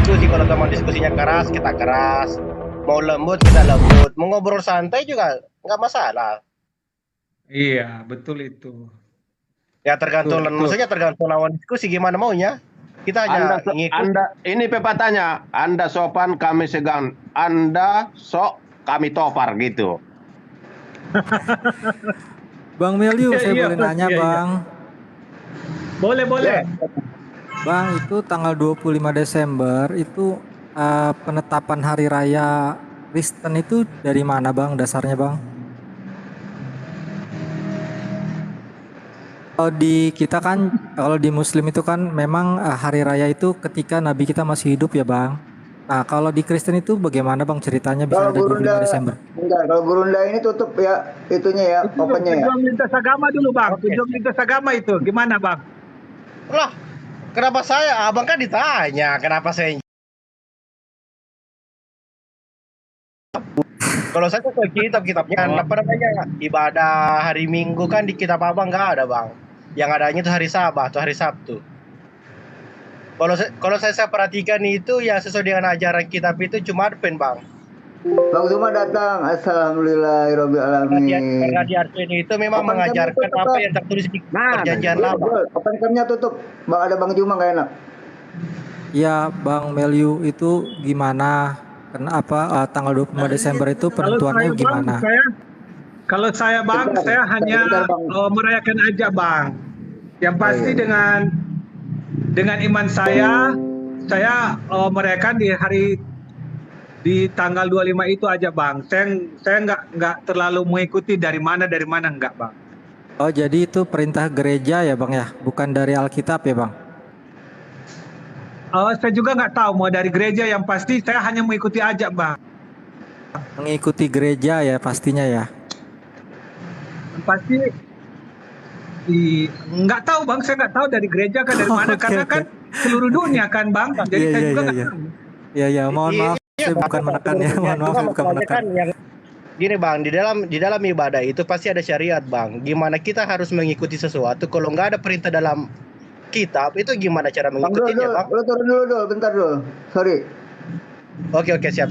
diskusi. Kalau teman diskusinya keras, kita keras. Mau lembut, kita lembut. Mau ngobrol santai juga nggak masalah. Iya, betul itu. Ya tergantung, Betul, betul. maksudnya tergantung lawan diskusi gimana maunya. Kita hanya ngikut. Anda ini pepatahnya, Anda sopan kami segan, Anda sok kami topar gitu. Bang Melyu, Iya, saya iya, boleh Bang. nanya, Iya, iya. Bang. Boleh, boleh. Bang, itu tanggal 25 Desember itu penetapan hari raya Kristen itu dari mana, Bang? Dasarnya, Bang? Kalau di kita kan, kalau di Muslim itu kan memang hari raya itu ketika Nabi kita masih hidup ya, Bang. Nah, kalau di Kristen itu bagaimana, Bang, ceritanya bisa Kalau ada 25 Gurunda, Desember? enggak, kalau Gurunda ini tutup ya itunya ya, Itu opennya ya. tujuan lintas agama dulu, Bang. Oke. Tujuan lintas agama itu gimana, Bang? Lah, kenapa saya? Abang kan ditanya, kenapa saya? Kalau saya tuh ke kitabnya, apa namanya, ibadah hari Minggu kan di kitab abang nggak ada, Bang. Yang adanya itu hari Sabat atau hari Sabtu. Kalau saya perhatikan itu ya sesuai dengan ajaran kitab itu cuma Advent, Bang. Bang Zuma datang, alhamdulillahirobbil alamin. Karena di Advent itu memang Open cam-nya mengajarkan tutup, apa Bang. yang tertulis di perjanjian lama. Open cam-nya tutup. Bang ada Bang Juma nggak enak. Ya, Bang Melyu itu gimana? Kenapa tanggal 25 Desember itu penentuannya Bang, gimana? kalau saya, Bang, Bentar, saya hanya bentar, Bang. merayakan aja, Bang. Yang pasti iya. dengan iman saya merayakan di tanggal 25 itu aja, Bang. Saya nggak terlalu mengikuti dari mana enggak, Bang. Oh, jadi itu perintah gereja ya, Bang ya? Bukan dari Alkitab ya, Bang? Saya juga nggak tahu mau dari gereja, yang pasti saya hanya mengikuti aja, Bang. Mengikuti gereja ya pastinya ya. Yang pasti nggak tahu, Bang. Saya nggak tahu dari gereja kan dari mana, Oke, karena oke. kan seluruh dunia kan, Bang. Jadi Iya, saya iya, juga iya, nggak iya. tahu. Ya, mohon maaf, Iya, saya bukan menekan ya. Mohon maaf, saya bukan menekan. Kan yang gini, Bang, di dalam ibadah itu pasti ada syariat, Bang. Gimana kita harus mengikuti sesuatu kalau nggak ada perintah dalam kitab, itu gimana cara Bang mengikutinya, Bang? Lo turun dulu, Dul. Bentar, Dul. Sorry. Oke, siap.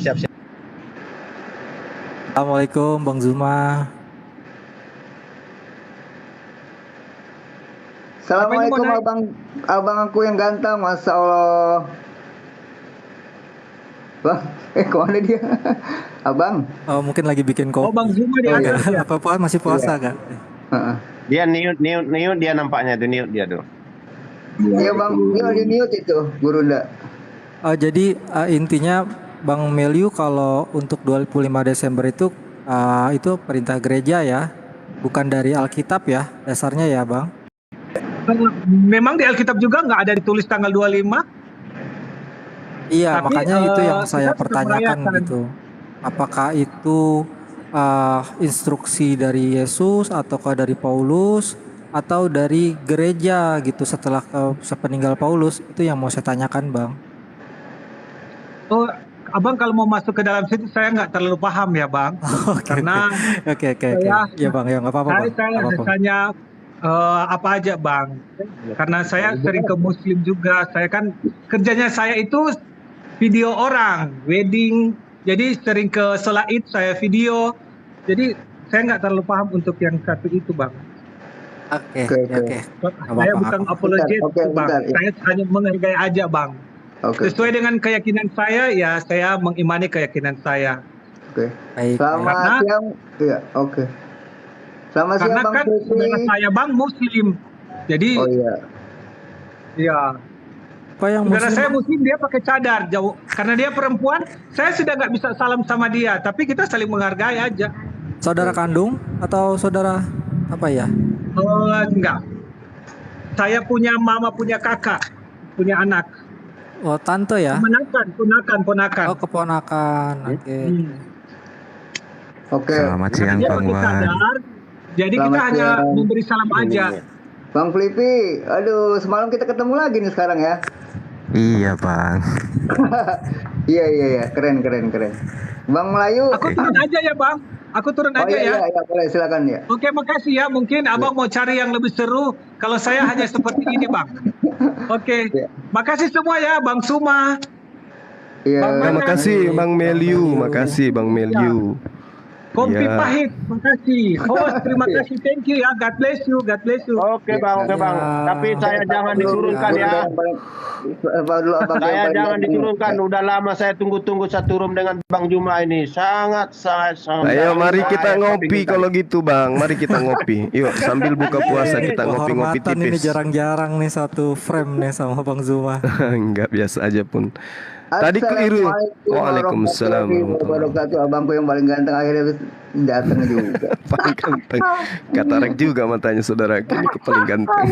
Assalamualaikum, Bang Zuma. Assalamualaikum abang aku yang ganteng, masya Allah. Bang, kemana dia? Abang. Oh, mungkin lagi bikin kopi. Oh, Bang Zuma di Oh, atas iya. ya? Apa masih puasa kak? Heeh. Dia niut dia nampaknya tuh niut dia tuh. Iya Bang, dia di mute itu, Gurunda. Oh, jadi intinya Bang Melyu kalau untuk 25 Desember itu perintah gereja ya, bukan dari Alkitab ya, dasarnya ya, Bang. Memang di Alkitab juga nggak ada ditulis tanggal 25. Iya, Tapi, makanya itu yang saya kita tetap pertanyakan merayakan. gitu. Apakah itu instruksi dari Yesus ataukah dari Paulus atau dari gereja gitu setelah sepeninggal Paulus, itu yang mau saya tanyakan, Bang. Oh, Abang kalau mau masuk ke dalam situ saya nggak terlalu paham ya, Bang. Oke. Karena Ya, Bang, ya nggak apa-apa, Bang. saya Nggak apa-apa. hanya apa aja, Bang. Karena saya sering ke Muslim juga. Saya kan kerjanya saya itu video orang, wedding. Jadi sering ke sholat Id saya video. Jadi saya nggak terlalu paham untuk yang satu itu, Bang. Oke. Saya bukan apologet, Oke, Bang. bentar, ya. Saya hanya menghargai aja, Bang. Oke. Sesuai dengan keyakinan saya, ya saya mengimani keyakinan saya. Oke. Baik. Selamat Karena- siang. Iya, oke. Selamat siang Karena Bang kan Susi. saudara saya, Bang, Muslim. Jadi, Oh iya. ya. Apa yang Saudara Muslim? saya Muslim, dia pakai cadar jauh. Karena dia perempuan, saya sudah nggak bisa salam sama dia. Tapi kita saling menghargai aja. Saudara kandung atau saudara apa ya? Enggak. Saya punya mama, punya kakak, punya anak. Oh, tante ya? Ponakan. Oh, keponakan. Oke. Oke. Selamat siang Dia Bang pakai Wan. cadar. Jadi kita Selamat hanya siang. memberi salam aja. Bang Flippy, aduh semalam kita ketemu lagi nih sekarang ya. Iya Bang. Iya, keren. Bang Melayu. Aku turun aja ya, Bang. Aku turun Oh aja ya. iya, boleh silakan ya. Oke, makasih ya. Mungkin Abang mau cari yang lebih seru. Kalau saya hanya seperti ini, Bang. Oke. Ya. Makasih semua ya, Bang Suma. Iya. Bang Terima Manan. kasih, Bang Meliu, Meliu. makasih Bang Meliu. Kopi Ya. pahit, makasih. Host, terima kasih, thank you ya. God bless you, God bless you. Oke Bang, oke Bang. Ya. Tapi saya jangan diturunkan ya. Apa dulu abang yang Saya paling jangan ganteng. diturunkan. Udah lama saya tunggu-tunggu satu room dengan Bang Juma ini. Sangat. Ayo mari kita saya ngopi kepingin kalau gitu Bang. Mari kita ngopi. Yuk sambil buka puasa kita ngopi-ngopi Kehormatan ini tipis. jarang-jarang nih satu frame nih sama Bang Zuma. Enggak, biasa aja pun. Tadi keliru. Assalamualaikum Waalaikumsalam warahmatullahi warahmatullahi wabarakatuh. Abangku yang paling ganteng akhirnya datang juga. paling ganteng. Katarak juga matanya saudara. Ini paling ganteng.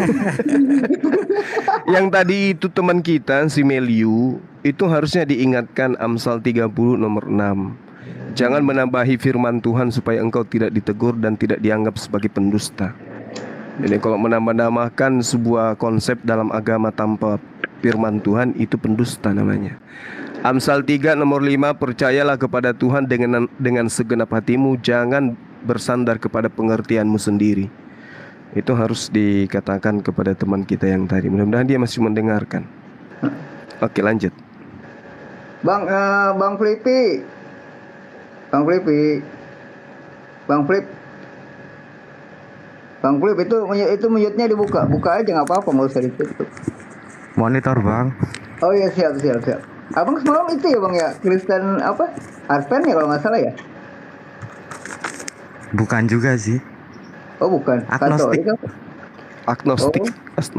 Yang tadi itu teman kita si Meliu itu harusnya diingatkan Amsal 30 nomor 6. Jangan menambahi firman Tuhan supaya engkau tidak ditegur dan tidak dianggap sebagai pendusta. Jadi kalau menambah-nambahkan sebuah konsep dalam agama tanpa firman Tuhan itu pendusta namanya. Amsal 3 nomor 5, percayalah kepada Tuhan dengan segenap hatimu, jangan bersandar kepada pengertianmu sendiri. Itu harus dikatakan kepada teman kita yang tadi. Mudah-mudahan dia masih mendengarkan. Oke, lanjut. Bang Flippy. Bang Flippy. Bang Flip. Bang Flip itu mute-nya dibuka. Buka aja nggak apa-apa, nggak usah ditutup. Monitor Bang. Oh iya, siap. Abang semalam itu ya Bang ya, Kristen apa? Advent ya kalau nggak salah ya? Bukan juga sih. Oh bukan. Agnostik. Katolik apa? Agnostik.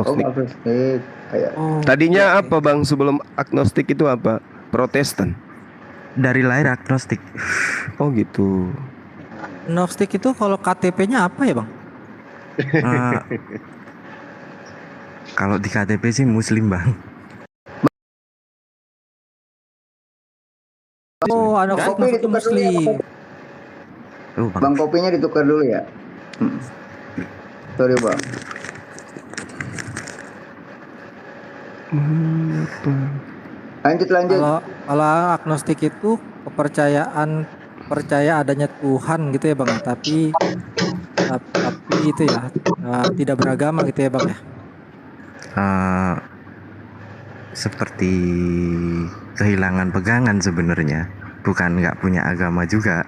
Oh agnostik. Kayak. Oh, Tadinya apa Bang sebelum agnostik itu apa? Protestan. Dari lahir agnostik. Oh gitu. Gnostik itu kalau KTP-nya apa ya Bang? Eh, Kalau di KTP sih Muslim bang. Oh, ada Kopi Gnostik ditukar dulu ya, Muslim. Oh, bang. Bang kopinya ditukar dulu ya. Sorry Bang. Lanjut. Kalau agnostik itu percaya adanya Tuhan gitu ya Bang, tapi itu ya tidak beragama gitu ya Bang ya. Eh, Seperti kehilangan pegangan sebenarnya, bukan nggak punya agama juga.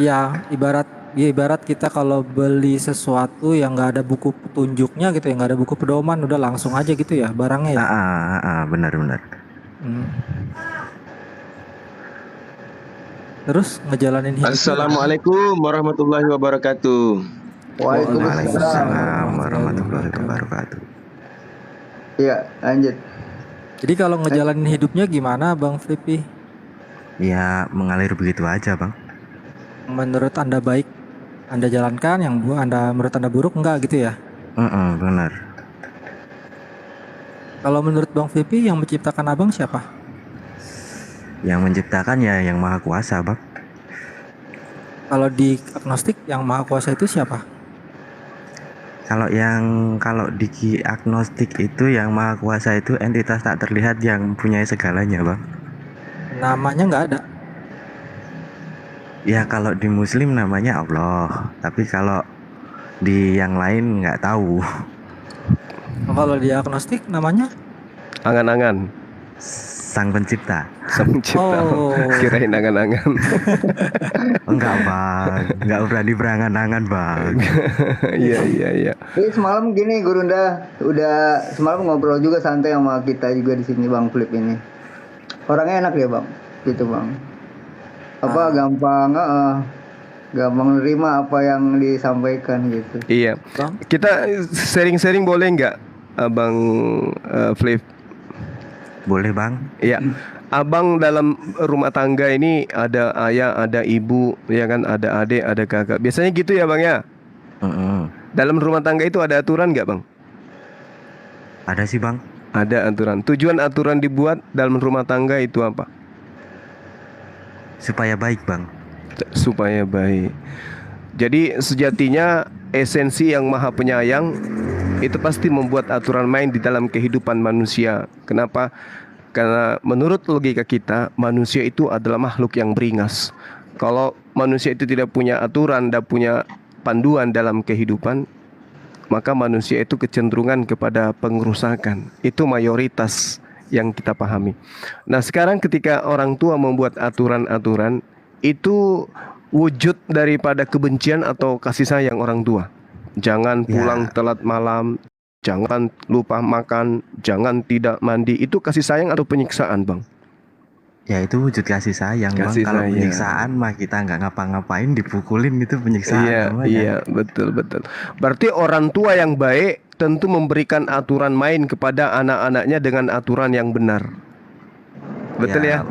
Ya ibarat kita kalau beli sesuatu yang nggak ada buku petunjuknya gitu ya, nggak ada buku pedoman, udah langsung aja gitu ya barangnya ya. Benar-benar. Hmm. Terus ngejalanin hidup. Assalamualaikum warahmatullahi wabarakatuh. Waalaikumsalam warahmatullahi wabarakatuh. Iya, lanjut. Jadi kalau ngejalanin hidupnya gimana Bang Flippy? Ya mengalir begitu aja bang. Menurut Anda baik Anda jalankan, yang menurut Anda buruk enggak gitu ya? Benar. Kalau menurut Bang Flippy yang menciptakan Abang siapa? Yang menciptakan ya yang maha kuasa bang. Kalau di agnostik yang maha kuasa itu siapa? Kalau di agnostik itu yang maha kuasa itu entitas tak terlihat yang punya segalanya bang. Namanya nggak ada. Ya kalau di Muslim namanya Allah, tapi kalau di yang lain nggak tahu. Kalau di agnostik namanya? Angan-angan. Sang pencipta. Sang pencipta. Oh. Kirain angan-angan. Enggak bang, nggak berani berangan-angan bang. Iya. Jadi semalam gini Gurunda udah semalam ngobrol juga santai sama kita juga di sini Bang Flip ini. Orangnya enak ya Bang, gitu Bang. Gampang nerima apa yang disampaikan gitu. Iya. Bang? Kita sharing-sharing boleh nggak, Abang Flip? Boleh bang. Iya. Abang dalam rumah tangga ini ada ayah, ada ibu, ya kan, ada adik, ada kakak. Biasanya gitu ya bang ya? Dalam rumah tangga itu ada aturan nggak bang? Ada sih bang. Ada aturan. Tujuan aturan dibuat dalam rumah tangga itu apa? Supaya baik bang. Supaya baik. Jadi sejatinya esensi yang maha penyayang itu pasti membuat aturan main di dalam kehidupan manusia. Kenapa? Karena menurut logika kita, manusia itu adalah makhluk yang beringas. Kalau manusia itu tidak punya aturan, tidak punya panduan dalam kehidupan, maka manusia itu kecenderungan kepada pengerusakan. Itu mayoritas yang kita pahami. Nah, sekarang ketika orang tua membuat aturan-aturan, itu wujud daripada kebencian atau kasih sayang orang tua. Jangan pulang telat malam, jangan lupa makan, jangan tidak mandi. Itu kasih sayang atau penyiksaan, Bang? Ya itu wujud kasih sayang, Bang. Kasih Kalau sayang. penyiksaan mah kita nggak ngapa-ngapain dipukulin, itu penyiksaan Iya, namanya. iya, betul. Berarti orang tua yang baik tentu memberikan aturan main kepada anak-anaknya dengan aturan yang benar. Betul ya?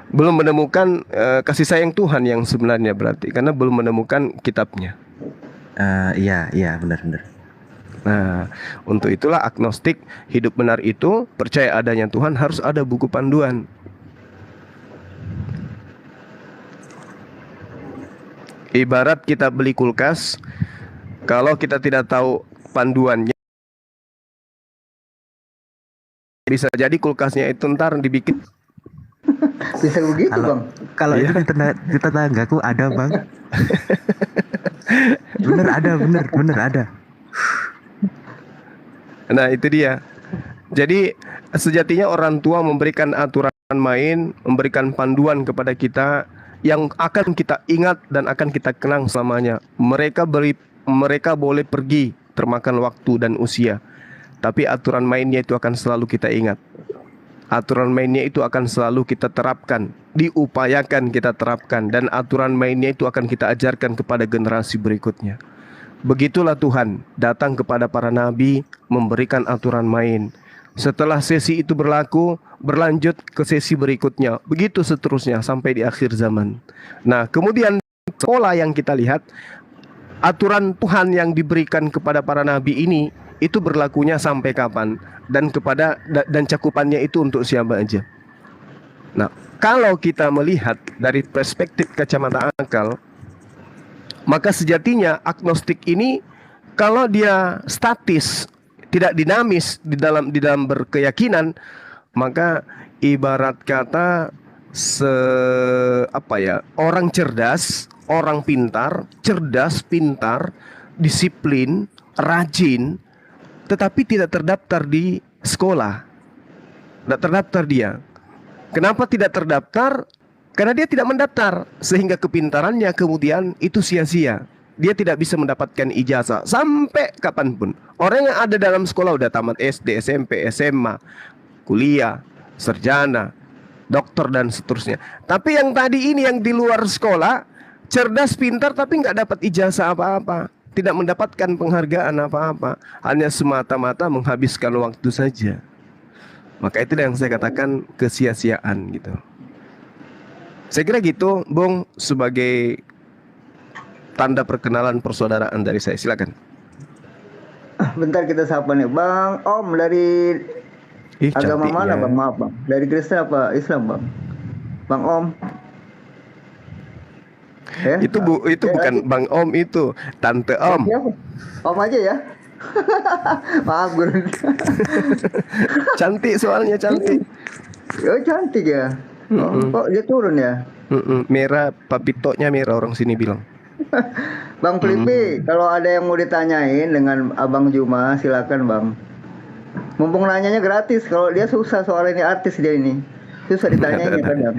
Belum menemukan kasih sayang Tuhan yang sebenarnya, berarti karena belum menemukan kitabnya. Iya, benar. Nah, untuk itulah agnostik hidup benar itu percaya adanya Tuhan, harus ada buku panduan. Ibarat kita beli kulkas, kalau kita tidak tahu panduannya, bisa jadi kulkasnya itu ntar dibikin. Bisa begitu, Bang. Kalau itu di tetanggaku ada, Bang. Bener ada. Nah, itu dia. Jadi sejatinya orang tua memberikan aturan main, memberikan panduan kepada kita yang akan kita ingat dan akan kita kenang selamanya. Mereka boleh pergi termakan waktu dan usia, tapi aturan mainnya itu akan selalu kita ingat. Aturan mainnya itu akan selalu kita terapkan, diupayakan kita terapkan, dan aturan mainnya itu akan kita ajarkan kepada generasi berikutnya. Begitulah Tuhan datang kepada para nabi, memberikan aturan main. Setelah sesi itu berlaku, berlanjut ke sesi berikutnya. Begitu seterusnya sampai di akhir zaman. Nah, kemudian sekolah yang kita lihat, aturan Tuhan yang diberikan kepada para nabi ini, itu berlakunya sampai kapan, dan cakupannya itu untuk siapa aja. Nah, kalau kita melihat dari perspektif kacamata akal, maka sejatinya agnostik ini kalau dia statis, tidak dinamis di dalam berkeyakinan, maka ibarat kata orang cerdas, orang pintar, disiplin, rajin, tetapi tidak terdaftar di sekolah. Tidak terdaftar dia. Kenapa tidak terdaftar? Karena dia tidak mendaftar, sehingga kepintarannya kemudian itu sia-sia. Dia tidak bisa mendapatkan ijazah sampai kapanpun. Orang yang ada dalam sekolah udah tamat SD, SMP, SMA, kuliah, sarjana, dokter dan seterusnya. Tapi yang tadi ini yang di luar sekolah, cerdas, pintar tapi nggak dapat ijazah apa-apa. tidak mendapatkan penghargaan apa-apa, hanya semata-mata menghabiskan waktu saja. Maka itu yang saya katakan kesia-siaan gitu. Saya kira gitu, Bung, sebagai tanda perkenalan persaudaraan dari saya. Silakan. Bentar kita sapa nih, Bang Om dari agama mana, cantiknya. Bang? Maaf, Bang. Dari Kristen apa Islam, Bang? Bang Om. Ya? Itu bukan Bang Om, itu Tante Om. Siapa? Om aja ya. Maaf, Guru. Cantik soalnya, cantik. Oh, cantik ya. Oh, kok dia turun ya? Merah, papitoknya merah, orang sini bilang. Bang Flippy, kalau ada yang mau ditanyain dengan Abang Juma, silakan, Bang. Mumpung nanyanya gratis, kalau dia susah soal ini artis dia ini. Susah ditanyain kadang.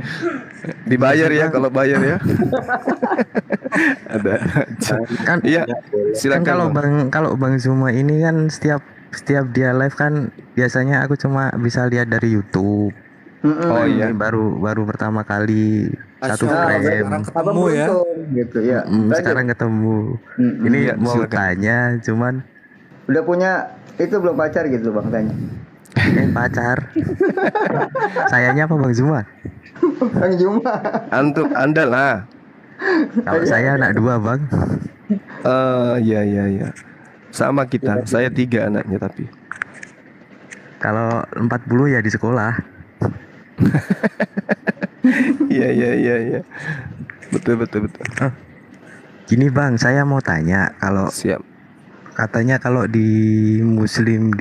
Dibayar ya kalau bayar ya. Ada. Kan Iya, silakan. kalau Bang Zuma ini kan setiap dia live kan biasanya aku cuma bisa lihat dari YouTube. Oh iya. Ini baru pertama kali satu frame. Ketemu ya. Gitu ya. Sekarang ketemu. Ini Iya, mau silakan. tanya, cuman Udah punya itu belum pacar gitu, Bang, tanya. pacar. Sayanya apa Bang Zuma? Bang Juma. Antum Anda lah. Kalau saya anak 2 Bang. Iya. Sama kita. Saya 3 anaknya tapi. Kalau 40 ya di sekolah. Iya. Betul. Gini Bang, saya mau tanya, kalau Siap. katanya kalau di Muslim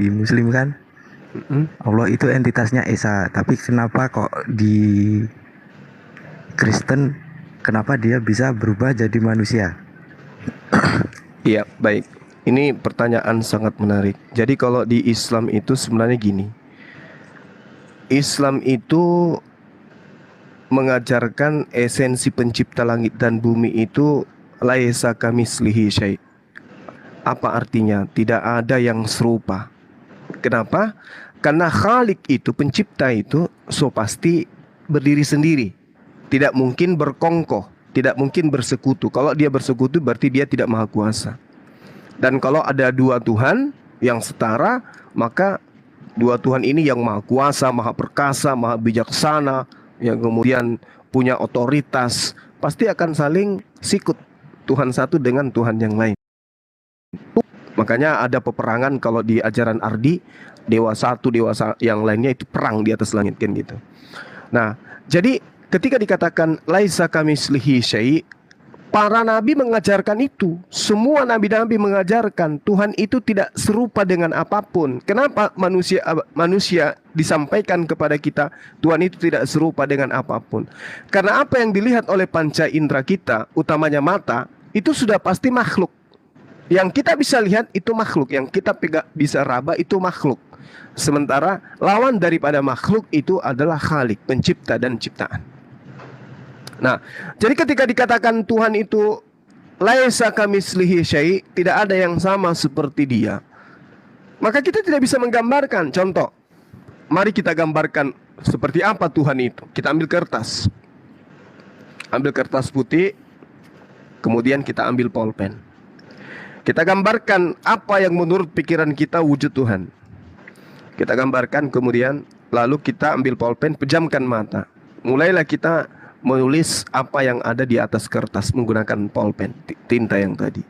kan Allah itu entitasnya Esa, tapi kenapa kok di Kristen kenapa dia bisa berubah jadi manusia? Iya, baik. Ini pertanyaan sangat menarik. Jadi kalau di Islam itu sebenarnya gini. Islam itu mengajarkan esensi pencipta langit dan bumi itu laisa kamitslihi syai'. Apa artinya? Tidak ada yang serupa. Kenapa? Karena Khalik itu, pencipta itu, pasti berdiri sendiri. Tidak mungkin berkongkoh, tidak mungkin bersekutu. Kalau dia bersekutu berarti dia tidak maha kuasa. Dan kalau ada 2 Tuhan yang setara, maka 2 Tuhan ini yang maha kuasa, maha perkasa, maha bijaksana, yang kemudian punya otoritas, pasti akan saling sikut Tuhan satu dengan Tuhan yang lain. Makanya ada peperangan kalau di ajaran Ardi, dewa satu, dewa yang lainnya itu perang di atas langit kan gitu. Nah, jadi ketika dikatakan laisa kamitslihi syai', para nabi mengajarkan itu. Semua nabi-nabi mengajarkan Tuhan itu tidak serupa dengan apapun. Kenapa manusia disampaikan kepada kita Tuhan itu tidak serupa dengan apapun? Karena apa yang dilihat oleh panca indera kita, utamanya mata, itu sudah pasti makhluk. Yang kita bisa lihat itu makhluk, yang kita bisa raba itu makhluk. Sementara lawan daripada makhluk itu adalah Khalik, pencipta dan ciptaan. Nah, jadi ketika dikatakan Tuhan itu laisa kamitslihi syai', tidak ada yang sama seperti dia, maka kita tidak bisa menggambarkan. Contoh, mari kita gambarkan seperti apa Tuhan itu. Kita ambil kertas putih, kemudian kita ambil pulpen. Kita gambarkan apa yang menurut pikiran kita wujud Tuhan. Kita gambarkan, kemudian lalu kita ambil pulpen, pejamkan mata. Mulailah kita menulis apa yang ada di atas kertas menggunakan pulpen, tinta yang tadi.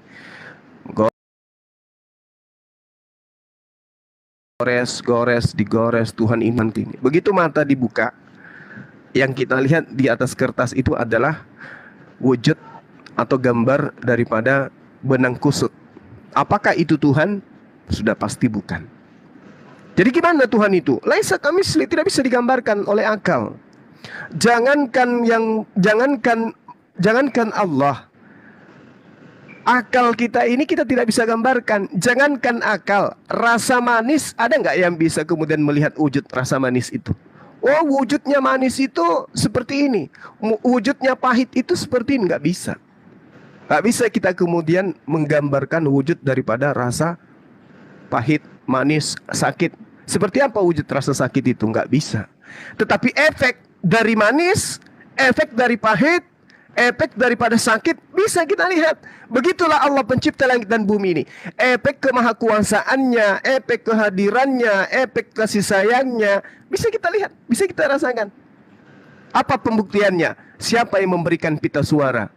Digores, Tuhan iman ini. Begitu mata dibuka, yang kita lihat di atas kertas itu adalah wujud atau gambar daripada benang kusut. Apakah itu Tuhan? Sudah pasti bukan. Jadi gimana Tuhan itu? Laisa kamitsli, tidak bisa digambarkan oleh akal. Jangankan Allah, akal kita ini kita tidak bisa gambarkan. Jangankan akal, rasa manis ada nggak yang bisa kemudian melihat wujud rasa manis itu? Oh, wujudnya manis itu seperti ini, wujudnya pahit itu seperti ini, nggak bisa. Nggak bisa kita kemudian menggambarkan wujud daripada rasa pahit, manis, sakit. Seperti apa wujud rasa sakit itu? Nggak bisa. Tetapi efek dari manis, efek dari pahit, Efek daripada sakit bisa kita lihat. Begitulah Allah pencipta langit dan bumi ini. Efek kemahakuasaannya, efek kehadirannya, efek kasih sayangnya bisa kita lihat, bisa kita rasakan. Apa pembuktiannya? Siapa yang memberikan pita suara?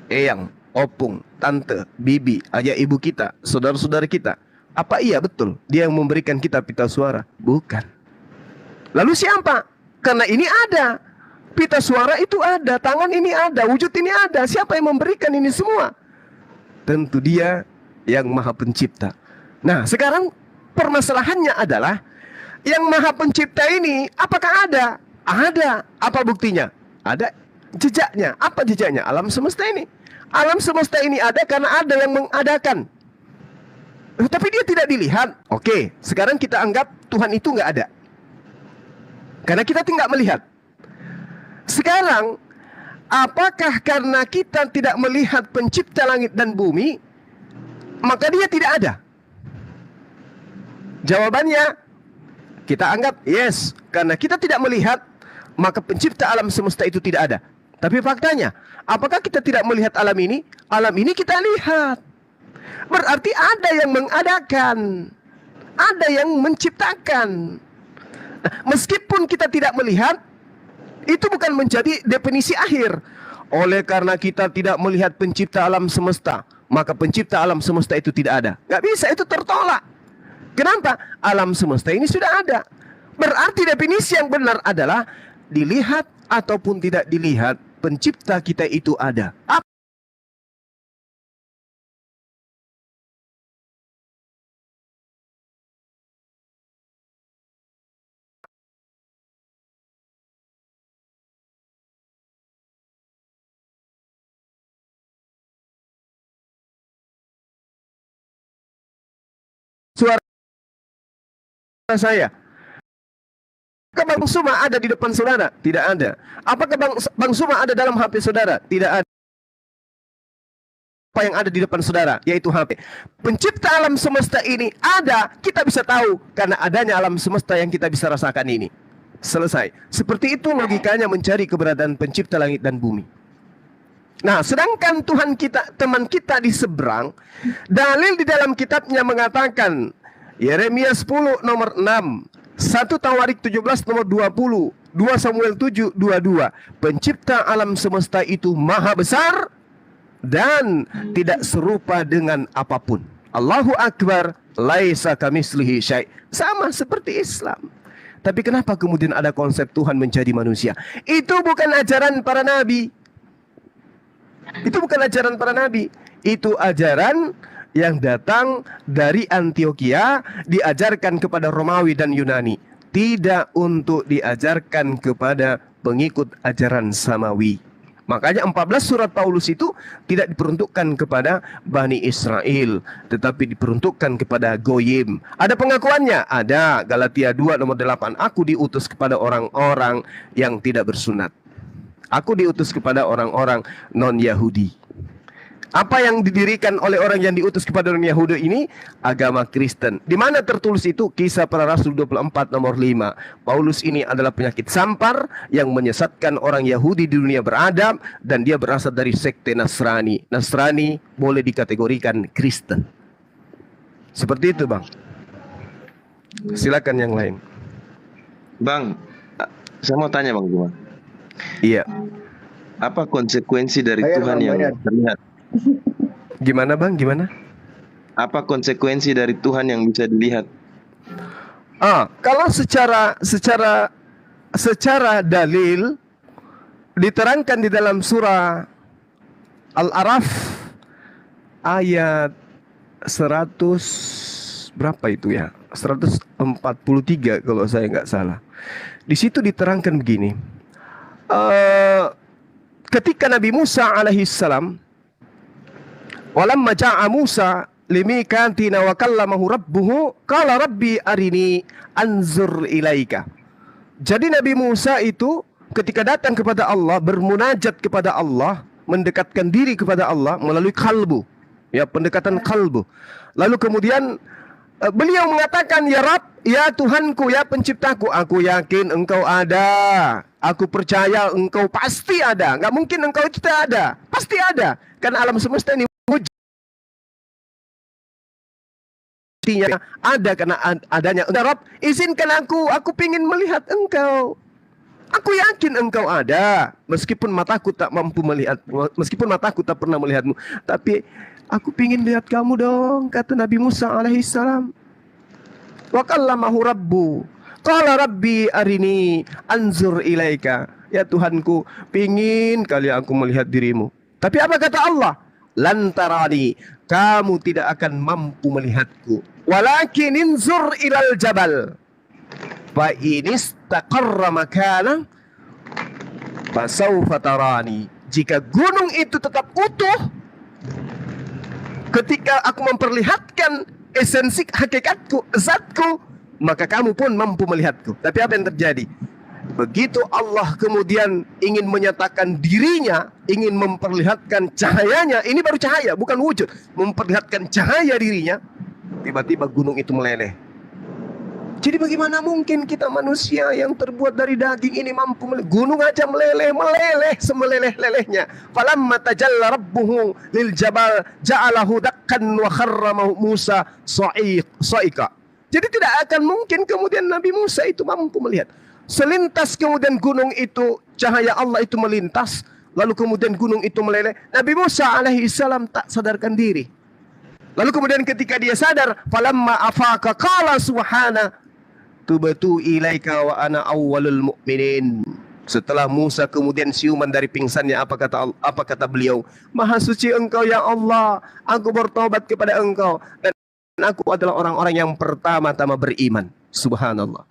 Eyang, opung, tante, bibi, ayah ibu kita, saudara-saudara kita. Apa iya betul dia yang memberikan kita pita suara? Bukan. Lalu siapa? Karena ini ada. Pita suara itu ada, tangan ini ada, wujud ini ada. Siapa yang memberikan ini semua? Tentu dia yang maha pencipta. Nah, sekarang permasalahannya adalah yang maha pencipta ini apakah ada? Ada. Apa buktinya? Ada jejaknya. Apa jejaknya? Alam semesta ini. Alam semesta ini ada karena ada yang mengadakan. Tapi dia tidak dilihat. Oke, sekarang kita anggap Tuhan itu nggak ada. Karena kita tidak melihat. Sekarang, apakah karena kita tidak melihat pencipta langit dan bumi, maka dia tidak ada? Jawabannya, kita anggap yes. Karena kita tidak melihat, maka pencipta alam semesta itu tidak ada. Tapi faktanya, apakah kita tidak melihat alam ini? Alam ini kita lihat. Berarti ada yang mengadakan, ada yang menciptakan. Meskipun kita tidak melihat, itu bukan menjadi definisi akhir. Oleh karena kita tidak melihat pencipta alam semesta, maka pencipta alam semesta itu tidak ada. Gak bisa, itu tertolak. Kenapa? Alam semesta ini sudah ada. Berarti definisi yang benar adalah dilihat ataupun tidak dilihat, pencipta kita itu ada. Suara saya. Apakah Bang Suma ada di depan saudara? Tidak ada. Apakah Bang Suma ada dalam HP saudara? Tidak ada. Apa yang ada di depan saudara? Yaitu HP. Pencipta alam semesta ini ada, kita bisa tahu karena adanya alam semesta yang kita bisa rasakan ini. Selesai. Seperti itu logikanya mencari keberadaan pencipta langit dan bumi. Nah, sedangkan Tuhan kita, teman kita di seberang, dalil di dalam kitabnya mengatakan, Yeremia 10 nomor 6, 1 Tawarik 17 nomor 20, 2 Samuel 7 22, pencipta alam semesta itu maha besar dan tidak serupa dengan apapun. Allahu Akbar, laisa kamislihi syai'. Sama seperti Islam. Tapi kenapa kemudian ada konsep Tuhan menjadi manusia? Itu bukan ajaran para nabi. Itu bukan ajaran para nabi. Itu ajaran yang datang dari Antioquia, diajarkan kepada Romawi dan Yunani, tidak untuk diajarkan kepada pengikut ajaran Samawi. Makanya 14 surat Paulus itu tidak diperuntukkan kepada Bani Israel, tetapi diperuntukkan kepada Goyim. Ada pengakuannya? Ada. Galatia 2 nomor 8, aku diutus kepada orang-orang yang tidak bersunat. Aku diutus kepada orang-orang non-Yahudi. Apa yang didirikan oleh orang yang diutus kepada orang Yahudi ini? Agama Kristen. Di mana tertulis itu? Kisah Para Rasul 24 nomor 5. Paulus ini adalah penyakit sampar yang menyesatkan orang Yahudi di dunia beradab, dan dia berasal dari sekte Nasrani. Nasrani boleh dikategorikan Kristen. Seperti itu, Bang. Silakan yang lain. Bang, saya mau tanya Bang Juma. Iya. Apa konsekuensi dari Tuhan yang terlihat? Gimana Bang? Gimana? Apa konsekuensi dari Tuhan yang bisa dilihat? Kalau secara dalil diterangkan di dalam surah Al-Araf ayat 100 berapa itu ya? 143 kalau saya nggak salah. Di situ diterangkan begini. Ketika Nabi Musa alaihissalam, walamma ja'a Musa limikatina wa kallamahu rabbuhu qala rabbi arini anzur ilaika. Jadi Nabi Musa itu ketika datang kepada Allah, bermunajat kepada Allah, mendekatkan diri kepada Allah melalui kalbu, ya, pendekatan kalbu. Lalu kemudian beliau mengatakan, ya Rabb, ya Tuhanku, ya penciptaku, aku yakin engkau ada. Aku percaya engkau pasti ada. Nggak mungkin engkau itu tidak ada. Pasti ada. Karena alam semesta ini buktinya ada karena adanya. Ya Rabb, izinkan aku pingin melihat engkau. Aku yakin engkau ada. Meskipun mataku tak mampu melihat, meskipun mataku tak pernah melihatmu. Tapi aku pingin lihat kamu dong, kata Nabi Musa alaihissalam. Wa kallamahu rabbu. Qala rabbi arini anzur ilaika. Ya Tuhanku, pingin kali aku melihat dirimu. Tapi apa kata Allah? Lantarani, kamu tidak akan mampu melihatku. Walakin inzur ilal jabal. Fa in istaqarra makana fasawfa tarani. Jika gunung itu tetap utuh, ketika aku memperlihatkan esensi hakikatku, zatku, maka kamu pun mampu melihatku. Tapi apa yang terjadi? Begitu Allah kemudian ingin menyatakan dirinya, ingin memperlihatkan cahayanya, ini baru cahaya, bukan wujud, memperlihatkan cahaya dirinya, tiba-tiba gunung itu meleleh. Jadi bagaimana mungkin kita manusia yang terbuat dari daging ini mampu meleleh? Gunung aja meleleh semeleleh-lelehnya. Falamma tajalla rabbuhu lil jabal ja'alahu dakkan wa kharra Musa sa'iqa. Jadi tidak akan mungkin kemudian Nabi Musa itu mampu melihat. Selintas kemudian gunung itu, cahaya Allah itu melintas, lalu kemudian gunung itu meleleh. Nabi Musa alaihissalam tak sadarkan diri. Lalu kemudian ketika dia sadar, falamma afaka qala subhana tubatu ilaika wa ana awwalul mu'minin. Setelah Musa kemudian siuman dari pingsannya, apa kata beliau? Maha suci engkau ya Allah, aku bertobat kepada engkau dan aku adalah orang-orang yang pertama-tama beriman. Subhanallah.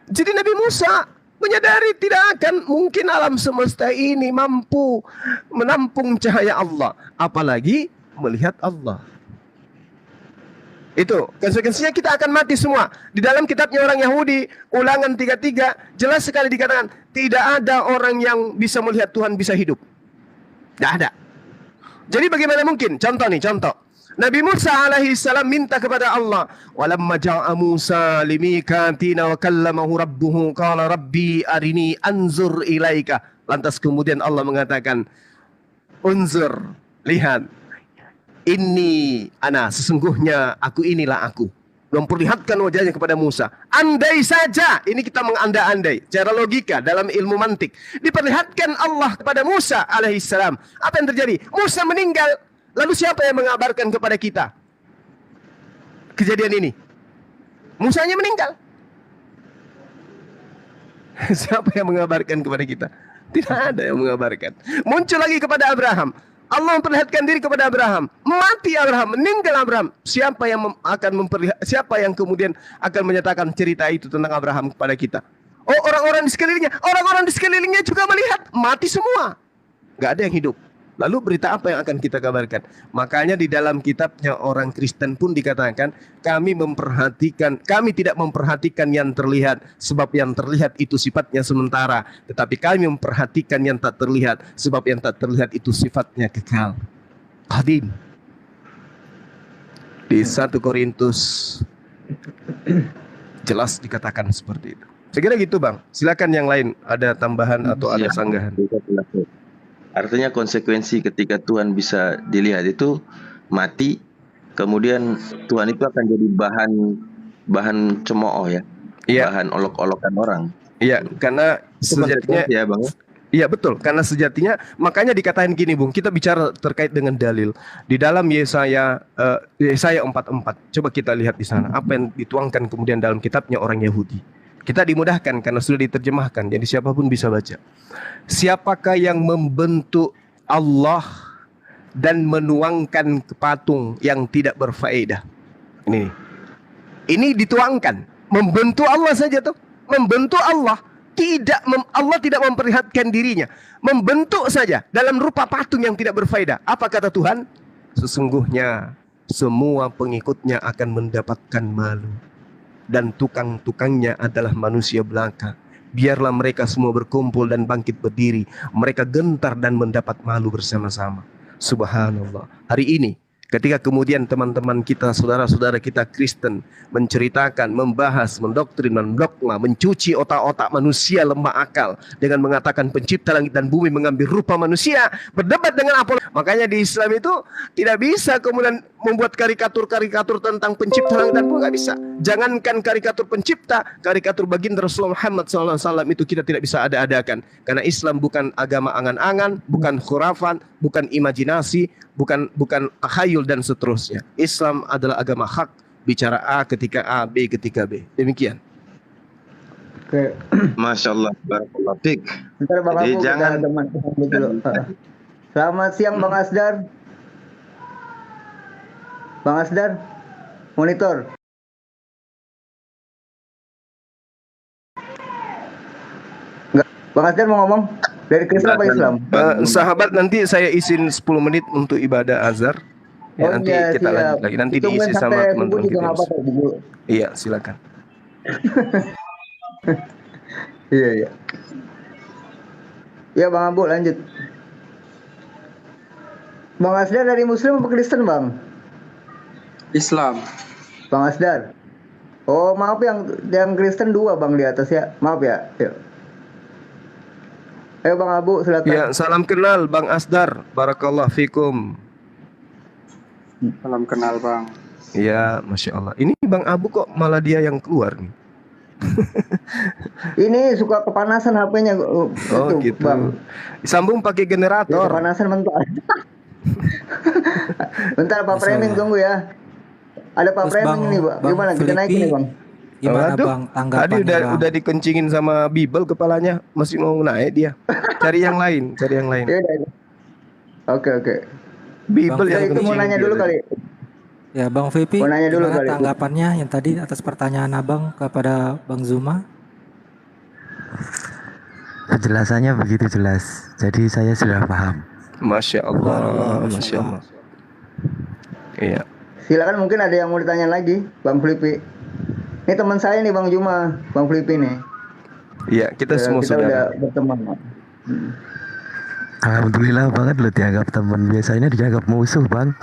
Jadi Nabi Musa menyadari tidak akan mungkin alam semesta ini mampu menampung cahaya Allah, apalagi melihat Allah. Itu konsekuensinya kita akan mati semua. Di dalam kitabnya orang Yahudi, Ulangan 33, jelas sekali dikatakan tidak ada orang yang bisa melihat Tuhan bisa hidup. Tidak ada. Jadi bagaimana mungkin? Contoh. Nabi Musa alaihissalam minta kepada Allah, walamma ja'a Musa limikatina wa kallamahu rabbuhu qala rabbi arini anzur ilaika. Lantas kemudian Allah mengatakan, unzur, lihat, ini ana, sesungguhnya aku, inilah aku. Memperlihatkan wajahnya kepada Musa. Andai saja, ini kita mengandai-andai secara logika dalam ilmu mantik, diperlihatkan Allah kepada Musa alaihissalam, apa yang terjadi? Musa meninggal. Lalu siapa yang mengabarkan kepada kita kejadian ini? Musanya meninggal. Siapa yang mengabarkan kepada kita? Tidak ada yang mengabarkan. Muncul lagi kepada Abraham. Allah memperlihatkan diri kepada Abraham. Mati Abraham, meninggal Abraham. Siapa yang kemudian akan menyatakan cerita itu tentang Abraham kepada kita? Oh, orang-orang di sekelilingnya. Orang-orang di sekelilingnya juga melihat, mati semua. Gak ada yang hidup. Lalu berita apa yang akan kita kabarkan? Makanya di dalam kitabnya orang Kristen pun dikatakan, kami tidak memperhatikan yang terlihat, sebab yang terlihat itu sifatnya sementara. Tetapi kami memperhatikan yang tak terlihat, sebab yang tak terlihat itu sifatnya kekal. Qadim. Di 1 Korintus jelas dikatakan seperti itu. Saya kira gitu Bang. Silakan yang lain ada tambahan atau ada sanggahan. Artinya konsekuensi ketika Tuhan bisa dilihat itu mati, kemudian Tuhan itu akan jadi bahan cemooh ya, bahan olok-olokan orang. Iya, karena sejatinya ya Bang. Iya betul, karena sejatinya makanya dikatakan gini Bung, kita bicara terkait dengan dalil di dalam Yesaya 44. Coba kita lihat di sana apa yang dituangkan kemudian dalam kitabnya orang Yahudi. Kita dimudahkan karena sudah diterjemahkan, jadi siapapun bisa baca. Siapakah yang membentuk Allah dan menuangkan ke patung yang tidak berfaedah? Ini dituangkan. Membentuk Allah saja tuh. Membentuk Allah. Allah tidak memperlihatkan dirinya. Membentuk saja dalam rupa patung yang tidak berfaedah. Apa kata Tuhan? Sesungguhnya semua pengikutnya akan mendapatkan malu. Dan tukang-tukangnya adalah manusia belaka. Biarlah mereka semua berkumpul dan bangkit berdiri. Mereka gentar dan mendapat malu bersama-sama. Subhanallah. Hari ini Ketika kemudian teman-teman kita, saudara-saudara kita Kristen menceritakan, membahas, mendoktrin, mendogma, mencuci otak-otak manusia lemah akal dengan mengatakan pencipta langit dan bumi mengambil rupa manusia, berdebat dengan Apollo. Makanya di Islam itu tidak bisa kemudian membuat karikatur-karikatur tentang pencipta langit dan bumi, nggak bisa. Jangankan karikatur pencipta, karikatur baginda Rasulullah Muhammad SAW itu kita tidak bisa ada-adakan. Karena Islam bukan agama angan-angan, bukan khurafat, bukan imajinasi, bukan takhayul dan seterusnya. Islam adalah agama hak, bicara A ketika A, B ketika B. Demikian. Oke. Masya Allah, barakallahu fiik. Ntar Bang Jadi Abu jangan kita teman dulu. Selamat siang Bang Asdar. Bang Asdar, monitor. Enggak, Bang Asdar mau ngomong dari Kristen apa Islam? Sahabat, nanti saya izin 10 menit untuk ibadah azhar. Ya, nanti iya, kita siap. lanjut lagi. Nanti Itu diisi mungkin sama sampai teman-teman subuh juga kita. nggak apa-apa, Bu. Iya, silakan. Iya, iya. Ya Bang Abu lanjut. Bang Asdar dari Muslim apa Kristen Bang? Islam. Bang Asdar. Oh maaf yang Kristen 2 Bang di atas ya. Maaf ya. Yuk. Ayo Bang Abu silakan. Ya, salam kenal Bang Asdar. Barakallah fikum. Salam kenal Bang. Ya, Masya Allah. Ini Bang Abu kok malah dia yang keluar nih. Ini suka kepanasan HP-nya. Oh gitu. Bang. Sambung pakai Ya, generator. kepanasan bentar. Bentar Pak Framing tunggu ya. Ada Pak Terus Framing ini, Pak. Gimana kita naik Filipi, ini, Bang? gimana Aduh, Bang tadi tanggapannya Bang? udah dikencingin sama Bibel kepalanya, masih mau naik dia. Cari yang lain, cari yang lain. Ya udah. Oke. Bibel Bang, yang Ya, itu mau kencingin nanya dia dulu tadi. kali. Ya Bang Vipi, Mau nanya dulu gimana kali. tanggapannya yang tadi atas pertanyaan Abang kepada Bang Zuma? Penjelasannya begitu jelas. Jadi saya sudah paham. Masya Allah, Masya Allah. Iya. Silakan mungkin ada yang mau ditanya lagi, Bang Flippy. Ini teman saya nih Bang Juma, Bang Flippy nih. Iya, kita semua Kita saudara. udah berteman. Bang. Alhamdulillah banget lo dianggap teman. Biasanya dianggap musuh bang.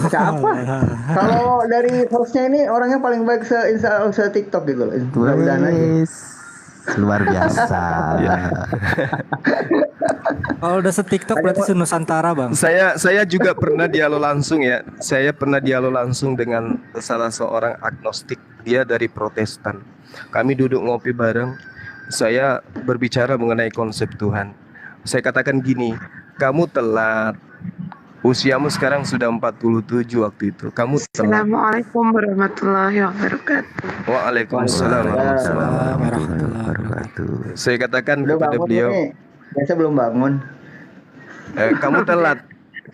Siapa? Kalau dari hostnya ini orangnya paling baik se TikTok gitu loh. Mudah-mudahan aja. Wes, luar biasa. Kalau udah se-TikTok berarti se-Nusantara Bang. Saya juga pernah dialog langsung ya. Saya pernah dialog langsung dengan salah seorang agnostik. Dia dari Protestan. Kami duduk ngopi bareng. Saya berbicara mengenai konsep Tuhan. Saya katakan gini, kamu telat. Usiamu sekarang sudah 47 waktu itu. Kamu telat. Assalamualaikum warahmatullahi wabarakatuh. Waalaikumsalam warahmatullahi wabarakatuh. Saya katakan Udah kepada bangun beliau, nih. Biasa belum bangun.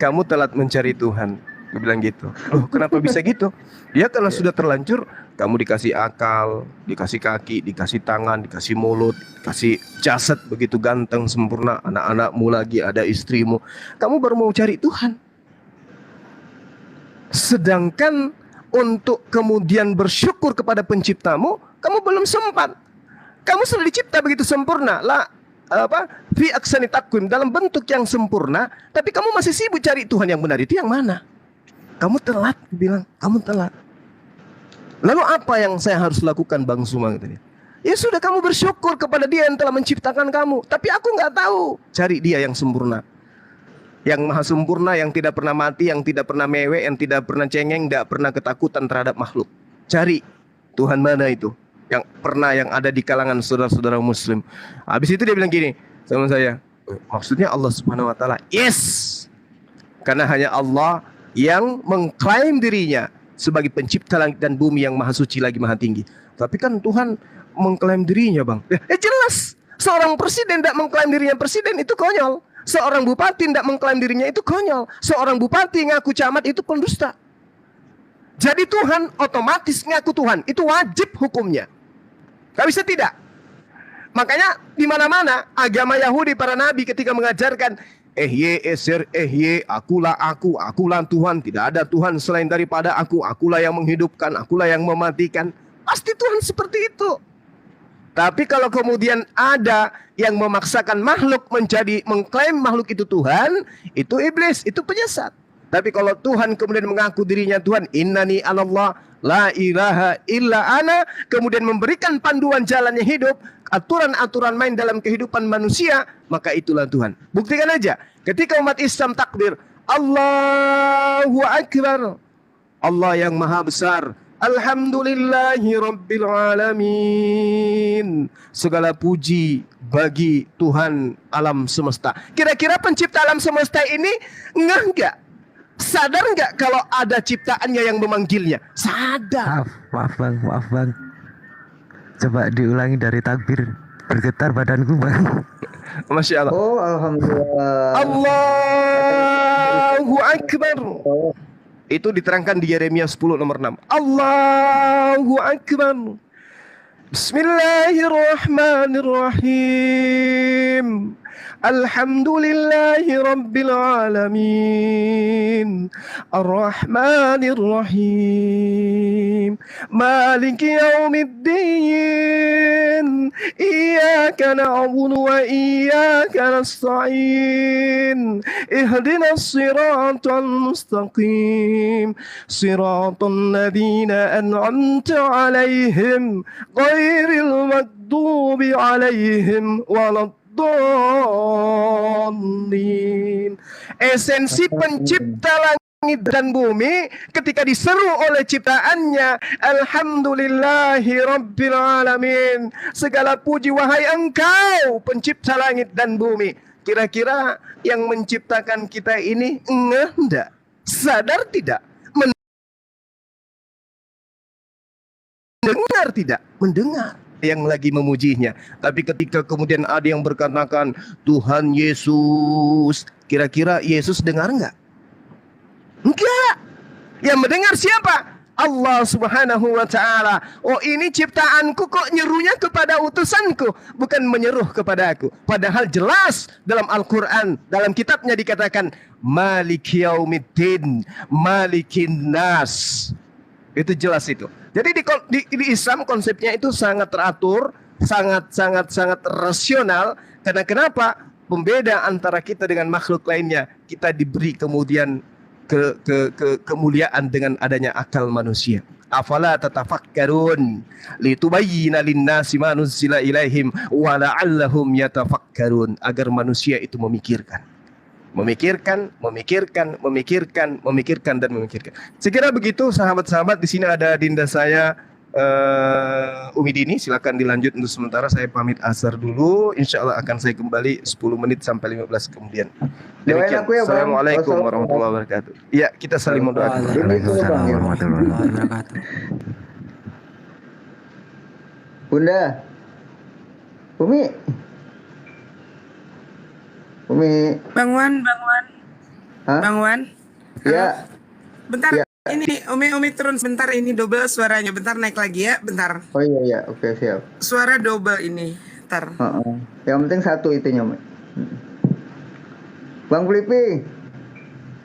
kamu telat mencari Tuhan. Dia bilang gitu. Loh, kenapa bisa gitu? Dia karena sudah terlanjur, kamu dikasih akal, dikasih kaki, dikasih tangan, dikasih mulut, dikasih jasad begitu ganteng, sempurna, anak-anakmu lagi, ada istrimu. Kamu baru mau cari Tuhan. Sedangkan untuk kemudian bersyukur kepada penciptamu, kamu belum sempat. Kamu sudah dicipta begitu sempurna. Fi aksani takwim, dalam bentuk yang sempurna, tapi kamu masih sibuk cari Tuhan yang benar. Itu yang mana? Kamu telat, bilang kamu telat. Lalu apa yang saya harus lakukan Bang Suma? Ya sudah, kamu bersyukur kepada Dia yang telah menciptakan kamu. Tapi aku nggak tahu. Cari Dia yang sempurna, yang maha sempurna, yang tidak pernah mati, yang tidak pernah mewek, yang tidak pernah cengeng, tidak pernah ketakutan terhadap makhluk. Cari Tuhan mana itu yang pernah yang ada di kalangan saudara-saudara Muslim. Habis itu dia bilang gini sama saya, maksudnya Allah Subhanahu Wa Taala. Yes, karena hanya Allah yang mengklaim dirinya sebagai pencipta langit dan bumi yang maha suci lagi maha tinggi. Tapi kan Tuhan mengklaim dirinya bang. Jelas. Seorang presiden tidak mengklaim dirinya presiden, itu konyol. Seorang bupati tidak mengklaim dirinya, itu konyol. Seorang bupati ngaku camat, itu pendusta. Jadi Tuhan otomatis ngaku Tuhan, itu wajib hukumnya. Gak bisa tidak. Makanya di mana-mana agama Yahudi, para nabi ketika mengajarkan akulah akulah Tuhan, tidak ada Tuhan selain daripada akulah yang menghidupkan, akulah yang mematikan. Pasti Tuhan seperti itu. Tapi kalau kemudian ada yang memaksakan makhluk menjadi mengklaim makhluk itu Tuhan, itu iblis, itu penyesat. Tapi kalau Tuhan kemudian mengaku dirinya Tuhan, innani anallah la ilaha illa ana, kemudian memberikan panduan jalannya hidup, aturan-aturan main dalam kehidupan manusia, maka itulah Tuhan. Buktikan aja. Ketika umat Islam takbir, Allahu Akbar, Allah yang maha besar, alhamdulillahi rabbil alamin, segala puji bagi Tuhan alam semesta. Kira-kira pencipta alam semesta ini enggak? Sadar nggak kalau ada ciptaannya yang memanggilnya? Sadar. Maaf bang. Coba diulangi dari takbir. Bergetar badanku bang. Masya Allah. Oh, alhamdulillah. Allahu Akbar. Itu diterangkan di Yeremia 10 nomor 6. Allahu Akbar. Bismillahirrahmanirrahim. Alhamdulillahi rabbil alamin, arrahmanir rahim, maliki yaumiddin, iyyaka na'budu wa iyyaka nasta'in, ihdinas siratal mustaqim, siratal ladzina an'amta 'alaihim ghairil maghdubi 'alaihim waladdallin. Esensi pencipta langit dan bumi ketika diseru oleh ciptaannya, alhamdulillahi rabbil alamin, segala puji wahai engkau pencipta langit dan bumi. Kira-kira yang menciptakan kita ini enggak? Sadar tidak? Mendengar tidak? Mendengar yang lagi memujinya. Tapi ketika kemudian ada yang berkatakan Tuhan Yesus, kira-kira Yesus dengar enggak? Enggak. Yang mendengar siapa? Allah Subhanahu wa ta'ala. Oh, ini ciptaanku kok nyerunya kepada utusanku, bukan menyeruh kepada aku. Padahal jelas dalam Al-Quran, dalam kitabnya dikatakan Maliki yaumiddin, Malikin nas. Itu jelas itu. Jadi di Islam konsepnya itu sangat teratur, sangat rasional. Karena kenapa? Pembeda antara kita dengan makhluk lainnya, kita diberi kemudian kemuliaan dengan adanya akal manusia. Afala tatafakkarun litubayyina lin-nasi ma nuzila ilaihim wa la'allahum yatafakkarun, agar manusia itu memikirkan. Memikirkan. Sekira begitu sahabat-sahabat. Di sini ada dinda saya Umi Dini, silakan dilanjut untuk sementara. Saya pamit asar dulu. Insya Allah akan saya kembali 10 menit sampai 15 kemudian. Demikian. Assalamualaikum warahmatullahi wabarakatuh. Ya, kita saling mendoakan. Waalaikumsalam warahmatullahi wabarakatuh. Bunda, Umi. Bang Wan. Hah? Bang Wan. Ya. Bentar, Ya. ini Umi turun sebentar, ini double suaranya. Bentar, naik lagi ya, bentar. Oh iya, oke, siap. Suara double ini, bentar. Yang penting satu itunya, Mak. Bang Flippy.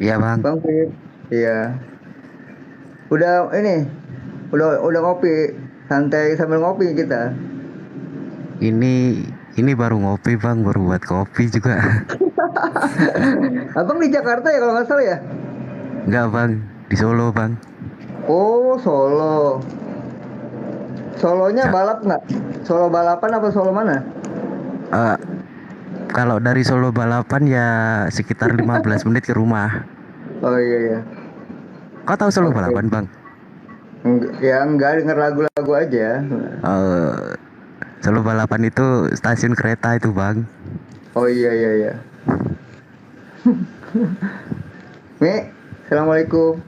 Iya bang. Bang Flip. Iya. Udah udah ngopi, santai sambil ngopi kita. Ini baru ngopi bang, baru buat kopi juga. Abang di Jakarta ya kalau nggak salah ya? Enggak bang, di Solo bang. Oh, Solo. Solonya balap nggak? Solo balapan apa Solo mana? Kalau dari Solo balapan ya sekitar 15 menit ke rumah. Oh iya. Kau tahu Solo balapan bang? Enggak denger lagu-lagu aja. Solo balapan itu stasiun kereta itu bang. Oh iya. Mi, assalamualaikum.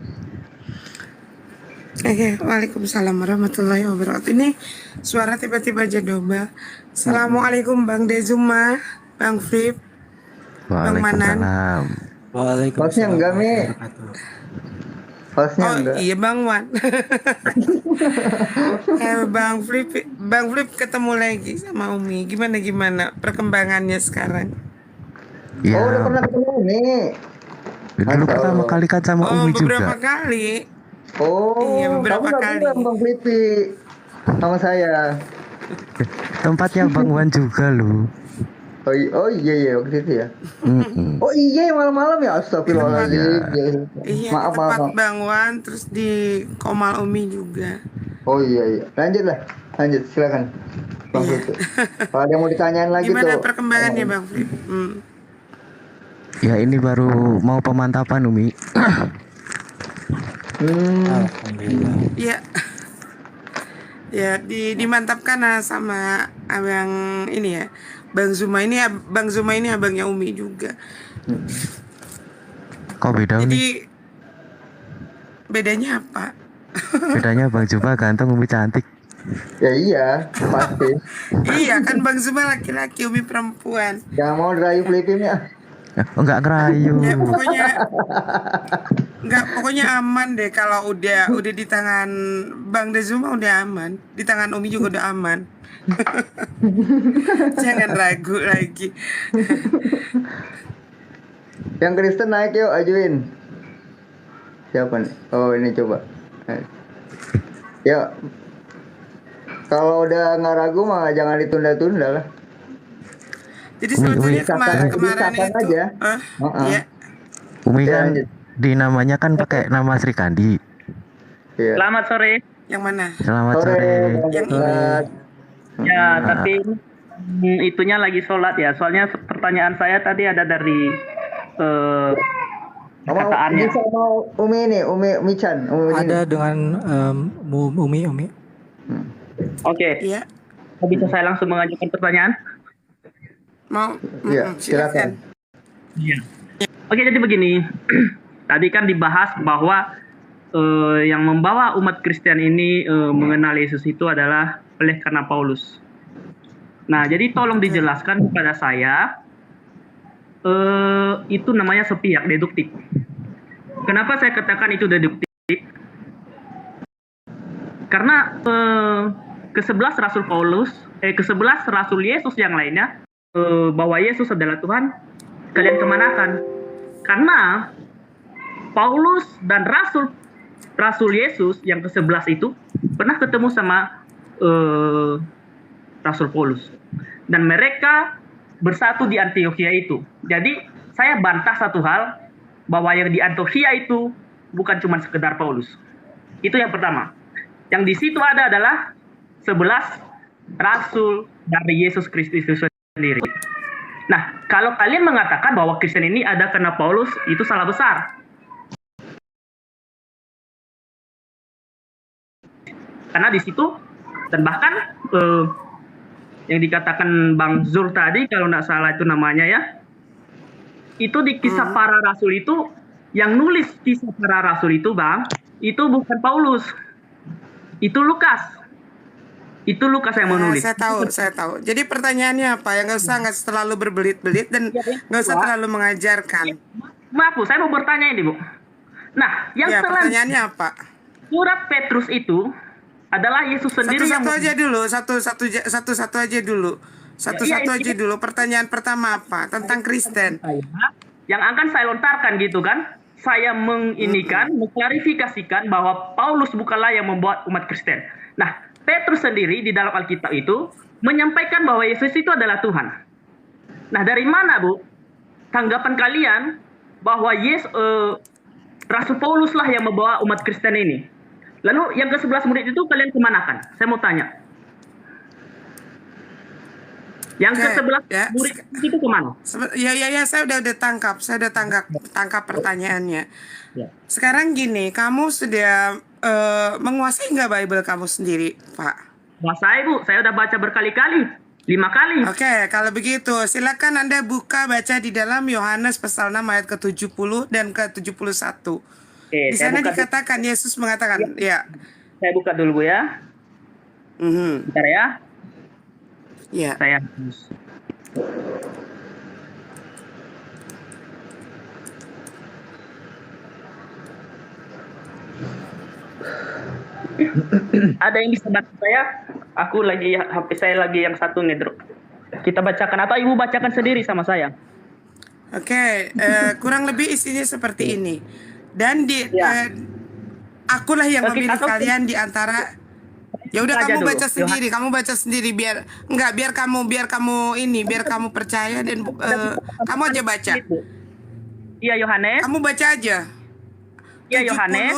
Oke, waalaikumsalam warahmatullahi wabarakatuh. Ini suara tiba-tiba aja double. Assalamualaikum Bang Dezuma, Bang Flip, Bang Manan. Waalaikumsalam. Hostnya enggak, Mi. Hostnya Oh enggak. iya Bang Wan. Bang Flip ketemu lagi sama Umi. Gimana perkembangannya sekarang? Ya, Oh, udah pernah ketemu nih. dulu pertama kali kan sama Umi beberapa juga. kali. Oh, Iya, beberapa kamu kali. nggak bilang Bang Flippy sama saya. Tempatnya Bang Wan juga lu. Oh iya waktu itu ya. Mm-mm. Oh iya malam-malam ya, astagfirullahaladzim. Iya, Maaf, di tempat maaf. Bang Wan, terus di Komal Umi juga. Oh iya. Lanjut silakan. Bang Iya. Putu. Kalau ada yang mau ditanyain lagi Gimana tuh. perkembangannya Bang Flip? Ya ini baru mau pemantapan Umi. Alhamdulillah. Iya. Ya, dimantapkan sama abang ini ya. Bang Zuma ini abangnya Umi juga. Kok beda Umi? Jadi bedanya apa? Bedanya Bang Juba ganteng, Umi cantik. Ya iya, pasti. Iya kan Bang Zuma laki-laki, Umi perempuan. Jangan mau dirayu Flipimnya. Oh, enggak ngerayu. Ya pokoknya aman deh kalau udah di tangan Bang Dezuma udah aman. Di tangan Umi juga udah aman. Jangan ragu lagi. Yang Kristen naik yuk, ajuin. Siapa nih? Oh ini coba. Ya, kalau udah nggak ragu mah jangan ditunda-tunda lah. Jadi sebetulnya kemarin Disahkan itu aja. ya. Umi Ya, kan lanjut. di namanya kan pakai nama Sri Kandi. Iya. Selamat sore. Yang mana? Selamat Sore, sore. Yang Ya, tapi itunya lagi sholat ya. Soalnya pertanyaan saya tadi ada dari perkataannya. Bisa mau Umi ini, Umi Chan. Ada dengan Umi. Oke. Iya. Bisa saya langsung mengajukan pertanyaan? Mau? Iya, silakan. Iya. Oke, jadi begini. Tadi kan dibahas bahwa yang membawa umat Kristen ini mengenal Yesus itu adalah oleh karena Paulus. Nah, jadi tolong dijelaskan kepada saya itu namanya sepihak, deduktif. Kenapa saya katakan itu deduktif? Karena ke-11 Rasul Paulus, ke-11 Rasul Yesus yang lainnya bahwa Yesus adalah Tuhan, kalian kemanakan? Karena Paulus dan Rasul Yesus yang ke-11 itu pernah ketemu sama Rasul Paulus. Dan mereka bersatu di Antiokhia itu. Jadi saya bantah satu hal, bahwa yang di Antiokhia itu bukan cuma sekedar Paulus. Itu yang pertama. Yang di situ ada adalah 11 Rasul dari Yesus Kristus itu sendiri. Nah, kalau kalian mengatakan bahwa Kristen ini ada karena Paulus, itu salah besar. Karena di situ, dan bahkan yang dikatakan Bang Zur tadi, kalau nggak salah itu namanya ya, itu di kisah para rasul itu, yang nulis kisah para rasul itu Bang, itu bukan Paulus, itu Lukas. Itu Lukas yang menulis. Saya tahu. Jadi pertanyaannya apa? Yang nggak usah terlalu berbelit-belit dan nggak usah terlalu mengajarkan. Maaf Bu, saya mau bertanya ini Bu. Nah, yang pertanyaannya apa? Surat Petrus itu adalah Yesus sendiri satu aja dulu. Pertanyaan pertama apa? Tentang Kristen. Yang akan saya lontarkan gitu kan? Saya mengklarifikasikan bahwa Paulus bukanlah yang membuat umat Kristen. Nah, Petrus sendiri di dalam Alkitab itu menyampaikan bahwa Yesus itu adalah Tuhan. Nah, dari mana Bu tanggapan kalian bahwa Rasul Paulus lah yang membawa umat Kristen ini? Lalu yang ke-11 murid itu kalian kemanakan? Saya mau tanya. Yang ke-11 murid itu kemana? Ya, saya udah tangkap pertanyaannya. Sekarang gini, kamu sudah menguasai nggak Bible kamu sendiri, Pak? Menguasai Bu, saya udah baca berkali-kali, 5 kali. Oke, kalau begitu silakan Anda baca di dalam Yohanes pasal 6 ayat ke-70 dan ke-71. Di sana dikatakan, Yesus mengatakan, ya. Saya buka dulu Bu ya. Bentar ya. Ya. Saya ada yang bisa bantu saya? Aku lagi, HP saya lagi yang satu ngedrop. Kita bacakan atau Ibu bacakan sendiri sama saya? Oke, kurang lebih isinya seperti ini. Dan akulah yang memilih kalian di antara Ya udah Aja kamu dulu. baca sendiri, kamu baca sendiri biar kamu percaya dan kamu aja baca. Iya Yohanes. Kamu baca aja. Iya Yohanes.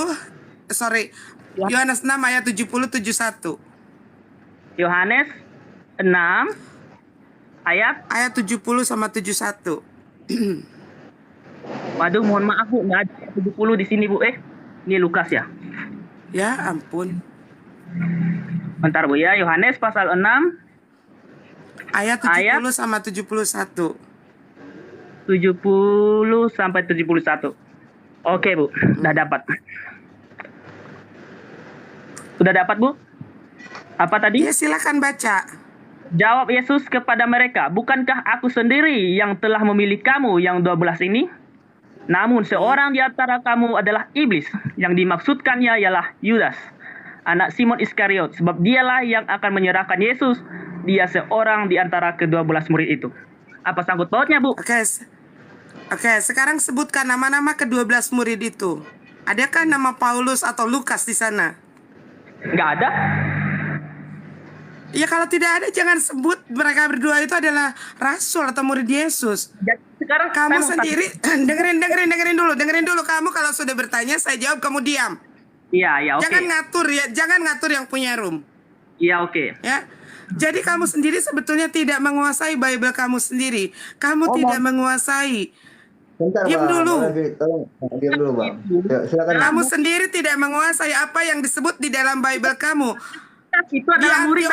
Yohanes 6 ayat 70-71. Yohanes 6 ayat 70 sama 71. Waduh, mohon maaf Bu, nggak ada 70 di sini Bu. Ini Lukas ya. Ya ampun. Bentar Bu ya, Yohanes pasal 6 ayat 70 sama 71. 70 sampai 71. Oke Bu, udah dapat. Udah dapat Bu? Apa tadi? Ya silakan baca. Jawab Yesus kepada mereka, bukankah aku sendiri yang telah memilih kamu yang 12 ini? Namun seorang di antara kamu adalah iblis, yang dimaksudkannya ialah Yudas, anak Simon Iskariot, sebab dialah yang akan menyerahkan Yesus. Dia seorang di antara ke-12 murid itu. Apa sangkut pautnya Bu? Oke, sekarang sebutkan nama-nama ke-12 murid itu. Adakah nama Paulus atau Lukas di sana? Nggak ada. Ya kalau tidak ada jangan sebut mereka berdua itu adalah rasul atau murid Yesus. Sekarang kamu sendiri dengerin dulu. Kamu kalau sudah bertanya saya jawab, kamu diam. Iya, oke. Jangan ngatur yang punya room. Iya, oke. Ya. Jadi kamu sendiri sebetulnya tidak menguasai Bible kamu sendiri. Kamu tidak menguasai. Bentar, diam Bang. dulu. Diam dulu, Bang. Ya, silakan. Kamu sendiri tidak menguasai apa yang disebut di dalam Bible kamu. Itu adalah murid.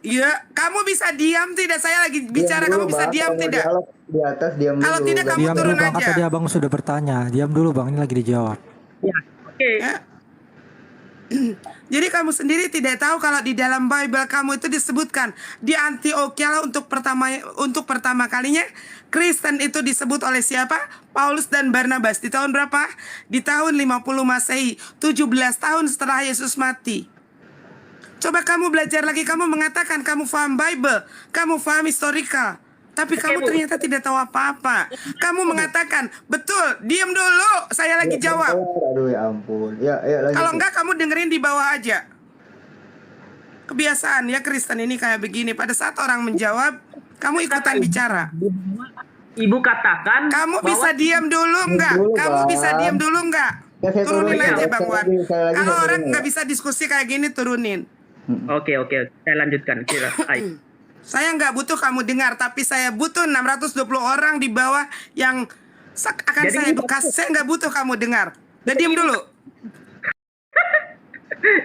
Ya, kamu bisa diam tidak? Saya lagi bicara, kamu bisa diam tidak? Di atas diam dulu. Kalau tidak kamu Diam turun dulu Bang, aja. kata dia Abang sudah bertanya. Diam dulu Bang, ini lagi dijawab. Ya, oke. Ya. Jadi kamu sendiri tidak tahu kalau di dalam Bible kamu itu disebutkan di Antioquia untuk pertama kalinya Kristen itu disebut oleh siapa? Paulus dan Barnabas. Di tahun berapa? Di tahun 50 Masehi, 17 tahun setelah Yesus mati. Coba kamu belajar lagi, kamu mengatakan kamu paham Bible, kamu paham historical, tapi kamu ternyata tidak tahu apa-apa. Kamu mengatakan, betul, diam dulu, saya lagi jawab. Aduh ya ampun. Ya, kalau enggak kamu dengerin di bawah aja. Kebiasaan ya Kristen ini kayak begini, pada saat orang menjawab, kamu ikutan bicara. Ibu katakan kamu bisa diam dulu enggak? Kamu bisa diam dulu enggak? Turunin aja Bang Wan. Kalau orang nggak bisa diskusi kayak gini, turunin. Oke, saya lanjutkan. Saya nggak butuh kamu dengar, tapi saya butuh 620 orang di bawah yang akan saya edukasi. Saya nggak butuh kamu dengar. Dan diam dulu.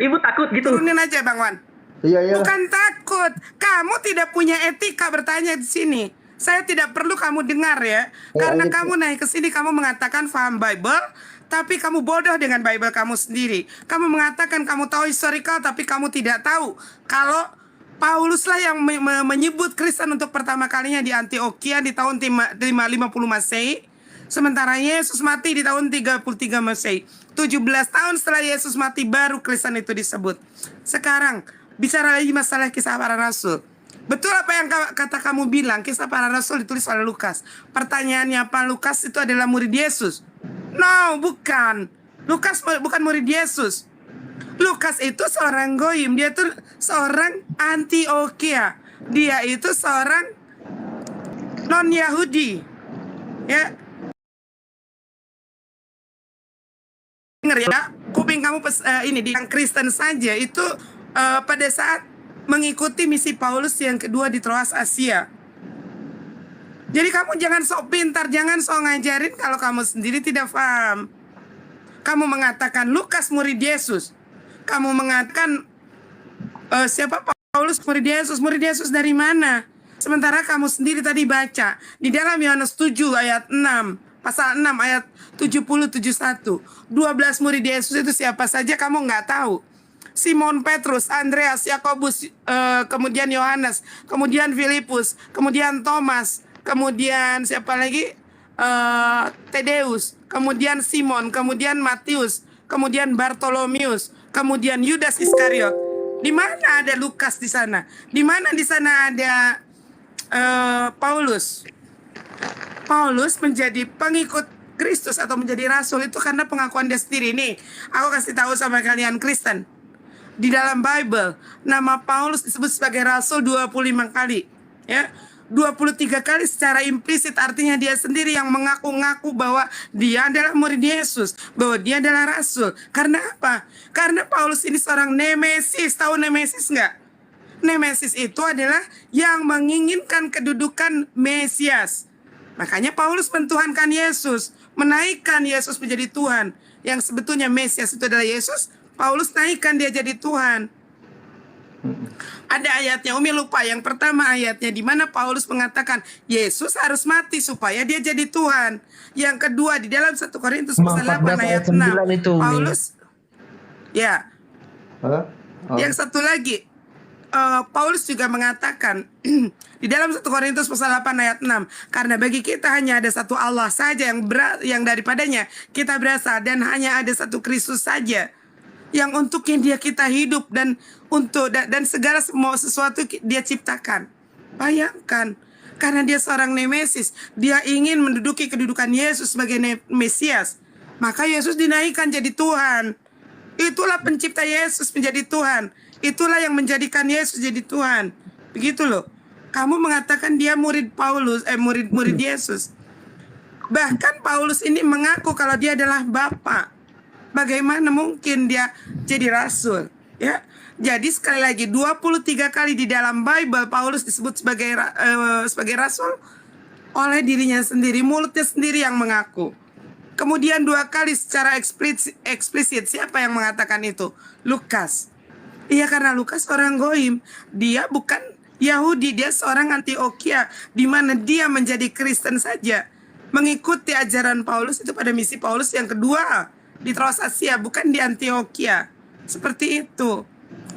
Ibu takut gitu. Turunin aja Bang Wan. Iya. Bukan takut. Kamu tidak punya etika bertanya di sini. Saya tidak perlu kamu dengar ya. Karena kamu naik ke sini, kamu mengatakan paham Bible, tapi kamu bodoh dengan Bible kamu sendiri. Kamu mengatakan kamu tahu historical, tapi kamu tidak tahu kalau Pauluslah yang menyebut Kristen untuk pertama kalinya di Antioquia di tahun 50 Masehi. Sementara Yesus mati di tahun 33 Masehi. 17 tahun setelah Yesus mati baru Kristen itu disebut. Sekarang bicara lagi masalah kisah para rasul. Betul apa yang kata kamu bilang, kisah para rasul ditulis oleh Lukas. Pertanyaannya apa? Lukas itu adalah murid Yesus? No, bukan. Lukas bukan murid Yesus. Lukas itu seorang goyim. Dia itu seorang Antioquia. Dia itu seorang non-Yahudi. Ya. Dengar ya, kuping kamu ini di yang Kristen saja itu pada saat mengikuti misi Paulus yang kedua di Troas Asia. Jadi kamu jangan sok pintar, jangan sok ngajarin kalau kamu sendiri tidak paham. Kamu mengatakan Lukas murid Yesus. Kamu mengatakan siapa Paulus murid Yesus? Murid Yesus dari mana? Sementara kamu sendiri tadi baca di dalam Yohanes 7 ayat 6, pasal 6 ayat 70-71. 12 murid Yesus itu siapa saja kamu nggak tahu. Simon Petrus, Andreas, Yakobus, kemudian Yohanes, kemudian Filipus, kemudian Thomas, kemudian siapa lagi? Tadeus, kemudian Simon, kemudian Matius, kemudian Bartolomeus, kemudian Yudas Iskariot. Di mana ada Lukas di sana? Di mana di sana ada Paulus? Paulus menjadi pengikut Kristus atau menjadi rasul itu karena pengakuan dia sendiri. Nih, aku kasih tahu sama kalian Kristen. di dalam Bible nama Paulus disebut sebagai rasul 25 kali, ya. 23 kali secara implisit, artinya dia sendiri yang mengaku-ngaku bahwa dia adalah murid Yesus, bahwa dia adalah rasul. Karena apa? Karena Paulus ini seorang nemesis. Tahu nemesis nggak? Nemesis itu adalah yang menginginkan kedudukan Mesias. Makanya Paulus mentuhankan Yesus, menaikkan Yesus menjadi Tuhan. Yang sebetulnya Mesias itu adalah Yesus, Paulus naikkan dia jadi Tuhan. Ada ayatnya, Umi lupa. Yang pertama ayatnya di mana Paulus mengatakan Yesus harus mati supaya dia jadi Tuhan. Yang kedua di dalam 1 Korintus 8 ayat 6 itu, Paulus ya. Yang satu lagi Paulus juga mengatakan di dalam 1 Korintus 8 ayat 6, karena bagi kita hanya ada satu Allah saja yang daripadanya kita berasal, dan hanya ada satu Kristus saja yang untuknya kita hidup, dan segala semua sesuatu dia ciptakan. Bayangkan, karena dia seorang nemesis, dia ingin menduduki kedudukan Yesus sebagai Mesias, maka Yesus dinaikkan jadi Tuhan. Itulah pencipta Yesus menjadi Tuhan. Itulah yang menjadikan Yesus jadi Tuhan. Begitu loh. Kamu mengatakan dia murid Paulus, murid Yesus. Bahkan Paulus ini mengaku kalau dia adalah Bapa. Bagaimana mungkin dia jadi rasul? Ya. Jadi sekali lagi 23 kali di dalam Bible Paulus disebut sebagai rasul oleh dirinya sendiri, mulutnya sendiri yang mengaku. Kemudian 2 kali secara eksplisit, siapa yang mengatakan itu? Lukas. Iya, karena Lukas orang Goim, dia bukan Yahudi, dia seorang Antioquia, di mana dia menjadi Kristen saja, mengikuti ajaran Paulus itu pada misi Paulus yang kedua di Troas Asia, bukan di Antioquia. Seperti itu.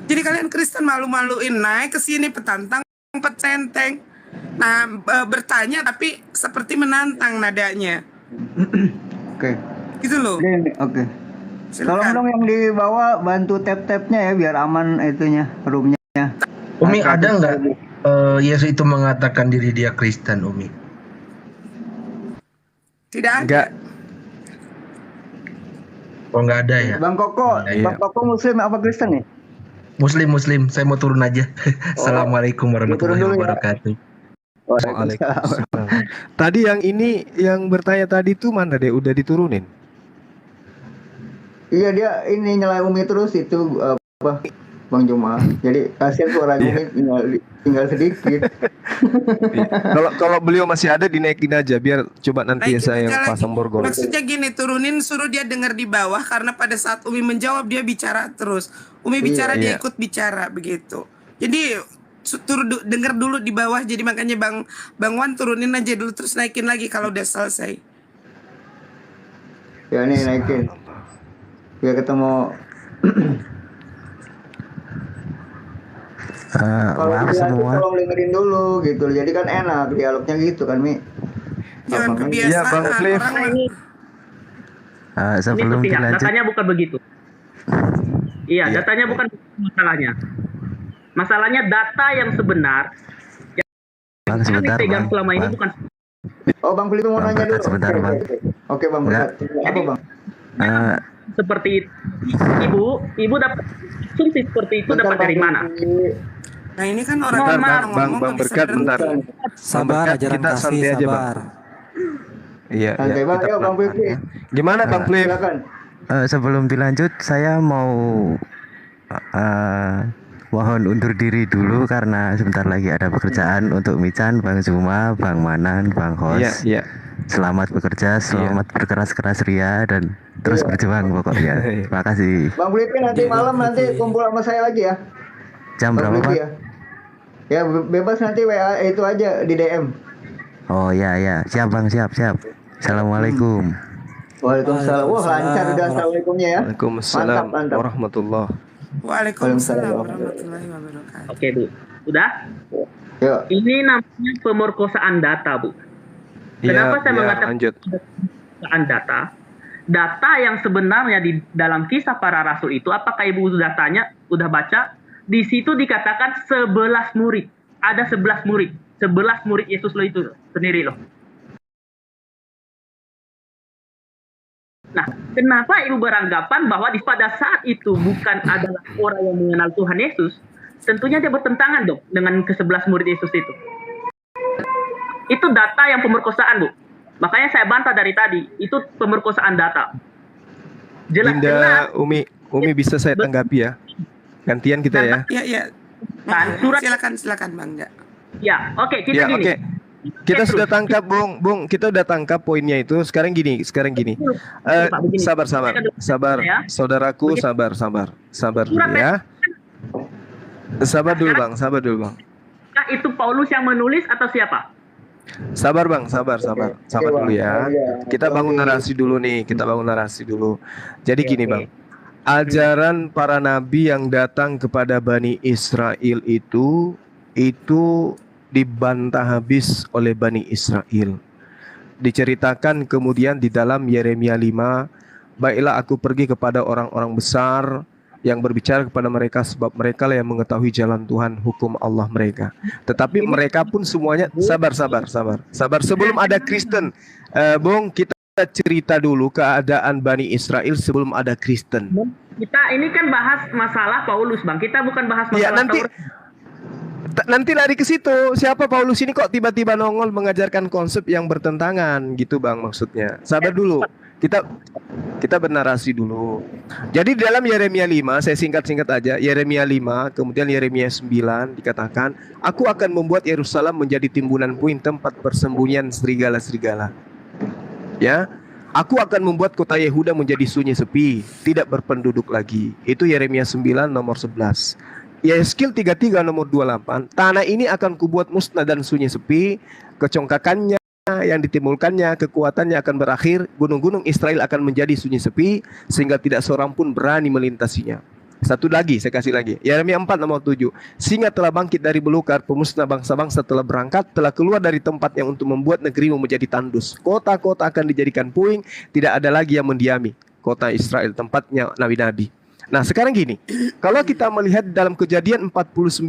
Jadi kalian Kristen malu-maluin naik ke sini petantang, petenteng. Nah, bertanya tapi seperti menantang nadanya. Oke. Gitu loh. Oke. Tolong dong yang di bawah bantu tap-tapnya ya biar aman itunya, roomnya. Umi, ada nggak Yesus itu mengatakan diri dia Kristen, Umi? Tidak ada. Enggak. Oh, nggak ada ya? Bang Koko, Bang Koko Muslim apa Kristen nih? Muslim. Saya mau turun aja. Assalamualaikum warahmatullahi wabarakatuh. Waalaikumsalam. Tadi yang bertanya tadi tuh mana deh? Udah diturunin? Iya, dia ini nyalain Umi terus itu apa? Bang Juma. Jadi kasihan suara Umi tinggal sedikit. Kalau beliau masih ada dinaikin aja biar coba nanti saya yang pasang borgol. Maksudnya gini, turunin suruh dia dengar di bawah, karena pada saat Umi menjawab dia bicara terus. Umi bicara dia ikut bicara begitu. Jadi dengar dulu di bawah, jadi makanya Bang Wan turunin aja dulu terus naikin lagi kalau udah selesai. Ya nih naikin. Biar ketemu. Kalau semua tolong dengerin dulu gitu, jadi kan enak dialognya gitu kan, Mi. Jangan kebiasaan orang ini. Sebelum dilanjut, datanya bukan begitu. Iya, datanya bukan masalahnya. Masalahnya data yang sebenar yang sebentar, dipegang selama ini bukan. Oh, Bang Felipe mau nanya dulu. Sebentar, Bang. Oke, Bang. Apa, Bang? Seperti itu. Ibu dapat asumsi seperti itu dapat dari mana? Nah, ini kan orang Bang Berkat bentar. Sabar, ajaran kita kasih, santai aja, Bang. sabar. Iya, santai, Bang. Ayo, Bang Felipe. Gimana, Bang Felipe? Silakan. Sebelum dilanjut, saya mau mohon undur diri dulu karena sebentar lagi ada pekerjaan untuk Mican, Bang Zuma, Bang Manan, Bang Hos. Iya. Selamat bekerja, selamat berkeras-keras ria dan terus berjuang pokoknya. Terima kasih. Bang Felipe nanti malam nanti kumpul sama saya lagi ya. Jam berapa, Pak? Ya bebas nanti WA itu aja di DM. Oh ya, siap Bang, siap. Assalamualaikum. Waalaikumsalam. Wah, lancar udah assalamualaikumnya ya. Waalaikumsalam mantap. warahmatullah. Waalaikumsalam warahmatullahi wabarakatuh. Oke, Bu. Udah? Yuk. Ini namanya pemerkosaan data, Bu. Kenapa saya mengatakan pemerkosaan data? Data yang sebenarnya di dalam Kisah Para Rasul itu, apakah Ibu sudah tanya, sudah baca? Di situ dikatakan 11 murid. Ada 11 murid. 11 murid Yesus lo itu sendiri loh. Nah, Kenapa ibu beranggapan bahwa pada saat itu bukan adalah orang yang mengenal Tuhan Yesus? Tentunya dia bertentangan dong dengan ke-11 murid Yesus itu. Itu data yang pemerkosaan, Bu. Makanya saya bantah dari tadi, itu pemerkosaan data. Linda, Umi bisa saya tanggapi ya? Gantian kita ya. Iya. Silakan Bang. Ya, oke, kita gini. Oke. Kita sudah tangkap, Bung. Kita sudah tangkap poinnya itu. Sekarang gini. Sabar, saudaraku, sabar dulu ya. Sabar dulu, Bang. Itu Paulus yang menulis atau siapa? Sabar, Bang. Sabar dulu ya. Kita bangun narasi dulu nih. Jadi gini, Bang. Ajaran para nabi yang datang kepada Bani Israel itu dibantah habis oleh Bani Israel. Diceritakan kemudian di dalam Yeremia 5, baiklah aku pergi kepada orang-orang besar yang berbicara kepada mereka, sebab mereka lah yang mengetahui jalan Tuhan, hukum Allah mereka. Tetapi mereka pun semuanya sabar. Sebelum ada Kristen, Bung, kita cerita dulu keadaan Bani Israel sebelum ada Kristen. Kita ini kan bahas masalah Paulus, Bang. Kita bukan bahas masalah nanti lari ke situ. Siapa Paulus ini kok tiba-tiba nongol mengajarkan konsep yang bertentangan gitu, Bang, maksudnya. Sabar dulu. Kita bernarasi dulu. Jadi dalam Yeremia 5, saya singkat-singkat aja. Yeremia 5, kemudian Yeremia 9 dikatakan, aku akan membuat Yerusalem menjadi timbunan puing, tempat persembunyian serigala-serigala. Ya. Aku akan membuat kota Yehuda menjadi sunyi sepi, tidak berpenduduk lagi. Itu Yeremia 9 nomor 11. Yeskil 33 nomor 28, tanah ini akan kubuat musnah dan sunyi sepi, kecongkakannya yang ditimbulkannya, kekuatannya akan berakhir, gunung-gunung Israel akan menjadi sunyi sepi, sehingga tidak seorang pun berani melintasinya. Satu lagi, saya kasih lagi. Yeremia 4 nomor 7, singa telah bangkit dari belukar, pemusnah bangsa-bangsa telah berangkat, telah keluar dari tempatnya untuk membuat negerimu menjadi tandus. Kota-kota akan dijadikan puing, tidak ada lagi yang mendiami. Kota Israel, tempatnya nabi-nabi. Nah sekarang gini, kalau kita melihat dalam Kejadian 49,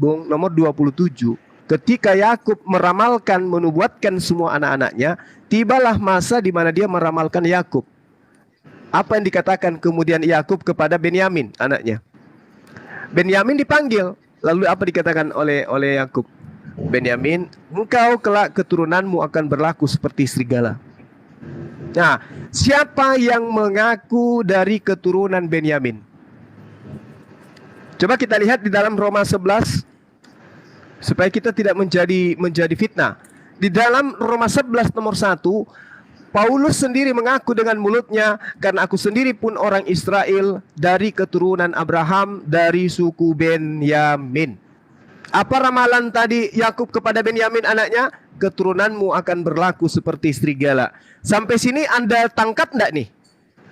Bung, nomor 27, ketika Yakub meramalkan, menubuatkan semua anak-anaknya, tibalah masa di mana dia meramalkan Yakub. Apa yang dikatakan kemudian Yakub kepada Benyamin, anaknya? Benyamin dipanggil, lalu apa dikatakan oleh Yakub? Benyamin, engkau kelak keturunanmu akan berlaku seperti serigala. Nah, siapa yang mengaku dari keturunan Benyamin? Coba kita lihat di dalam Roma 11 supaya kita tidak menjadi fitnah. Di dalam Roma 11 nomor 1, Paulus sendiri mengaku dengan mulutnya, karena aku sendiri pun orang Israel dari keturunan Abraham dari suku Benyamin. Apa ramalan tadi Yakub kepada Benyamin anaknya? Keturunanmu akan berlaku seperti serigala. Sampai sini Anda tangkap enggak nih?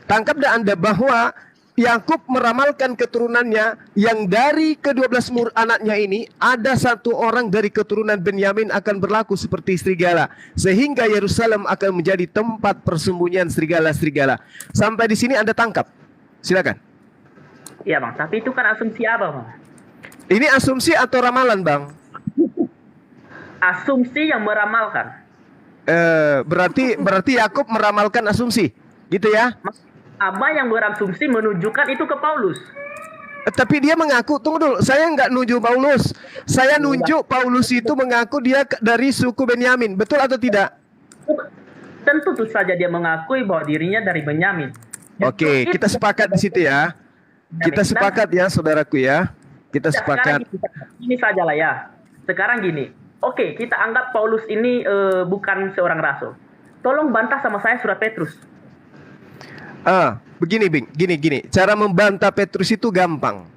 Tangkap enggak Anda bahwa Yakub meramalkan keturunannya yang dari ke-12 anaknya ini ada satu orang dari keturunan Benyamin akan berlaku seperti serigala, sehingga Yerusalem akan menjadi tempat persembunyian serigala-serigala. Sampai di sini Anda tangkap. Silakan. Iya, Bang, tapi itu kan asumsi apa, Bang? Ini asumsi atau ramalan, Bang? Asumsi yang meramalkan. Berarti Yakub meramalkan asumsi, gitu ya? Abah yang berasumsi menunjukkan itu ke Paulus. Tapi dia mengaku, tunggu dulu, saya nggak nuju Paulus. Saya nunjuk Paulus itu mengaku dia dari suku Benyamin, betul atau tidak? Tentu saja dia mengakui bahwa dirinya dari Benyamin. Oke, kita sepakat di situ ya. Kita sepakat ya, saudaraku ya. Kita sepakat. Ini sajalah ya. Sekarang gini. Oke, kita anggap Paulus ini bukan seorang rasul. Tolong bantah sama saya surat Petrus. Begini, Bing. Gini. Cara membantah Petrus itu gampang.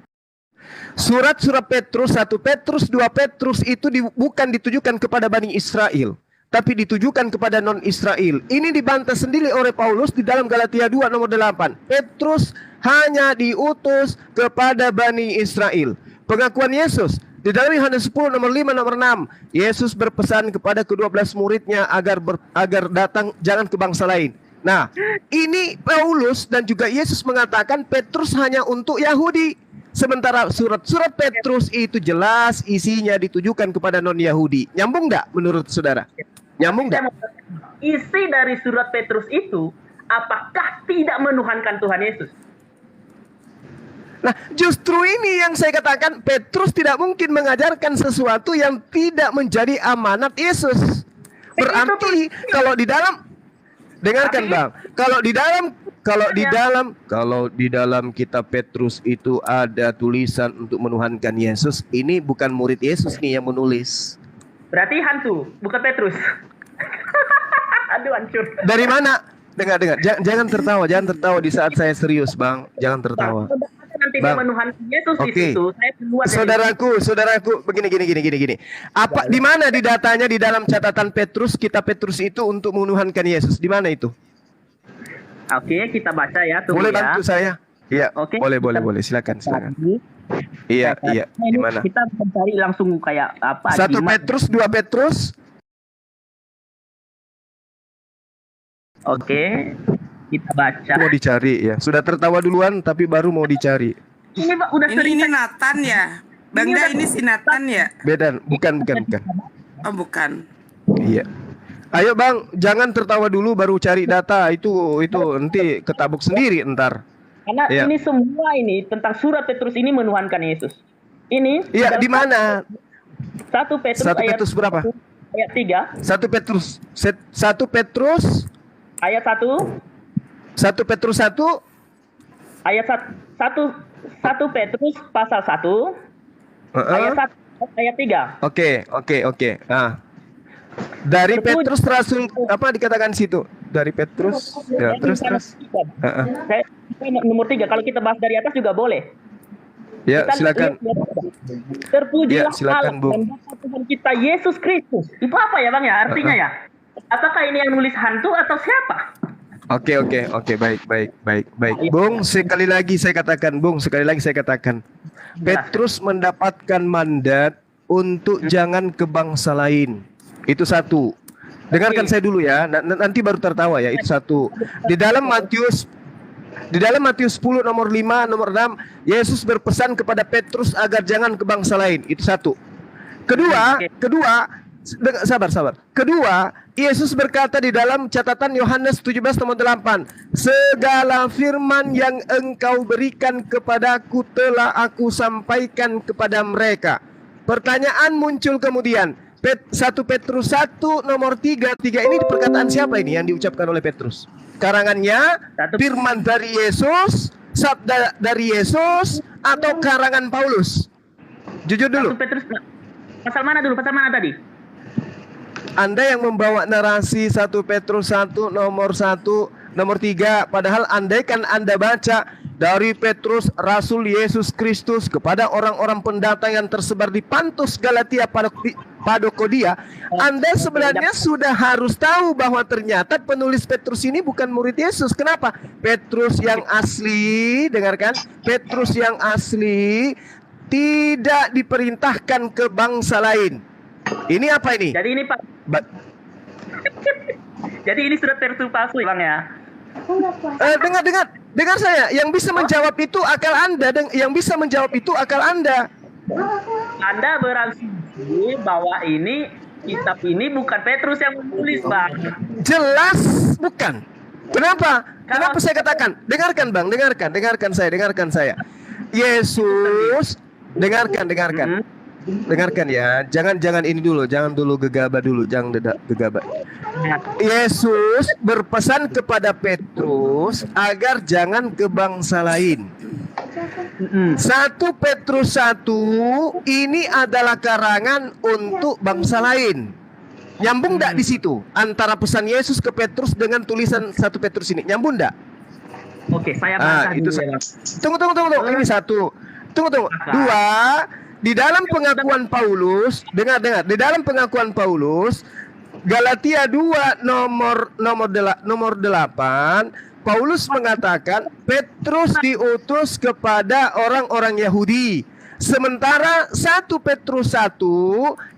Surat-surat Petrus, 1 Petrus, 2 Petrus itu bukan ditujukan kepada Bani Israel, tapi ditujukan kepada non-Israel. Ini dibantah sendiri oleh Paulus di dalam Galatia 2 nomor 8. Petrus hanya diutus kepada Bani Israel. Pengakuan Yesus di dalam Yohanes 10 nomor 5 nomor 6, Yesus berpesan kepada ke-12 muridnya agar datang jangan ke bangsa lain. Nah, ini Paulus dan juga Yesus mengatakan Petrus hanya untuk Yahudi. Sementara surat-surat Petrus itu jelas isinya ditujukan kepada non-Yahudi. Nyambung enggak menurut saudara? Nyambung enggak? Isi dari surat Petrus itu apakah tidak menuhankan Tuhan Yesus? Nah, justru ini yang saya katakan, Petrus tidak mungkin mengajarkan sesuatu yang tidak menjadi amanat Yesus. Berarti kalau di dalam, dengarkan Bang, kalau di dalam kitab Petrus itu ada tulisan untuk menuhankan Yesus, ini bukan murid Yesus nih yang menulis. Berarti hantu, bukan Petrus. Aduh, hancur. Dari mana? Dengar. Jangan tertawa di saat saya serius, Bang. Jangan tertawa. Nanti dia menuhankan Yesus di situ, saya keluar dari Saudaraku, begini. Apa di mana di datanya di dalam catatan Petrus, kitab Petrus itu untuk menuhankan Yesus? Di mana itu? Oke, kita baca ya. Tunggu boleh bantu saya? Iya. Oke. Boleh. Silakan. Iya. Di mana? Kita mencari langsung kayak apa? 1 Petrus, 2 Petrus. Oke. Kita baca. Mau dicari ya. Sudah tertawa duluan tapi baru mau dicari. Ini Pak udah sering. Ini Nathan ya. Bang Da, ini si Nathan ya? Beda, bukan. Oh, bukan. Iya. Ayo Bang, jangan tertawa dulu baru cari data. Itu nanti ketabuk sendiri ntar. Karena ini semua ini tentang surat Petrus ini menuhankan Yesus. Ini iya, di mana? 1 Petrus berapa? Ayat 3. 1 Petrus ayat 1. 1 Petrus 1 ayat 1 Petrus pasal 1 ayat 3. Oke. Nah. Dari Petrus rasul apa dikatakan situ? Dari Petrus. Ya, terus. Saya nomor 3, kalau kita bahas dari atas juga boleh. Ya, silakan. Terpujilah silakan, Allah dan Bapa Tuhan kita Yesus Kristus. Itu apa ya Bang ya? Artinya ya? Apakah ini yang nulis hantu atau siapa? Oke, baik. Bung, sekali lagi saya katakan. Petrus mendapatkan mandat untuk jangan ke bangsa lain. Itu satu. Dengarkan saya dulu ya, nanti baru tertawa ya. Itu satu. Di dalam Matius 10 nomor 5, nomor 6, Yesus berpesan kepada Petrus agar jangan ke bangsa lain. Itu satu. Kedua, sabar. Kedua, Yesus berkata di dalam catatan Yohanes 17 nomor 8, segala firman yang engkau berikan kepadaku telah aku sampaikan kepada mereka. Pertanyaan muncul kemudian, 1 Petrus 1 nomor 3 ini perkataan siapa ini yang diucapkan oleh Petrus? Karangannya firman dari Yesus, sabda dari Yesus, atau karangan Paulus? Jujur dulu. 1 Petrus pasal mana tadi? Anda yang membawa narasi 1 Petrus 1 nomor 3, padahal andaikan Anda baca dari Petrus Rasul Yesus Kristus kepada orang-orang pendatang yang tersebar di Pantus, Galatia, Padokodia, Anda sebenarnya sudah harus tahu bahwa ternyata penulis Petrus ini bukan murid Yesus. Kenapa? Petrus yang asli, dengarkan, Petrus yang asli tidak diperintahkan ke bangsa lain. Ini apa ini? Jadi ini Pak. Jadi ini sudah Petrus palsu Bang ya. Dengar saya. Yang bisa menjawab itu akal Anda. Anda berasumsi bahwa ini kitab ini bukan Petrus yang menulis Bang. Jelas bukan. Kenapa saya katakan? Dengarkan Bang, dengarkan saya. Yesus, dengarkan. Dengarkan ya, jangan ini dulu, jangan dulu gegabah dulu, jangan gegabah. Yesus berpesan kepada Petrus agar jangan ke bangsa lain. 1 Petrus 1 ini adalah karangan untuk bangsa lain. Nyambung enggak di situ antara pesan Yesus ke Petrus dengan tulisan 1 Petrus ini? Nyambung enggak? Oke, saya baca itu dulu ya. Tunggu. Ini satu. Tunggu. 2. Di dalam pengakuan Paulus, dengar. Di dalam pengakuan Paulus, Galatia 2 nomor 8, Paulus mengatakan Petrus diutus kepada orang-orang Yahudi. Sementara 1 Petrus 1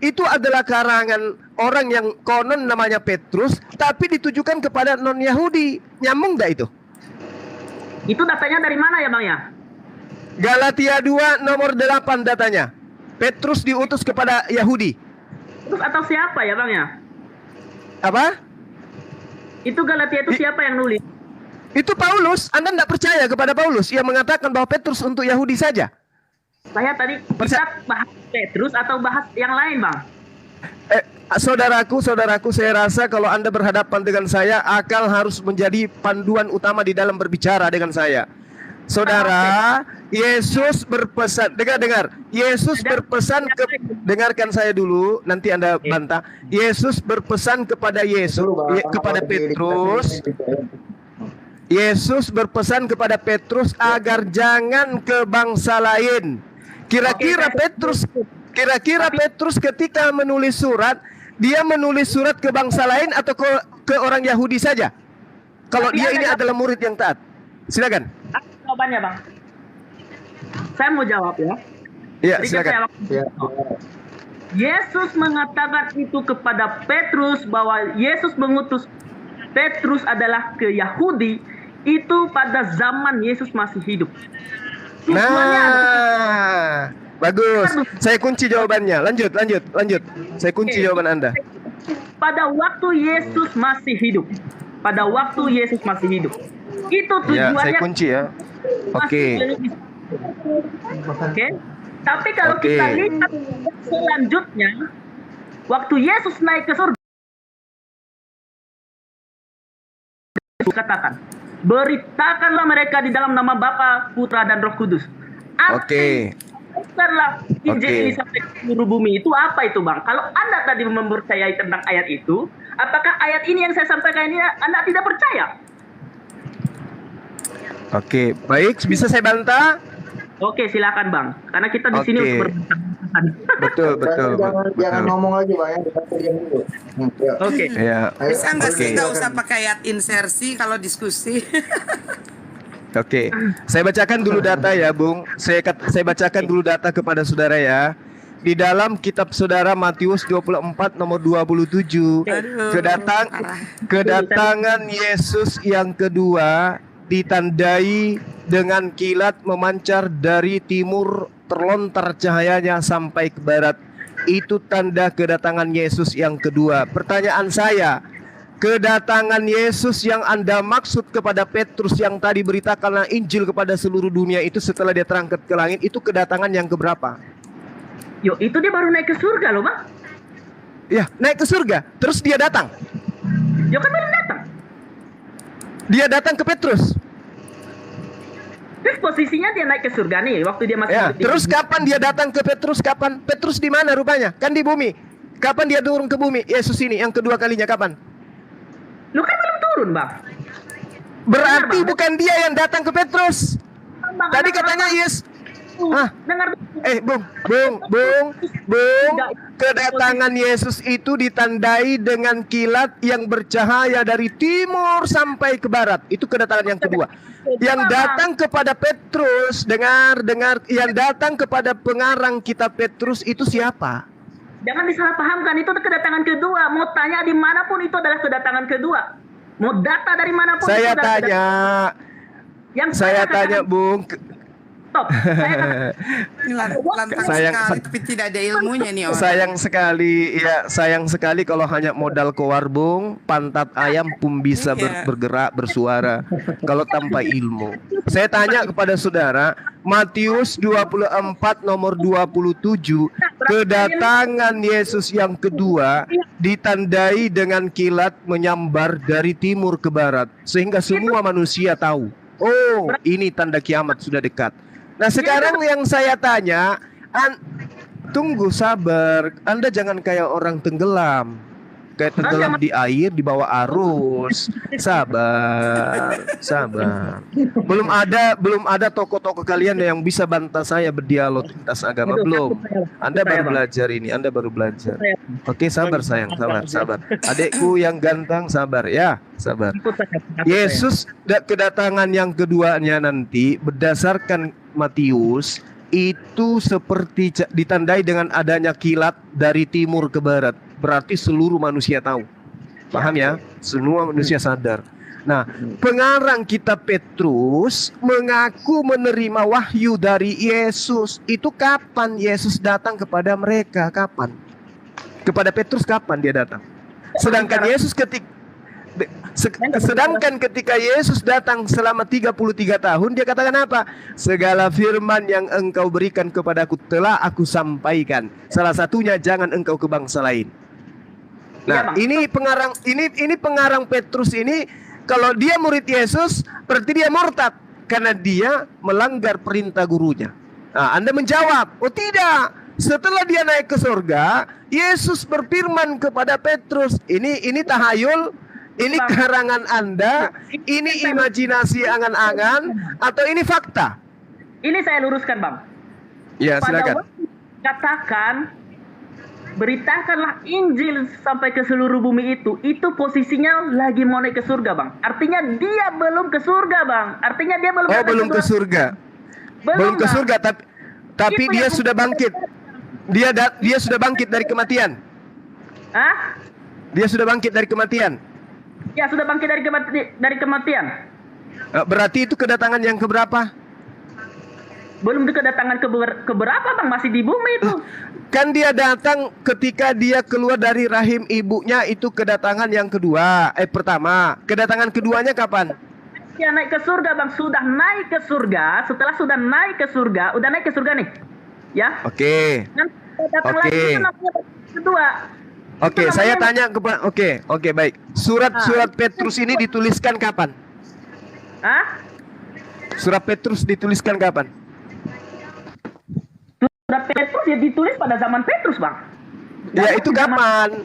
itu adalah karangan orang yang konon namanya Petrus, tapi ditujukan kepada non-Yahudi. Nyambung nggak itu? Itu datanya dari mana ya Bang ya? Galatia 2 nomor 8 datanya. Petrus diutus kepada Yahudi. Terus atau siapa ya Bang ya? Apa? Itu Galatia itu siapa yang nulis? Itu Paulus. Anda tidak percaya kepada Paulus yang mengatakan bahwa Petrus untuk Yahudi saja? Saya tadi kita bahas Petrus atau bahas yang lain, Bang? Saudaraku, saya rasa kalau Anda berhadapan dengan saya, akal harus menjadi panduan utama di dalam berbicara dengan saya. Saudara, Yesus berpesan, dengar. Yesus berpesan dengarkan saya dulu, nanti Anda bantah. Yesus berpesan kepada kepada Petrus. Yesus berpesan kepada Petrus agar jangan ke bangsa lain. Kira-kira Petrus ketika menulis surat, dia menulis surat ke bangsa lain atau ke orang Yahudi saja? Kalau dia ini adalah murid yang taat. Silakan. Jawabannya, Bang. Saya mau jawab ya. Iya, silakan. Yesus mengatakan itu kepada Petrus bahwa Yesus mengutus Petrus adalah ke Yahudi itu pada zaman Yesus masih hidup. Nah, bagus. Saya kunci jawabannya. Lanjut. Saya kunci jawaban Anda. Pada waktu Yesus masih hidup. Itu tujuannya. Ya, saya kunci ya. Oke. Tapi kalau kita lihat selanjutnya, waktu Yesus naik ke surga, katakan, beritakanlah mereka di dalam nama Bapa, Putra dan Roh Kudus. Setelah Injil ini sampai ke seluruh bumi, itu apa itu, Bang? Kalau Anda tadi mempercayai tentang ayat itu, apakah ayat ini yang saya sampaikan ini Anda tidak percaya? Oke, baik, bisa saya bantah? Oke, silakan, Bang. Karena kita di sini untuk berbantah. Betul. Jangan ngomong lagi, Bang, ya. Oke. Ya. Bisa nggak sih nggak usah pakai ayat insersi kalau diskusi? Oke, saya bacakan dulu data ya, Bung. Saya bacakan dulu data kepada saudara ya. Di dalam kitab saudara Matius 24 nomor 27, kedatangan Yesus yang kedua ditandai dengan kilat memancar dari timur, terlontar cahayanya sampai ke barat. Itu tanda kedatangan Yesus yang kedua. Pertanyaan saya, kedatangan Yesus yang Anda maksud kepada Petrus yang tadi beritakanlah Injil kepada seluruh dunia itu setelah dia terangkat ke langit, itu kedatangan yang keberapa? Itu dia baru naik ke surga loh, Bang. Ya, naik ke surga. Terus dia datang. Kan baru datang. Dia datang ke Petrus. Terus posisinya dia naik ke surga nih, waktu dia masih terus kapan dia datang ke Petrus? Kapan? Petrus di mana rupanya? Kan di bumi. Kapan dia turun ke bumi? Yesus ini yang kedua kalinya kapan? Lu kan belum turun, Bang. Berarti bukan dia yang datang ke Petrus. Tadi katanya Bung, kedatangan Yesus itu ditandai dengan kilat yang bercahaya dari timur sampai ke barat. Itu kedatangan yang kedua. Yang datang kepada Petrus, dengar, yang datang kepada pengarang kitab Petrus itu siapa? Jangan disalahpahamkan, itu kedatangan kedua. Mau tanya dimanapun itu adalah kedatangan kedua. Mau data dari manapun. Saya tanya, Bung. Stop. Lantang sekali, tapi tidak ada ilmunya nih orang. Sayang sekali kalau hanya modal kewarbung, pantat ayam pun bisa bergerak, bersuara kalau tanpa ilmu. Saya tanya kepada saudara, Matius 24 nomor 27, kedatangan Yesus yang kedua ditandai dengan kilat menyambar dari timur ke barat, sehingga semua manusia tahu, oh, ini tanda kiamat sudah dekat. Nah, sekarang yang saya tanya, tunggu, sabar. Anda jangan kayak orang tenggelam. Kayak tenggelam di air di bawah arus. Sabar. Belum ada tokoh-tokoh kalian yang bisa bantah saya berdialog lintas agama. Belum. Anda baru belajar ini, Oke, sabar sayang, sabar. Adekku yang ganteng, sabar ya, sabar. Yesus kedatangan yang keduanya nanti berdasarkan Matius itu seperti ditandai dengan adanya kilat dari timur ke barat. Berarti seluruh manusia tahu. Paham ya? Semua manusia sadar. Nah, pengarang kitab Petrus mengaku menerima wahyu dari Yesus. Itu kapan Yesus datang kepada mereka? Kapan? Kepada Petrus kapan dia datang? Sedangkan Yesus Sedangkan ketika Yesus datang selama 33 tahun, dia katakan apa? Segala firman yang engkau berikan kepadaku telah aku sampaikan. Salah satunya jangan engkau ke bangsa lain. Nah, ini pengarang Petrus ini, kalau dia murid Yesus, berarti dia murtad karena dia melanggar perintah gurunya. Nah, Anda menjawab, oh tidak. Setelah dia naik ke surga, Yesus berfirman kepada Petrus, ini tahayul, ini karangan Anda, ini imajinasi angan-angan, atau ini fakta? Ini saya luruskan, Bang. Ya, silakan. Pada waktu katakan, beritakanlah Injil sampai ke seluruh bumi itu posisinya lagi mau naik ke surga, Bang. Artinya dia belum ke surga, Bang. Artinya dia belum belum ke surga. Belum ke surga, tapi dia sudah bangkit. Dia sudah bangkit dari kematian. Hah? Dia sudah bangkit dari kematian. Ya, sudah bangkit dari kematian. Berarti itu kedatangan yang keberapa? Belum kedatangan keberapa, Bang? Masih di bumi itu. Kan dia datang ketika dia keluar dari rahim ibunya, itu kedatangan yang kedua. Pertama. Kedatangan keduanya kapan? Dia naik ke surga, Bang. Sudah naik ke surga. Setelah sudah naik ke surga, udah naik ke surga nih. Ya. Oke. Datang lagi itu namanya kedua. Oke, saya tanya kepada Oke, baik. Surat Petrus ini dituliskan kapan? Hah? Surat Petrus dituliskan kapan? Surat Petrus ya ditulis pada zaman Petrus, Bang. Ya, itu kapan?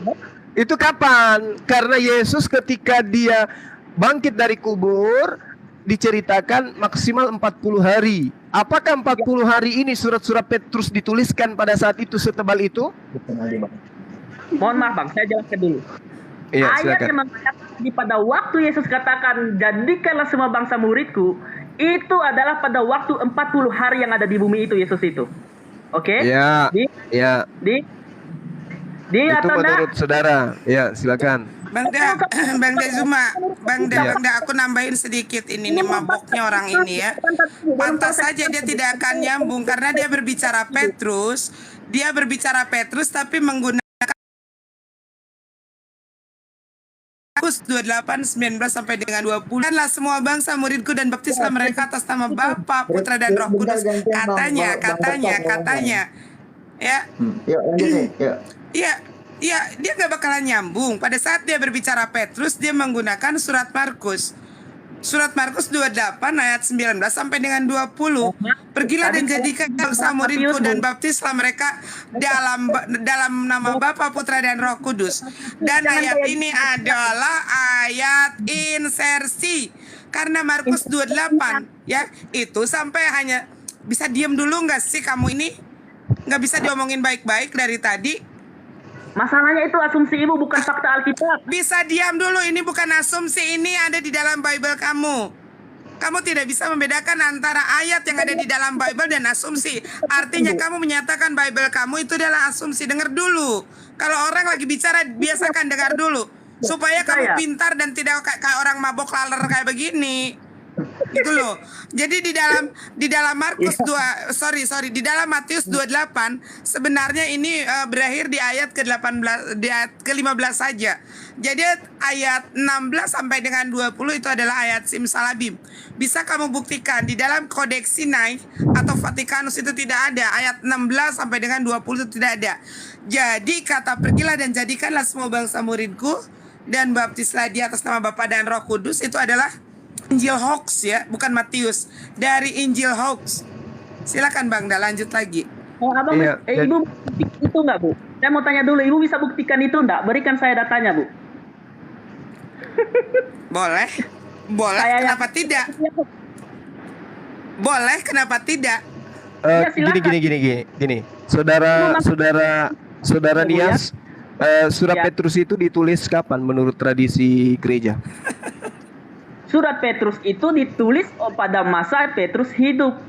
Itu kapan? Karena Yesus ketika dia bangkit dari kubur diceritakan maksimal 40 hari. Apakah 40 hari ini surat-surat Petrus dituliskan pada saat itu setebal itu? Mohon maaf, Bang, saya jelaskan dulu. Iya, ayat yang mengatakan pada waktu Yesus katakan jadikanlah semua bangsa muridku, itu adalah pada waktu 40 hari yang ada di bumi itu Yesus itu. Oke? Iya. Iya. Di itu atau menurut saudara. Ya, silakan. Bang Zuma, aku nambahin sedikit ini nih maboknya orang ini ya. Pantas saja dia tidak akan nyambung karena dia berbicara Petrus tapi menggunakan Markus 28, 19 sampai dengan 20. Danlah semua bangsa muridku dan baptislah mereka atas nama Bapa, Putra dan Roh Kudus. Katanya. Ya. Yuk, lanjut nih. Yuk. Iya, dia gak bakalan nyambung. Pada saat dia berbicara Petrus, dia menggunakan surat Markus. Surat Markus 28 ayat 19 sampai dengan 20. Pergilah dan jadikan bangsa muridku dan baptislah mereka dalam nama Bapa, Putra dan Roh Kudus. Dan ayat ini adalah ayat insersi. Karena Markus 28 ya, itu sampai hanya bisa diam dulu nggak sih kamu ini? Nggak bisa diomongin baik-baik dari tadi. Masalahnya itu asumsi ibu, bukan fakta Alkitab. Bisa diam dulu, ini bukan asumsi, ini ada di dalam Bible kamu. Kamu tidak bisa membedakan antara ayat yang ada di dalam Bible dan asumsi. Artinya kamu menyatakan Bible kamu itu adalah asumsi. Dengar dulu. Kalau orang lagi bicara, biasakan dengar dulu. Supaya kamu pintar dan tidak kayak orang mabok laler kayak begini. Gitu loh. Jadi di dalam Markus di dalam Matius 28 sebenarnya ini berakhir di ayat ke-18 di ayat ke-15 saja. Jadi ayat 16 sampai dengan 20 itu adalah ayat simsalabim. Bisa kamu buktikan di dalam Kodeks Sinai atau Vatikanus itu tidak ada. Ayat 16 sampai dengan 20 itu tidak ada. Jadi kata pergilah dan jadikanlah semua bangsa muridku dan baptislah dia atas nama Bapa dan Roh Kudus itu adalah Injil hoax ya, bukan Matius. Dari Injil hoax. Silakan Bang, lanjut lagi. Abang, Ibu itu enggak, Bu? Saya mau tanya dulu, Ibu bisa buktikan itu enggak? Berikan saya datanya, Bu. Boleh. Kenapa tidak? Boleh, kenapa tidak? Gini. Saudara Nias, surat Petrus itu ditulis kapan menurut tradisi gereja? Surat Petrus itu ditulis pada masa Petrus hidup.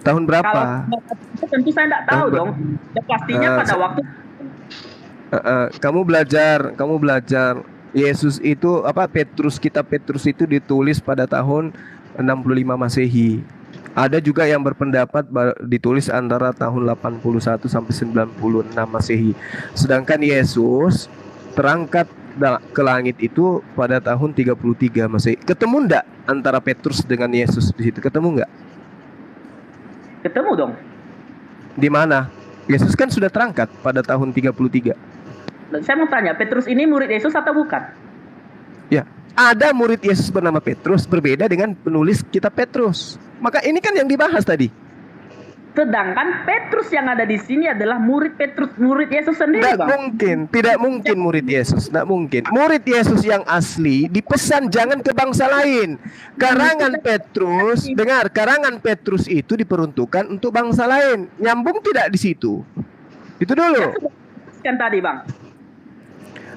Tahun berapa? Kalau tentu saya tidak tahu dong. Ya, pastinya pada waktu. Kamu belajar. Yesus itu kitab Petrus itu ditulis pada tahun 65 Masehi. Ada juga yang berpendapat ditulis antara tahun 81 sampai 96 Masehi. Sedangkan Yesus terangkat ke langit itu pada tahun 33 Masehi. Ketemu enggak antara Petrus dengan Yesus di situ? Ketemu enggak? Ketemu dong. Di mana? Yesus kan sudah terangkat pada tahun 33. Saya mau tanya, Petrus ini murid Yesus atau bukan? Ya, ada murid Yesus bernama Petrus, berbeda dengan penulis kitab Petrus. Maka ini kan yang dibahas tadi. Sedangkan Petrus yang ada di sini adalah murid Yesus sendiri, Tidak mungkin murid Yesus, tidak mungkin. Murid Yesus yang asli dipesan jangan ke bangsa lain. Karangan Petrus, dengar, karangan Petrus itu diperuntukkan untuk bangsa lain. Nyambung tidak di situ? Itu dulu. Kan tadi, Bang.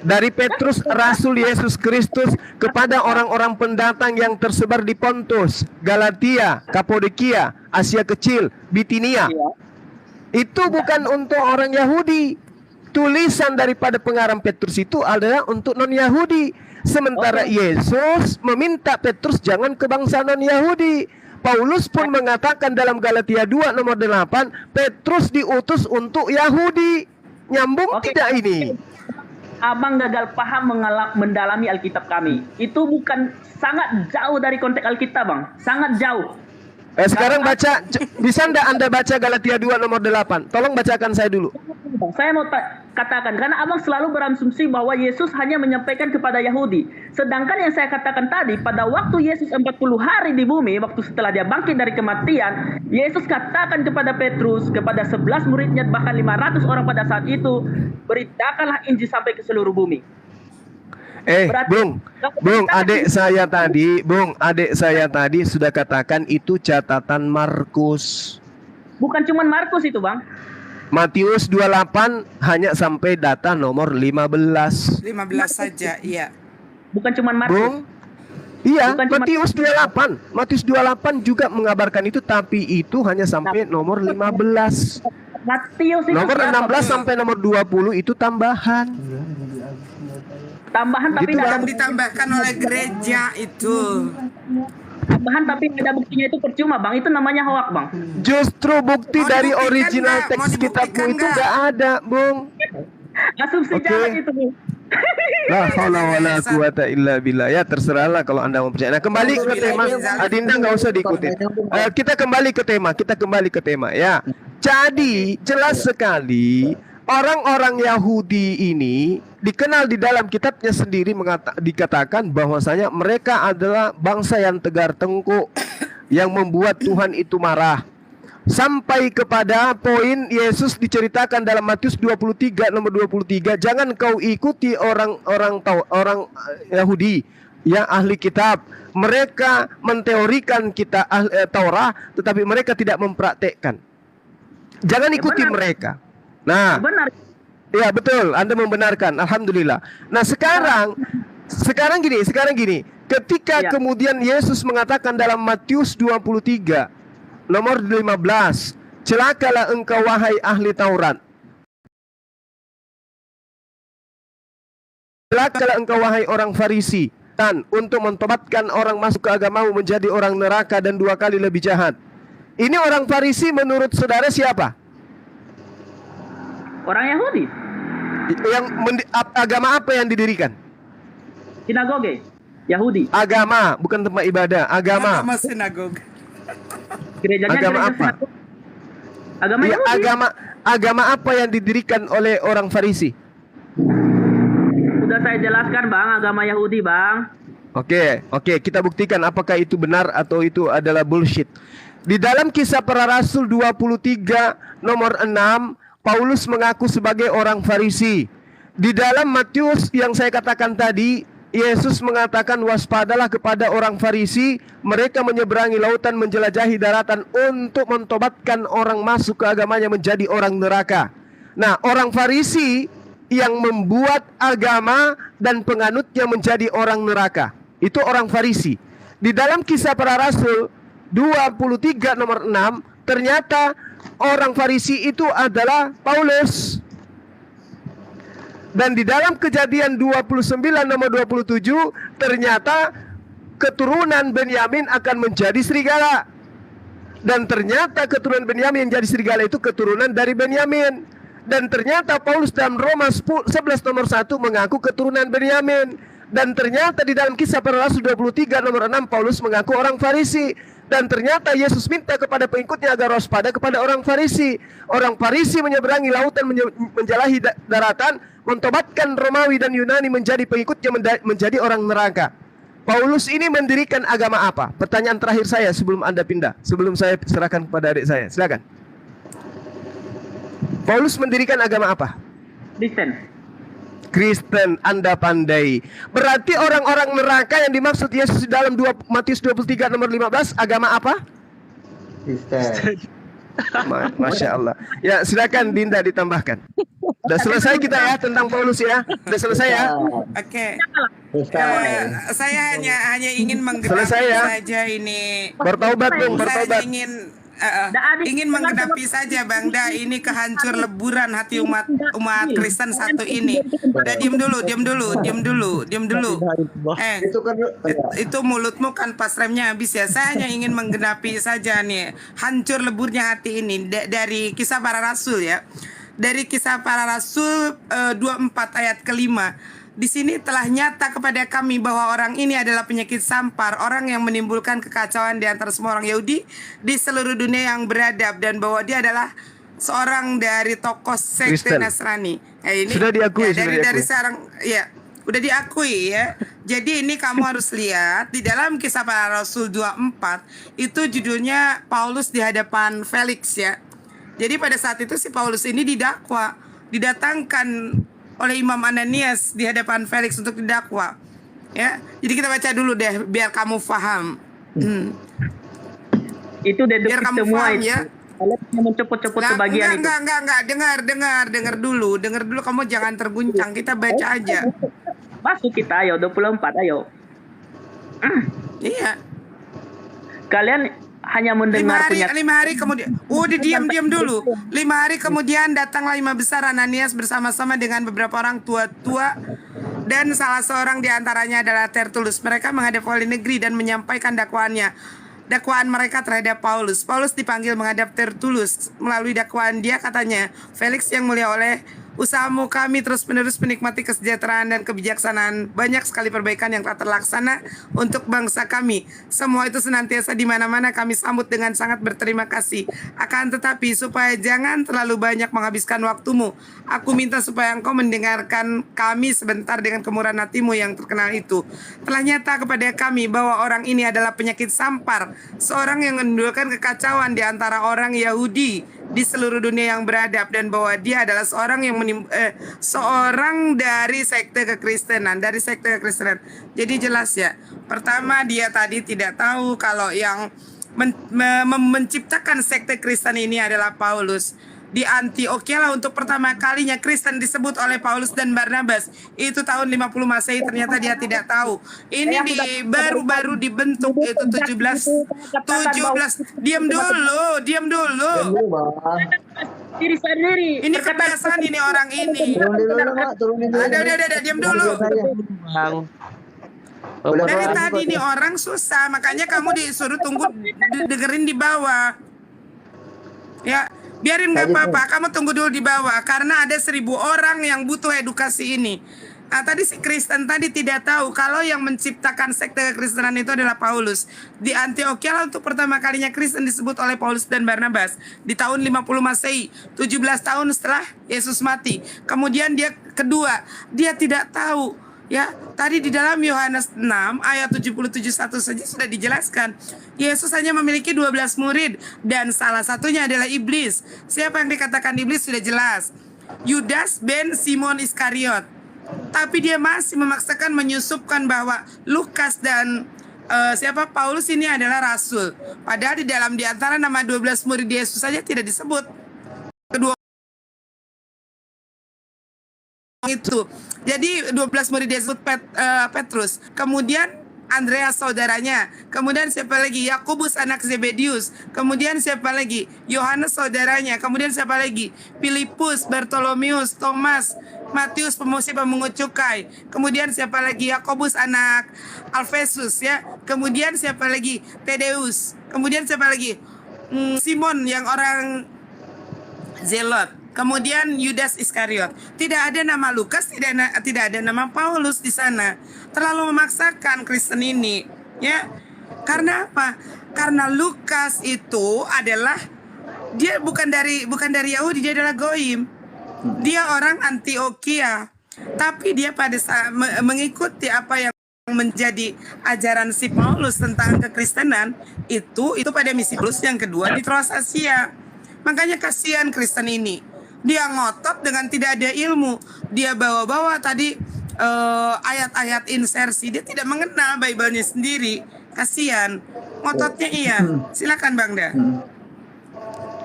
Dari Petrus Rasul Yesus Kristus kepada orang-orang pendatang yang tersebar di Pontus, Galatia, Kapadokia, Asia Kecil, Bitinia. Itu bukan untuk orang Yahudi. Tulisan daripada pengarang Petrus itu adalah untuk non-Yahudi. Sementara Yesus meminta Petrus jangan ke bangsa non-Yahudi. Paulus pun mengatakan dalam Galatia 2 nomor 8, Petrus diutus untuk Yahudi. Nyambung tidak ini? Abang gagal paham mendalami Alkitab kami. Itu bukan, sangat jauh dari konteks Alkitab, Bang. Sangat jauh. Sekarang baca, bisa enggak Anda baca Galatia 2 nomor 8? Tolong bacakan saya dulu. Saya mau katakan, karena abang selalu berasumsi bahwa Yesus hanya menyampaikan kepada Yahudi. Sedangkan yang saya katakan tadi, pada waktu Yesus 40 hari di bumi, waktu setelah dia bangkit dari kematian, Yesus katakan kepada Petrus, kepada 11 muridnya, bahkan 500 orang pada saat itu, beritakanlah Injil sampai ke seluruh bumi. Bung, adik saya tadi sudah katakan itu catatan Markus. Bukan cuma Markus itu, Bang. Matius 28 hanya sampai data nomor 15. 15 saja, iya. Bukan cuma Markus. Bung, iya, Matius 28. Matius 28 juga mengabarkan itu, tapi itu hanya sampai nomor 15. Matius itu nomor 16 sampai nomor 20 itu tambahan. Tambahan tapi gitu, yang ditambahkan oleh gereja itu. Tambahan tapi ada buktinya, itu percuma, Bang. Itu namanya hoak, Bang. Justru bukti dari original teks kitabmu itu nggak ada, Bung. Asumsi jahat itu, Bung. La haula wala quwata illa billah. Ya terserahlah kalau Anda mau percaya. Nah, kembali ke tema. Adinda nggak usah diikutin. Kita kembali ke tema ya. Jadi jelas sekali orang-orang Yahudi ini dikenal di dalam kitabnya sendiri dikatakan bahwasanya mereka adalah bangsa yang tegar tengkuk, yang membuat Tuhan itu marah. Sampai kepada poin Yesus diceritakan dalam Matius 23 nomor 23, jangan kau ikuti orang Yahudi yang ahli kitab. Mereka menteorikan Taurat, tetapi mereka tidak mempraktekkan. Jangan ikuti mereka. Nah, benar. Ya betul, Anda membenarkan. Alhamdulillah. Nah sekarang gini. Ketika kemudian Yesus mengatakan dalam Matius 23 nomor 15, celakalah engkau wahai ahli Taurat. Celakalah engkau wahai orang Farisi, dan untuk mentobatkan orang masuk ke agamamu menjadi orang neraka dan 2 kali lebih jahat. Ini orang Farisi menurut saudara siapa? Orang Yahudi. Yang agama apa yang didirikan? Sinagoge. Yahudi. Agama, bukan tempat ibadah. Agama sinagoge. Gerejanya agama apa? Agama ya, Yahudi. Agama apa yang didirikan oleh orang Farisi? Sudah saya jelaskan, Bang, agama Yahudi, Bang. Oke, kita buktikan apakah itu benar atau itu adalah bullshit. Di dalam Kisah Para Rasul 23 nomor 6, Paulus mengaku sebagai orang Farisi. Di dalam Matius yang saya katakan tadi, Yesus mengatakan waspadalah kepada orang Farisi, mereka menyeberangi lautan, menjelajahi daratan untuk mentobatkan orang masuk ke agamanya menjadi orang neraka. Nah, orang Farisi yang membuat agama dan penganutnya menjadi orang neraka, itu orang Farisi. Di dalam Kisah Para Rasul 23 nomor 6, ternyata orang Farisi itu adalah Paulus. Dan di dalam Kejadian 29 nomor 27, ternyata keturunan Benyamin akan menjadi serigala. Dan ternyata keturunan Benyamin yang jadi serigala itu keturunan dari Benyamin. Dan ternyata Paulus dalam Roma 11 nomor 1 mengaku keturunan Benyamin. Dan ternyata di dalam Kisah Para Rasul 23 nomor 6 Paulus mengaku orang Farisi. Dan ternyata Yesus minta kepada pengikutnya agar waspada kepada orang Farisi. Orang Farisi menyeberangi lautan, menjelahi daratan, mentobatkan Romawi dan Yunani menjadi pengikutnya, menjadi orang neraka. Paulus ini mendirikan agama apa? Pertanyaan terakhir saya sebelum Anda pindah, sebelum saya serahkan kepada adik saya. Silakan. Paulus mendirikan agama apa? Kristen, Anda pandai. Berarti orang-orang neraka yang dimaksud Yesus dalam Matius 23 nomor 15 agama apa? Kristen. Masya Allah. Ya, silakan Dinda ditambahkan. Udah selesai kita ya tentang Paulus ya. Udah selesai ya. Oke. Saya hanya ingin menggenapi saja ini. Bertaubat dong, Saya bertaubat. ingin menggenapi saja Bang Da, ini kehancur leburan hati umat Kristen satu ini. Udah diam dulu. Itu mulutmu kan pas remnya habis ya. Saya hanya ingin menggenapi saja nih hancur leburnya hati ini dari Kisah Para Rasul ya. Dari Kisah Para Rasul 24 ayat ke-5. Di sini telah nyata kepada kami bahwa orang ini adalah penyakit sampar, orang yang menimbulkan kekacauan di antara semua orang Yahudi di seluruh dunia yang beradab, dan bahwa dia adalah seorang dari tokoh sekte Nasrani. Ini sudah diakui, dari seorang ya udah diakui ya. Jadi ini kamu harus lihat di dalam Kisah Para Rasul 24 itu judulnya Paulus di hadapan Felix ya. Jadi pada saat itu si Paulus ini didakwa, didatangkan oleh Imam Ananias di hadapan Felix untuk didakwa. Ya, jadi kita baca dulu deh biar kamu paham. Itu deduktif biar kamu semua paham itu. ya. Kalian mau cepet-cepet ke bagian itu. Enggak, dengar dulu, kamu jangan terguncang, kita baca aja. Masuk kita, ayo 24, ayo. Iya. Kalian hanya mendengar 5 hari kemudian, udah diam dulu. 5 hari kemudian datanglah imam besar Ananias bersama-sama dengan beberapa orang tua-tua, dan salah seorang di antaranya adalah Tertulus. Mereka menghadap wali negeri dan menyampaikan dakwaan mereka terhadap Paulus. Paulus dipanggil menghadap Tertulus. Melalui dakwaan dia katanya, Felix yang mulia, oleh usahamu kami terus-menerus menikmati kesejahteraan dan kebijaksanaan. Banyak sekali perbaikan yang telah terlaksana untuk bangsa kami. Semua itu senantiasa di mana-mana kami sambut dengan sangat berterima kasih. Akan tetapi supaya jangan terlalu banyak menghabiskan waktumu, aku minta supaya engkau mendengarkan kami sebentar dengan kemurahan hatimu yang terkenal itu. Telah nyata kepada kami bahwa orang ini adalah penyakit sampar, seorang yang menimbulkan kekacauan di antara orang Yahudi di seluruh dunia yang beradab, dan bahwa dia adalah seorang yang seorang dari sekte kekristenan, Jadi jelas ya. Pertama, dia tadi tidak tahu kalau yang menciptakan sekte Kristen ini adalah Paulus. Di Antioquia lah untuk pertama kalinya Kristen disebut oleh Paulus dan Barnabas. Itu tahun 50 Masehi, ternyata dia tidak tahu. Ini baru dibentuk itu 17. Diam dulu. Diri sendiri. Ini kebiasaan ini orang ini. Udah, diam dulu. Dari tadi nih orang susah, makanya kamu disuruh tunggu dengerin di bawah. Ya. Biarin nggak apa-apa, kamu tunggu dulu di bawah karena ada 1000 orang yang butuh edukasi ini. Nah, tadi si Kristen tadi tidak tahu kalau yang menciptakan sekte kekristenan itu adalah Paulus. Di Antioquia lah untuk pertama kalinya Kristen disebut oleh Paulus dan Barnabas di tahun 50 Masehi, 17 tahun setelah Yesus mati. Kemudian dia tidak tahu. Ya, tadi di dalam Yohanes 6 ayat 77:1 saja sudah dijelaskan. Yesus hanya memiliki 12 murid dan salah satunya adalah iblis. Siapa yang dikatakan iblis sudah jelas. Yudas bin Simon Iskariot. Tapi dia masih memaksakan menyusupkan bahwa Lukas dan Paulus ini adalah rasul. Padahal di antara nama 12 murid Yesus saja tidak disebut. Kedua itu. Jadi 12 murid disebut Petrus. Kemudian Andreas saudaranya. Kemudian siapa lagi? Yakobus anak Zebedius. Kemudian siapa lagi? Yohanes saudaranya. Kemudian siapa lagi? Filipus, Bartolomeus, Thomas, Matius pemungut cukai. Kemudian siapa lagi? Yakobus anak Alfeus ya. Kemudian siapa lagi? Tadeus. Kemudian siapa lagi? Simon yang orang Zelot. kemudian Yudas Iskariot. Tidak ada nama Lukas, tidak ada nama Paulus di sana. Terlalu memaksakan Kristen ini, ya. Karena apa? Karena Lukas itu adalah dia bukan dari Yahudi, dia adalah Goim. Dia orang Antioquia. Tapi dia pada saat mengikuti apa yang menjadi ajaran si Paulus tentang kekristenan itu pada misi Paulus yang kedua di Troas Asia. Makanya kasihan Kristen ini. Dia ngotot dengan tidak ada ilmu. Dia bawa-bawa tadi ayat-ayat insersi. Dia tidak mengenal Bible-nya sendiri. Kasihan. Ngototnya iya. Silakan Bang Da.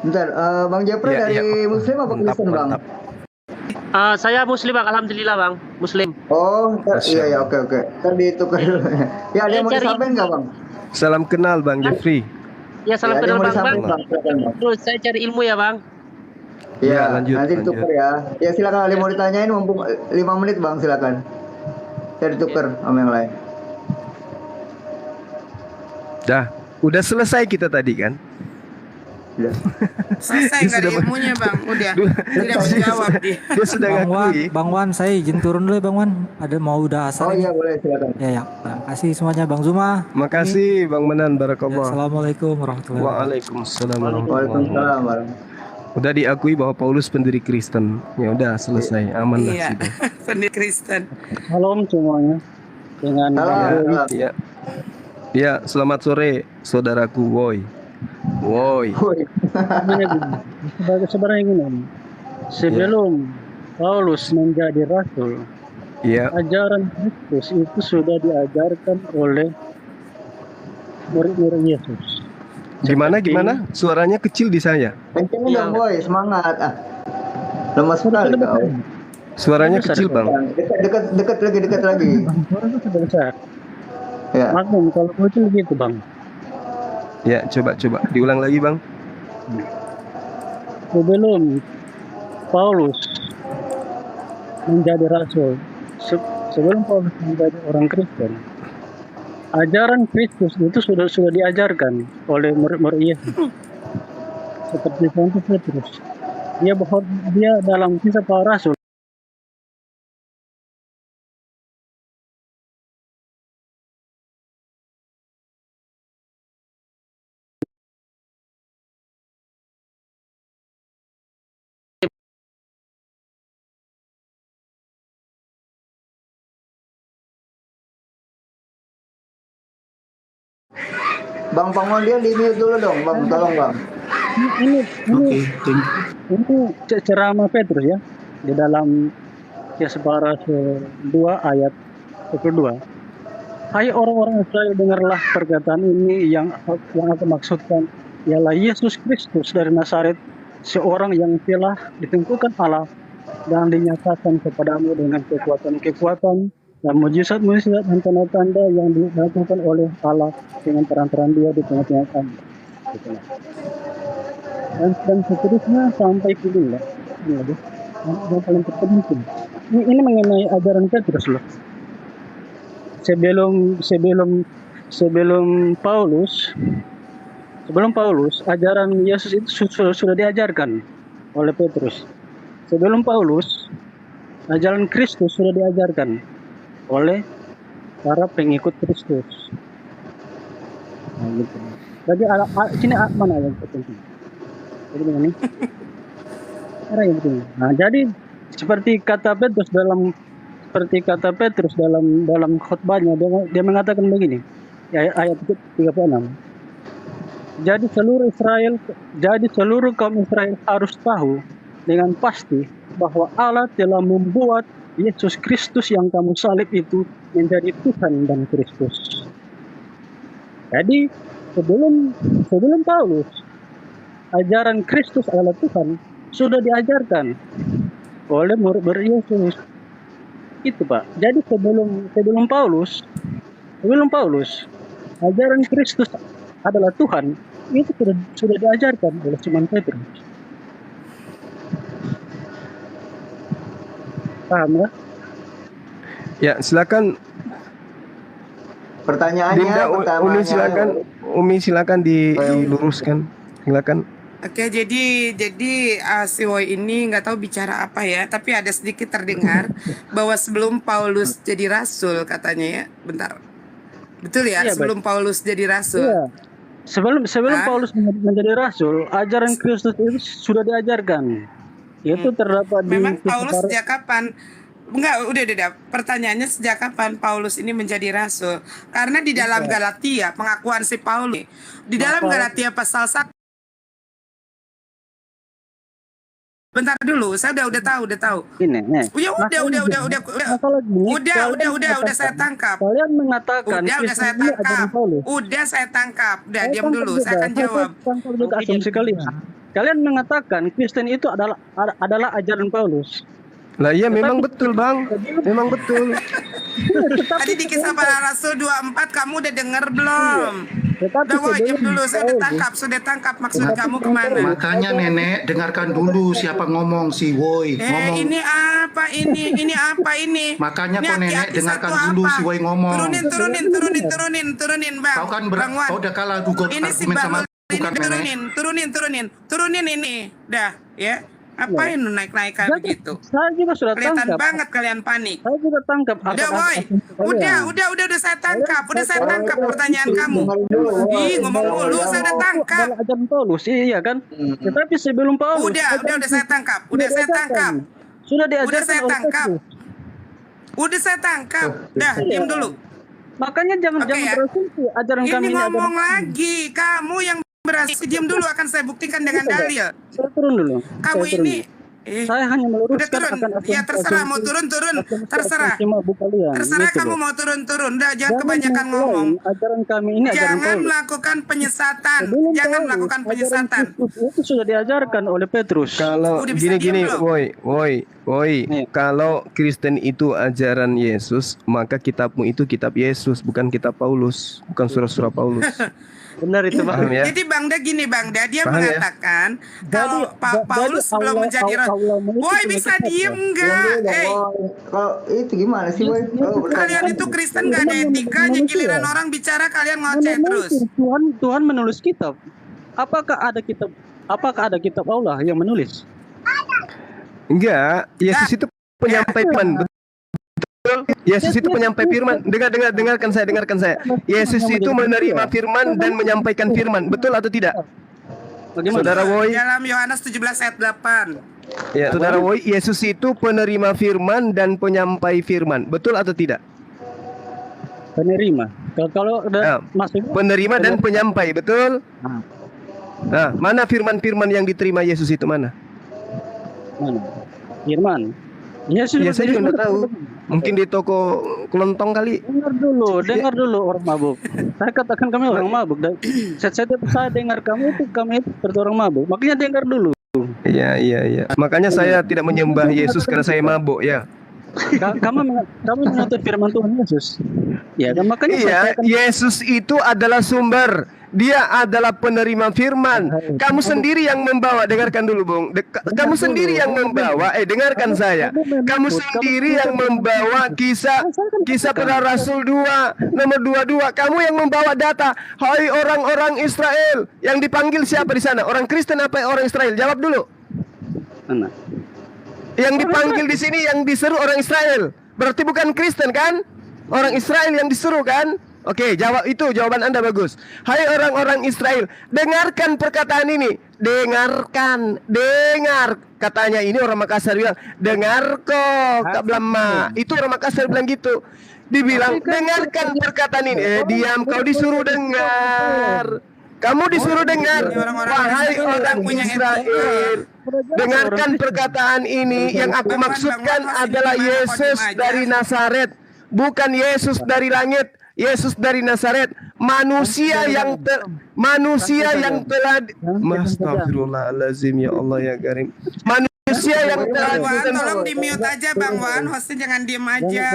Bentar, Bang Japra dari Muslim apa Kristen Bang? Saya Muslim Bang, alhamdulillah Bang, Muslim. Oh, iya oke. Tadi ditukar dulu. Ya, ada yang mau disampaikan nggak Bang? Salam kenal Bang Jeffrey. Ya, salam kenal Bang. Terus saya cari ilmu ya Bang. Ya, nanti ditukar ya. Ya silakan, ada yang mau ditanyain, mumpung 5 menit Bang, silakan. Saya ditukar sama yang lain. Udah selesai kita tadi kan? Selesai dari ilmunya Bang, udah tidak menjawab dia. Dia sudah ngakui. Bang Wan, saya izin turun dulu ya Bang Wan. Ada mau udah asal. Oh iya boleh, silakan. Ya. Makasih semuanya Bang Zuma. Makasih Bang Menan, barakallah. Assalamualaikum warahmatullahi wabarakatuh. Waalaikumsalam. Udah diakui bahwa Paulus pendiri Kristen. Ya udah selesai, aman lah. Iya, pendiri Kristen. Salam semuanya. Dengan Ya, selamat sore saudaraku Woi. Sebenarnya gini, sebelum Paulus menjadi rasul, ajaran Kristus itu sudah diajarkan oleh murid-murid Yesus. Gimana? Suaranya kecil di saya. Kenceng dong Boy, semangat. Lemas sekali kau. Suaranya kecil Bang. Dekat lagi. Suaranya sudah besar. Ya. Maklum kalau kecil gitu Bang. Ya, coba diulang lagi Bang. Sebelum Paulus menjadi rasul, sebelum Paulus menjadi orang Kristen, ajaran Kristus itu sudah diajarkan oleh murid-murid Yesus. Seperti contoh Petrus, dia dalam kisah para rasul. Bang Pangon dia di mute dulu dong Bang, tolong Bang. Ini ceramah Petrus ya di dalam Kisah para Rasul 2 ayat 22. Hai orang-orang Israel, dengarlah perkataan ini yang aku maksudkan, ialah Yesus Kristus dari Nazaret, seorang yang telah ditentukan Allah dan dinyatakan kepadamu dengan kekuatan dan mujizat-mujizat dan tanda-tanda yang dilakukan oleh Allah dengan terang-terang dia di tengah-tengah kami. Dan seterusnya sampai pilih lah. Yang paling terpenting. Ini mengenai ajaran Petrus loh. Sebelum Paulus, ajaran Yesus itu sudah diajarkan oleh Petrus. Sebelum Paulus, ajaran Kristus sudah diajarkan oleh para pengikut Kristus. Nah, gitu. Jadi sini mana yang terpenting? Jadi begini. Nah, jadi seperti kata Petrus dalam khotbahnya, dia mengatakan begini, ayat 36. Jadi seluruh kaum Israel harus tahu dengan pasti bahwa Allah telah membuat Yesus Kristus yang kamu salib itu menjadi Tuhan dan Kristus. Jadi sebelum Paulus, ajaran Kristus adalah Tuhan sudah diajarkan oleh murid-murid Yesus. Itu Pak. Jadi sebelum Paulus, ajaran Kristus adalah Tuhan itu sudah diajarkan oleh Simon Petrus. Paham ya? Ya, silakan. Pertanyaannya, Umi silakan diluruskan. Silakan. Oke, jadi si Woi ini nggak tahu bicara apa ya, tapi ada sedikit terdengar bahwa sebelum Paulus jadi rasul katanya ya. Bentar. Betul ya? Iya, Sebelum Paulus jadi rasul. Iya. Sebelum Hah? Paulus menjadi rasul, ajaran Kristus itu sudah diajarkan. Itu terdapat di Memang Paulus kitab sejak kapan? Enggak, udah. Pertanyaannya sejak kapan Paulus ini menjadi rasul? Karena di dalam Galatia, pengakuan si Paulus, di dalam Galatia pasal 1. Bentar dulu, saya udah tahu. ini. Ya udah saya tangkap. Kalian mengatakan Udah saya Kristen ini ajaran tangkap. Paulus. Udah saya tangkap. Udah Saya diam tangkap dulu, juga. saya akan jawab. Tangkap juga asumsi kalian. Kalian mengatakan Kristen itu adalah ajaran Paulus. Lah iya memang betul Bang. Memang betul. Tadi di Kisah Para Rasul 24 kamu udah dengar belum? Udah Woi, diam dulu, saya sudah tangkap maksud kamu kemana? Makanya Nenek dengarkan dulu siapa ngomong si Woi ngomong. Ini apa ini? Makanya Ini kok Nenek aki-aki dengarkan satu dulu apa? si Woi ngomong. Turunin Bang. Kau kan Bang Wan. kau udah kalah duga Ini si argumen sama Bang bukan Nenek. turunin ini. Dah, ya. Apain lu naik-naikan begitu? Saya juga sudah Kelihatan tangkap. banget kalian panik. Saya juga tangkap. Udah Woi. Udah saya tangkap. Pertanyaan kamu. Ih, ngomong mulu, saya udah tangkap. Adalah ajaran Paulus, iya kan? Tetapi sebelum Paulus. Udah saya tangkap. Sudah diajarkan oleh Petrus. Udah saya tangkap. Dah, diam dulu. Makanya jangan berasumsi ajaran kami ini ngomong lagi. Kamu yang berasumsi, diam dulu, akan saya buktikan dengan dalil. Saya turun dulu. Kamu ini saya hanya meluruskan akan ya terserah mau turun. Terserah kamu mau turun. Udah jangan kebanyakan ngomong. Ajaran kami ini jangan melakukan penyesatan. Itu sudah diajarkan oleh Petrus. Kalau gini, woi. Kalau Kristen itu ajaran Yesus, maka kitabmu itu kitab Yesus, bukan kitab Paulus, bukan surah-surah Paulus. Benar itu Bang. Ya? Jadi dia Paham mengatakan kalau Paulus belum menjadi rasul. Woi, bisa diem nggak? Kalau itu gimana sih, Woi? Kalian itu Kristen nggak ada etikanya, giliran orang bicara kalian ngoceh terus. Tuhan menulis kitab. Apakah ada kitab Allah yang menulis? Enggak, Yesus itu penyampai firman. Yesus itu penyampai firman. Dengarkan saya. Yesus itu menerima firman dan menyampaikan firman. Betul atau tidak? Saudara Woi. Dalam Yohanes 17 ayat 8. Ya, Saudara Woi, Yesus itu penerima firman dan penyampai firman. Betul atau tidak? Penerima. Kalau penerima dan penyampai, betul? Nah, mana firman-firman yang diterima Yesus itu mana? Firman. Yesus saya juga nggak tahu. Mungkin di toko kelontong kali. Dengar dulu orang mabuk. Saya katakan kami orang mabuk. Setiap saya dengar kami itu seperti orang mabuk. Makanya dengar dulu. Iya. Makanya saya tidak menyembah Yesus karena saya mabuk ya. Kamu menuntut firman Tuhan Yesus. Ya, kan makanya Yesus itu adalah sumber. Dia adalah penerima firman. Kamu sendiri yang membawa. Dengarkan dulu, Bung. Kamu sendiri yang membawa. Dengarkan saya. Kamu sendiri yang membawa kisah Para Rasul 2 nomor 22. Kamu yang membawa data. Hai orang-orang Israel. Yang dipanggil siapa di sana? Orang Kristen apa orang Israel? Jawab dulu. Yang dipanggil di sini, yang diseru orang Israel. Berarti bukan Kristen kan? Orang Israel yang disuruh kan? Oke, jawab itu, jawaban Anda bagus. Hai orang-orang Israel, dengarkan perkataan ini. Dengar. Katanya ini orang Makassar bilang, dengar kok, Kak Blama. Itu orang Makassar bilang gitu. Dibilang, dengarkan perkataan ini. Diam, kau disuruh dengar. Kamu disuruh dengar. Wahai orang Israel, dengarkan perkataan ini. Yang aku maksudkan adalah Yesus dari Nazaret, bukan Yesus dari langit. Yesus dari Nazaret, manusia yang telah Astagfirullahalazim, ya Allah ya Karim. Manusia yang telah tolong di mute aja Bang Wan, hostnya jangan diem aja.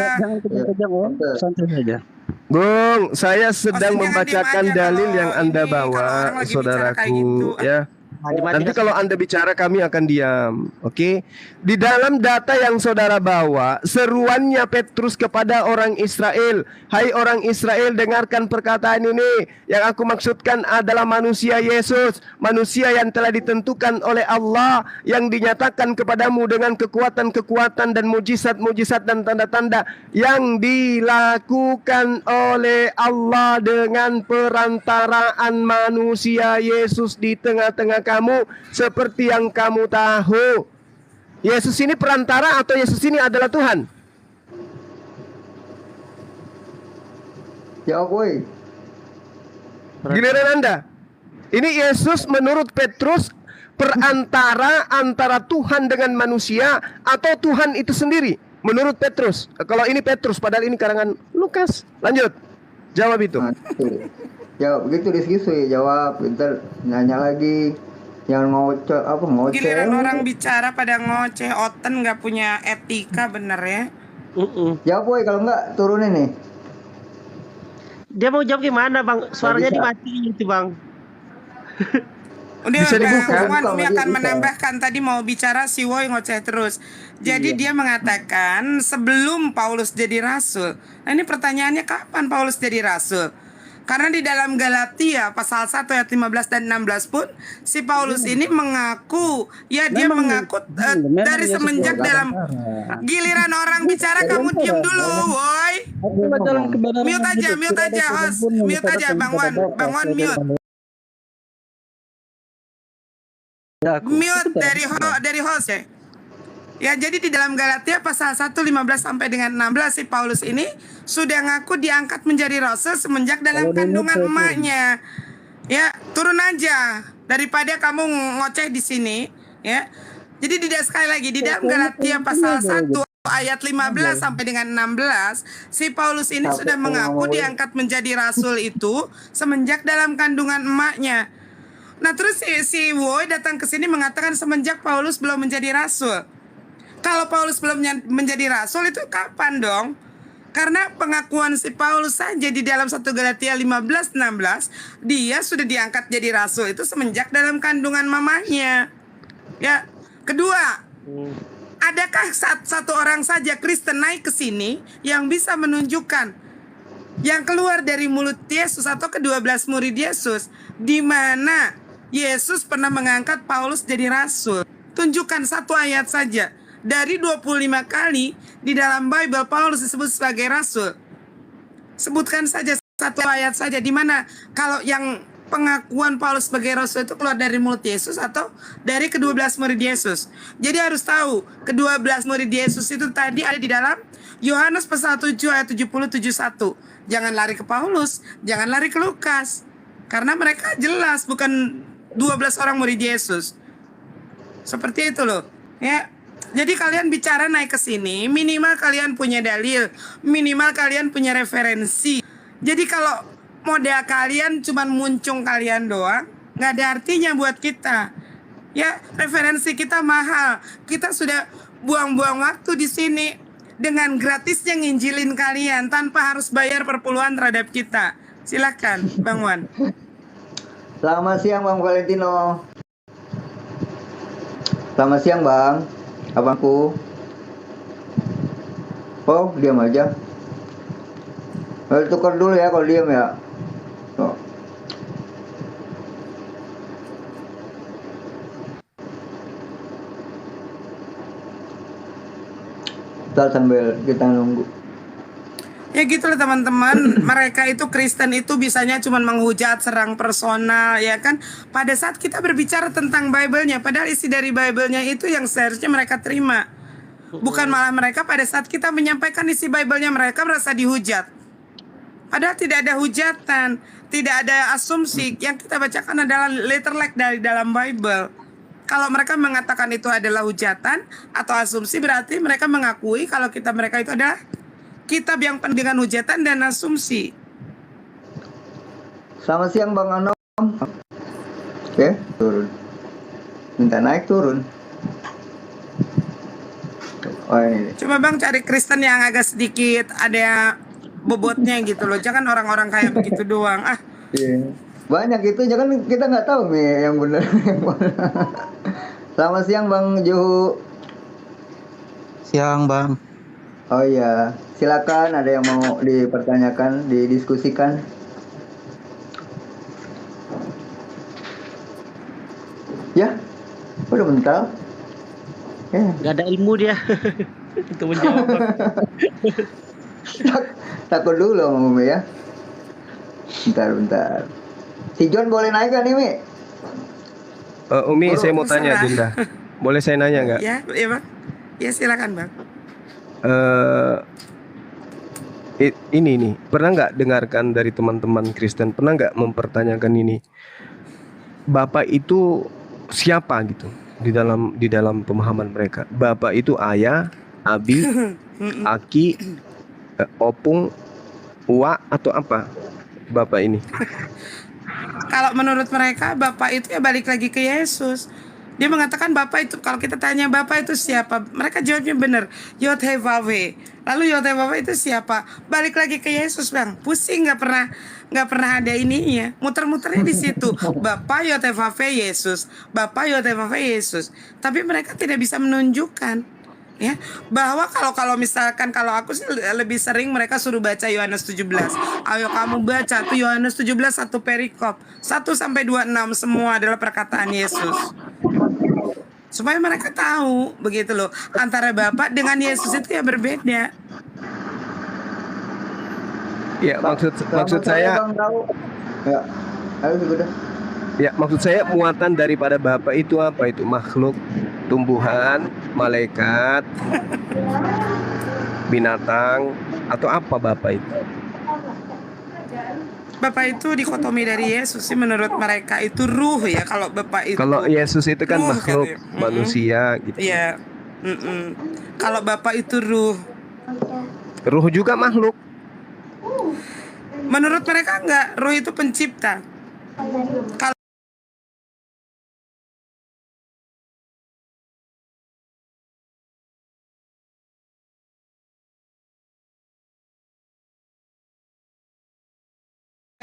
Santai saja. Bung, saya sedang membacakan dalil yang Anda bawa, saudaraku, ya. Nanti kalau Anda bicara kami akan diam. Oke. Di dalam data yang saudara bawa, seruannya Petrus kepada orang Israel, hai orang Israel, dengarkan perkataan ini. Yang aku maksudkan adalah manusia Yesus, manusia yang telah ditentukan oleh Allah, yang dinyatakan kepadamu dengan kekuatan-kekuatan dan mujizat-mujizat dan tanda-tanda yang dilakukan oleh Allah dengan perantaraan manusia Yesus di tengah-tengah kamu, seperti yang kamu tahu. Yesus ini perantara atau Yesus ini adalah Tuhan? Jawab, woi. Giliran Anda. Ini Yesus menurut Petrus perantara antara Tuhan dengan manusia atau Tuhan itu sendiri menurut Petrus. Kalau ini Petrus, padahal ini karangan Lukas. Lanjut. Jawab itu. Jawab begitu diskusi, jawab. Bentar nanya lagi. Yang ngoceh Giliran orang bicara pada ngoceh, Oten nggak punya etika, bener ya? Jawab, woi. Kalau nggak turunin nih. Dia mau jawab gimana, Bang? Suaranya dimatiin itu, Bang. Udah, Bisa dibuka. Wan, Umi akan Bisa. menambahkan, tadi mau bicara si Woi ngoceh terus. Jadi dia mengatakan sebelum Paulus jadi rasul. Nah ini pertanyaannya, kapan Paulus jadi rasul? Karena di dalam Galatia pasal 1 ayat 15 dan 16 pun si Paulus ini mengaku, ya dia mengaku dari semenjak dalam giliran orang bicara kamu diam dulu, woi. Mute aja host, mute aja Bang Wan mute. Mute dari host ya. Ya, jadi di dalam Galatia pasal 1 15 sampai dengan 16 si Paulus ini sudah ngaku diangkat menjadi rasul semenjak dalam kandungan emaknya. Ya, turun aja daripada kamu ngoceh di sini, ya. Jadi tidak, sekali lagi di dalam Galatia pasal 1 ayat 15 sampai dengan 16 si Paulus ini sudah mengaku diangkat menjadi rasul itu semenjak dalam kandungan emaknya. Nah, terus si Woi datang ke sini mengatakan semenjak Paulus belum menjadi rasul. Kalau Paulus belum menjadi rasul itu kapan dong? Karena pengakuan si Paulus saja di dalam 1 Galatia 15-16 dia sudah diangkat jadi rasul itu semenjak dalam kandungan mamanya. Ya, kedua, adakah satu orang saja Kristen naik ke sini yang bisa menunjukkan yang keluar dari mulut Yesus atau ke-12 murid Yesus di mana Yesus pernah mengangkat Paulus jadi rasul? Tunjukkan satu ayat saja. Dari 25 kali di dalam Bible Paulus disebut sebagai rasul. Sebutkan saja satu ayat saja di mana kalau yang pengakuan Paulus sebagai rasul itu keluar dari mulut Yesus atau dari ke-12 murid Yesus. Jadi harus tahu, ke-12 murid Yesus itu tadi ada di dalam Yohanes pasal 7 ayat 70-71. Jangan lari ke Paulus, jangan lari ke Lukas. Karena mereka jelas bukan 12 orang murid Yesus. Seperti itu loh, ya. Jadi kalian bicara naik ke sini, minimal kalian punya dalil, minimal kalian punya referensi. Jadi kalau model kalian cuman muncung kalian doang, nggak ada artinya buat kita. Ya, referensi kita mahal. Kita sudah buang-buang waktu di sini dengan gratisnya nginjilin kalian tanpa harus bayar perpuluhan terhadap kita. Silakan, Bang Wan. Selamat siang, Bang Valentino. Selamat siang, Bang. Abangku. Oh, diam aja. Tukar dulu ya kalau diam ya. Oh. Kita sambil kita nunggu. Ya gitu loh teman-teman, mereka itu Kristen itu bisanya cuma menghujat, serang personal, ya kan. Pada saat kita berbicara tentang Bible-nya, padahal isi dari Bible-nya itu yang seharusnya mereka terima. Bukan malah mereka pada saat kita menyampaikan isi Bible-nya mereka merasa dihujat. Padahal tidak ada hujatan, tidak ada asumsi. Yang kita bacakan adalah letter like dari dalam Bible. Kalau mereka mengatakan itu adalah hujatan atau asumsi, berarti mereka mengakui kalau mereka itu adalah kitab yang penuh dengan hujatan dan asumsi. Selamat siang Bang Anom. Oke, turun. Minta naik turun. Oh ini. Coba Bang cari Kristen yang agak sedikit ada bobotnya gitu loh. Jangan orang-orang kayak begitu doang. Ah. Iya. Banyak itu, jangan kita nggak tahu nih yang benar. Selamat siang Bang Juhu. Siang Bang. Oh iya, silakan ada yang mau dipertanyakan, didiskusikan. Ya, udah mental. Gak ada ilmu dia untuk menjawab. Takut dulu Om Umi ya. Bentar. Si John boleh naik kan ini? Umi, saya mau tanya Dinda. Boleh saya nanya nggak? Ya, Bang. Ya silakan Bang. Ini nih, pernah nggak dengarkan dari teman-teman Kristen, pernah nggak mempertanyakan ini, Bapak itu siapa gitu di dalam pemahaman mereka? Bapak itu ayah, abi, aki, opung, uwa atau apa? Bapak ini? Kalau menurut mereka Bapak itu ya balik lagi ke Yesus. Dia mengatakan Bapak itu, kalau kita tanya Bapak itu siapa, mereka jawabnya benar, Yod-Heh-Vah-Veh. Lalu Yod-Heh-Vah-Veh itu siapa? Balik lagi ke Yesus Bang. Pusing nggak pernah ada ininya. Muter-muternya di situ. Bapak Yod-Heh-Vah-Veh Yesus, Bapak Yod-Heh-Vah-Veh Yesus. Tapi mereka tidak bisa menunjukkan ya bahwa kalau misalkan kalau aku sih lebih sering mereka suruh baca Yohanes 17. Ayo kamu baca tuh Yohanes 17 satu perikop 1 sampai 26 semua adalah perkataan Yesus. Supaya mereka tahu begitu loh, antara Bapak dengan Yesus itu ya berbeda. Ya, maksud saya ya. Ayo sudah. Ya, maksud saya muatan daripada Bapak itu apa itu? Makhluk, tumbuhan, malaikat, binatang, atau apa Bapak itu? Bapak itu dikotomi dari Yesus sih menurut mereka itu ruh ya. Kalau Bapak itu, kalau Yesus itu kan ruh, makhluk manusia gitu. Iya. Kalau Bapak itu ruh. Ruh juga makhluk. Menurut mereka enggak, ruh itu pencipta. Kalau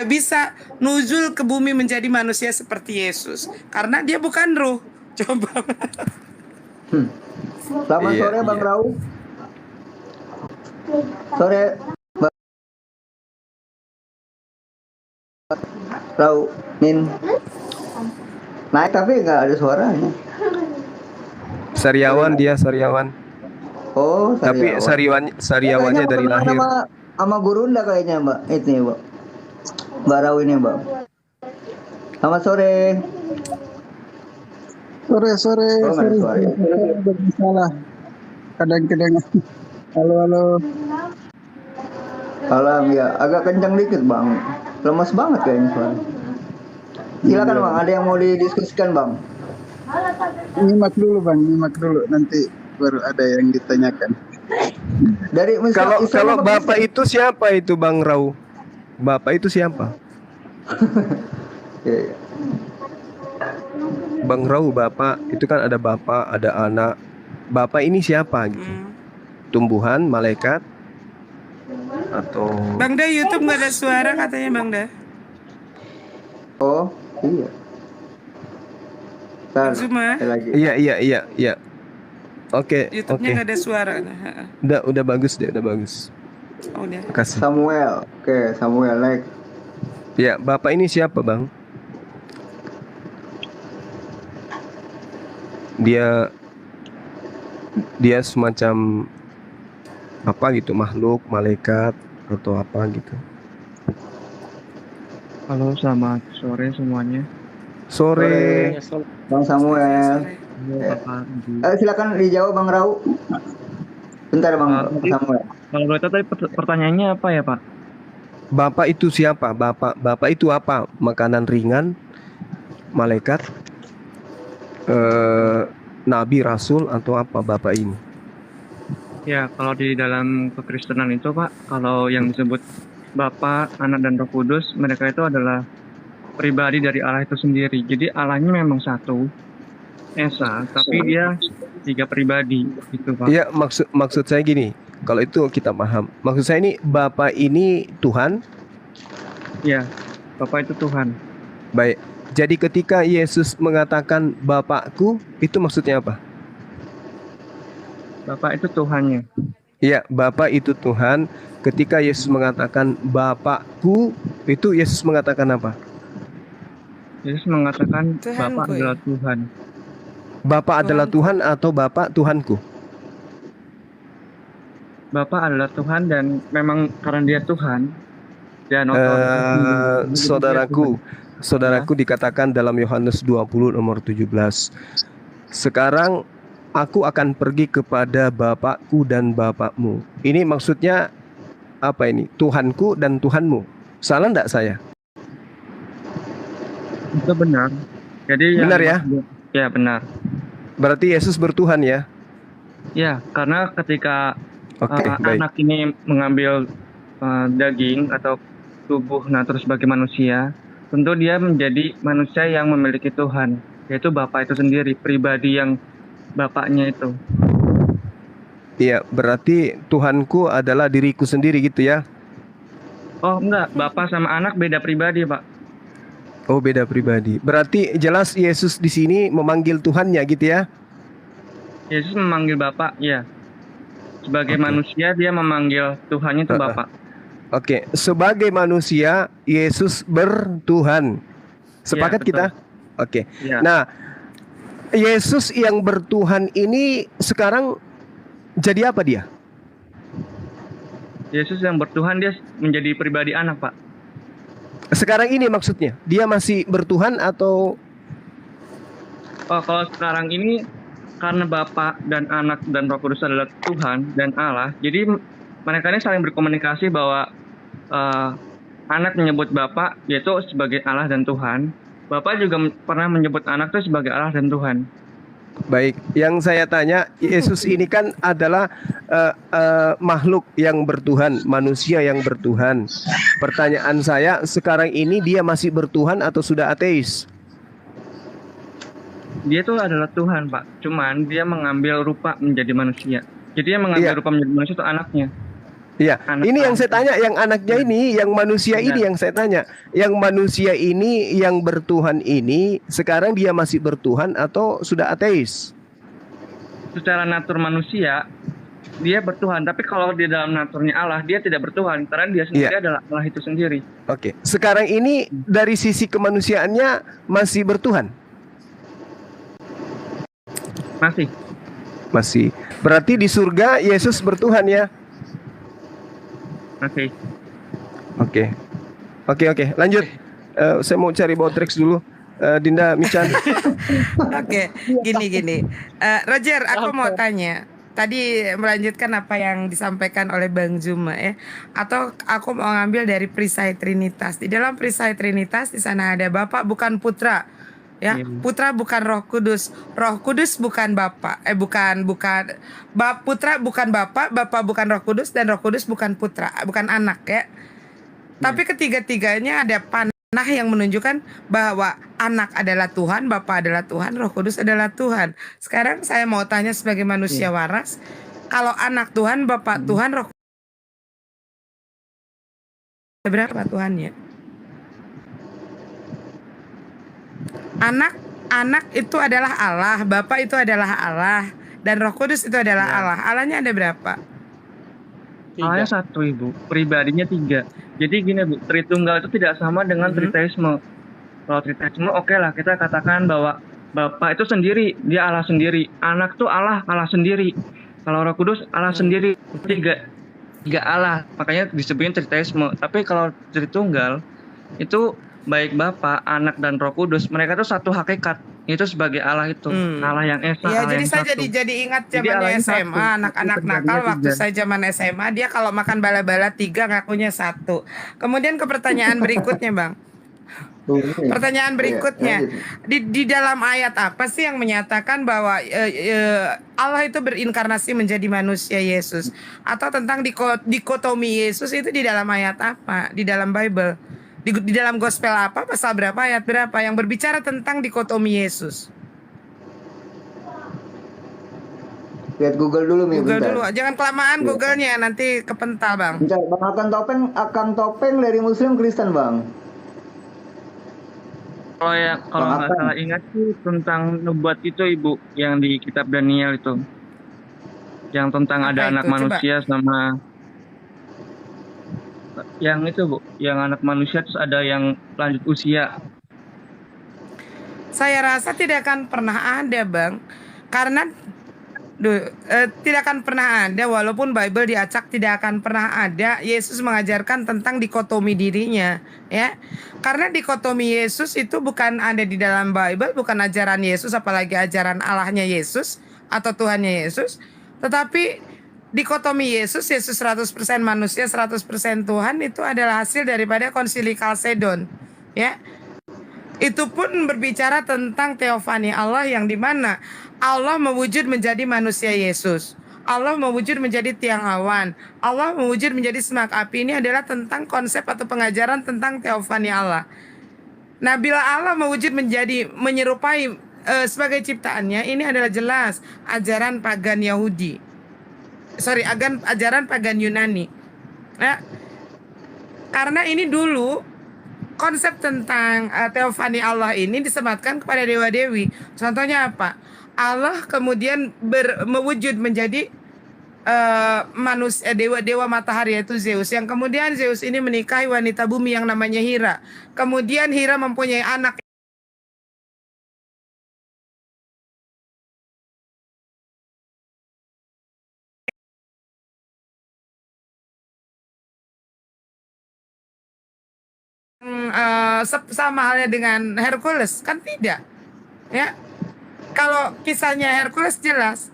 bisa nuzul ke bumi menjadi manusia seperti Yesus karena dia bukan ruh. Coba. Selamat sore Bang Rau. Sore Bang Rau Min. Naik tapi nggak ada suaranya. Sariawan dia, Sariawan. Oh, tapi Sariawannya dari lahir. Sama Gurunda kayaknya Mbak. Itu Mbak. Mbak Rau ini Mbak. Selamat sore. Sore. Salah. Kadang-kadang. Halo. Salam ya. Agak kencang dikit Bang. Lemas banget kayaknya suara. Silakan Bang. Ada yang mau didiskusikan Bang? Nyimak dulu Bang. Nanti baru ada yang ditanyakan. Dari kalau Bapak itu siapa itu Bang Rau? Bapak itu siapa? Bang Rau, Bapak itu kan ada Bapak, ada anak. Bapak ini siapa gitu? Tumbuhan, malaikat, atau? Bang Da, YouTube nggak ada suara katanya Bang Da. Oh iya. Zuma. Iya. Oke. YouTube-nya nggak ada suara. Udah bagus deh, udah bagus. Oh, udah. Kasih. Samuel. Oke, Samuel like. Ya, Bapak ini siapa, Bang? Dia semacam apa gitu, makhluk, malaikat atau apa gitu. Halo, selamat sore semuanya. Sore. Bang Samuel. Silakan dijawab Bang Rau. Bentar Bang Samuel. Kalau boleh tahu tadi pertanyaannya apa ya Pak? Bapak itu siapa? Bapak itu apa? Makanan ringan, malaikat, nabi, rasul, atau apa Bapak ini? Ya, kalau di dalam kekristenan itu Pak, kalau yang disebut Bapa, Anak, dan Roh Kudus, mereka itu adalah pribadi dari Allah itu sendiri. Jadi Allahnya memang satu, Esa, tapi dia 3 pribadi gitu Pak. Iya, maksud saya gini, kalau itu kita paham. Maksud saya ini Bapak ini Tuhan? Iya, Bapak itu Tuhan. Baik. Jadi ketika Yesus mengatakan Bapakku, itu maksudnya apa? Bapak itu Tuhannya. Iya, Bapa itu Tuhan. Ketika Yesus mengatakan Bapakku, itu Yesus mengatakan apa? Yesus mengatakan Tuhanku, Bapak ya. adalah Tuhan. Bapa adalah Tuhan atau Bapak Tuhanku? Bapak adalah Tuhan dan memang karena dia Tuhan dan Saudaraku dikatakan dalam Yohanes 20 nomor 17. Sekarang aku akan pergi kepada Bapakku dan Bapakmu. Ini maksudnya apa ini? Tuhanku dan Tuhanmu. Salah enggak saya? Itu benar. Jadi Benar ya? Ya benar. Berarti Yesus bertuhan ya? Ya, karena ketika Oke, baik. anak ini mengambil daging atau tubuh terus sebagai manusia, tentu dia menjadi manusia yang memiliki Tuhan, yaitu Bapa itu sendiri, pribadi yang Bapaknya itu. Iya, berarti Tuhanku adalah diriku sendiri gitu ya? Oh enggak, Bapak sama anak beda pribadi, Pak. Oh, beda pribadi. Berarti jelas Yesus di sini memanggil Tuhannya gitu ya? Yesus memanggil Bapak, ya. Sebagai manusia dia memanggil Tuhannya itu Bapak. Oke, sebagai manusia Yesus bertuhan. Sepakat betul. kita? Oke. Ya. Nah, Yesus yang bertuhan ini sekarang jadi apa dia? Yesus yang bertuhan dia menjadi pribadi anak, Pak. Sekarang ini maksudnya, dia masih bertuhan atau? Oh, kalau sekarang ini karena Bapa dan Anak dan Roh Kudus adalah Tuhan dan Allah, jadi mereka ini saling berkomunikasi bahwa Anak menyebut Bapa yaitu sebagai Allah dan Tuhan. Bapa juga pernah menyebut Anak itu sebagai Allah dan Tuhan. Baik, yang saya tanya, Yesus ini kan adalah makhluk yang bertuhan, manusia yang bertuhan. Pertanyaan saya, sekarang ini dia masih bertuhan atau sudah ateis? Dia itu adalah Tuhan, Pak. Cuman dia mengambil rupa menjadi manusia. Jadi dia mengambil rupa menjadi manusia itu anaknya. Iya, ini yang saya tanya, yang anaknya ini, yang manusia ini yang saya tanya. Yang manusia ini, yang bertuhan ini, sekarang dia masih bertuhan atau sudah ateis? Secara natur manusia, dia bertuhan. Tapi kalau di dalam naturnya Allah, dia tidak bertuhan. Karena dia sendiri adalah Allah itu sendiri. Oke, sekarang ini dari sisi kemanusiaannya masih bertuhan? Masih. Masih. Berarti di surga Yesus bertuhan ya? Oke. Oke, lanjut. Saya mau cari Botrix dulu. Dinda Michan. Oke, gini. Roger, aku mau tanya. Tadi melanjutkan apa yang disampaikan oleh Bang Zuma ya. Atau aku mau ngambil dari perisai Trinitas. Di dalam perisai Trinitas di sana ada Bapa bukan Putra. Ya, Putra bukan Roh Kudus. Roh Kudus bukan Bapa. Putra bukan Bapa, Bapa bukan Roh Kudus, dan Roh Kudus bukan Putra, bukan anak ya. Tapi ketiga-tiganya ada panah yang menunjukkan bahwa anak adalah Tuhan, Bapa adalah Tuhan, Roh Kudus adalah Tuhan. Sekarang saya mau tanya sebagai manusia waras, kalau anak Tuhan, Bapa Tuhan, Roh Kudus, berapa Tuhannya? Anak itu adalah Allah, Bapa itu adalah Allah, dan Roh Kudus itu adalah Allah. Allahnya ada berapa? Allahnya satu, Ibu. Pribadinya 3. Jadi gini, Bu, Tritunggal itu tidak sama dengan Triteisme. Kalau Triteisme oke lah, kita katakan bahwa Bapa itu sendiri, dia Allah sendiri. Anak tuh Allah sendiri. Kalau Roh Kudus Allah sendiri. Tiga Allah, makanya disebutin Triteisme. Tapi kalau Tritunggal itu baik Bapa, Anak dan Roh Kudus, mereka itu satu hakikat, itu sebagai Allah itu, Allah yang esa, Ya, Allah jadi yang saya satu. jadi ingat Jadi zamannya Allahnya SMA, satu. anak-anak Itu nakal pribadinya waktu 3. saya zaman SMA, dia kalau makan bala-bala 3 ngakunya 1. Kemudian ke pertanyaan berikutnya, Bang. Pertanyaan berikutnya, di dalam ayat apa sih yang menyatakan bahwa Allah itu berinkarnasi menjadi manusia Yesus? Atau tentang dikotomi Yesus itu di dalam ayat apa? Di dalam Bible? Di dalam gospel apa, pasal berapa, ayat berapa yang berbicara tentang dikotomi Yesus? Lihat Google dulu nih. Google dulu, jangan kelamaan Google-nya, nanti kepental Bang. Bentar, Bang Akang Topeng dari Muslim Kristen Bang. Kalau nggak salah ingat sih tentang nubuat itu Ibu yang di kitab Daniel itu. Yang tentang Apa ada itu? anak Coba. manusia sama yang itu Bu, yang anak manusia terus ada yang lanjut usia. Saya rasa tidak akan pernah ada, Bang. Karena tidak akan pernah ada, walaupun Bible diacak, tidak akan pernah ada Yesus mengajarkan tentang dikotomi dirinya, ya. Karena dikotomi Yesus itu bukan ada di dalam Bible, bukan ajaran Yesus, apalagi ajaran Allahnya Yesus atau Tuhannya Yesus. Tetapi dikotomi Yesus 100% manusia, 100% Tuhan, itu adalah hasil daripada konsili Kalsedon, ya. Itu pun berbicara tentang teofani Allah, yang dimana Allah mewujud menjadi manusia Yesus. Allah mewujud menjadi tiang awan. Allah mewujud menjadi semak api. Ini adalah tentang konsep atau pengajaran tentang teofani Allah. Nah, bila Allah mewujud menjadi menyerupai sebagai ciptaannya, ini adalah jelas ajaran pagan Yahudi. Ajaran pagan Yunani. Nah, karena ini dulu konsep tentang teofani Allah ini disematkan kepada dewa-dewi. Contohnya apa? Allah kemudian mewujud menjadi manusia, dewa matahari, yaitu Zeus. Yang kemudian Zeus ini menikahi wanita bumi yang namanya Hera. Kemudian Hera mempunyai anak sama halnya dengan Hercules, kan tidak, ya. Kalau kisahnya Hercules jelas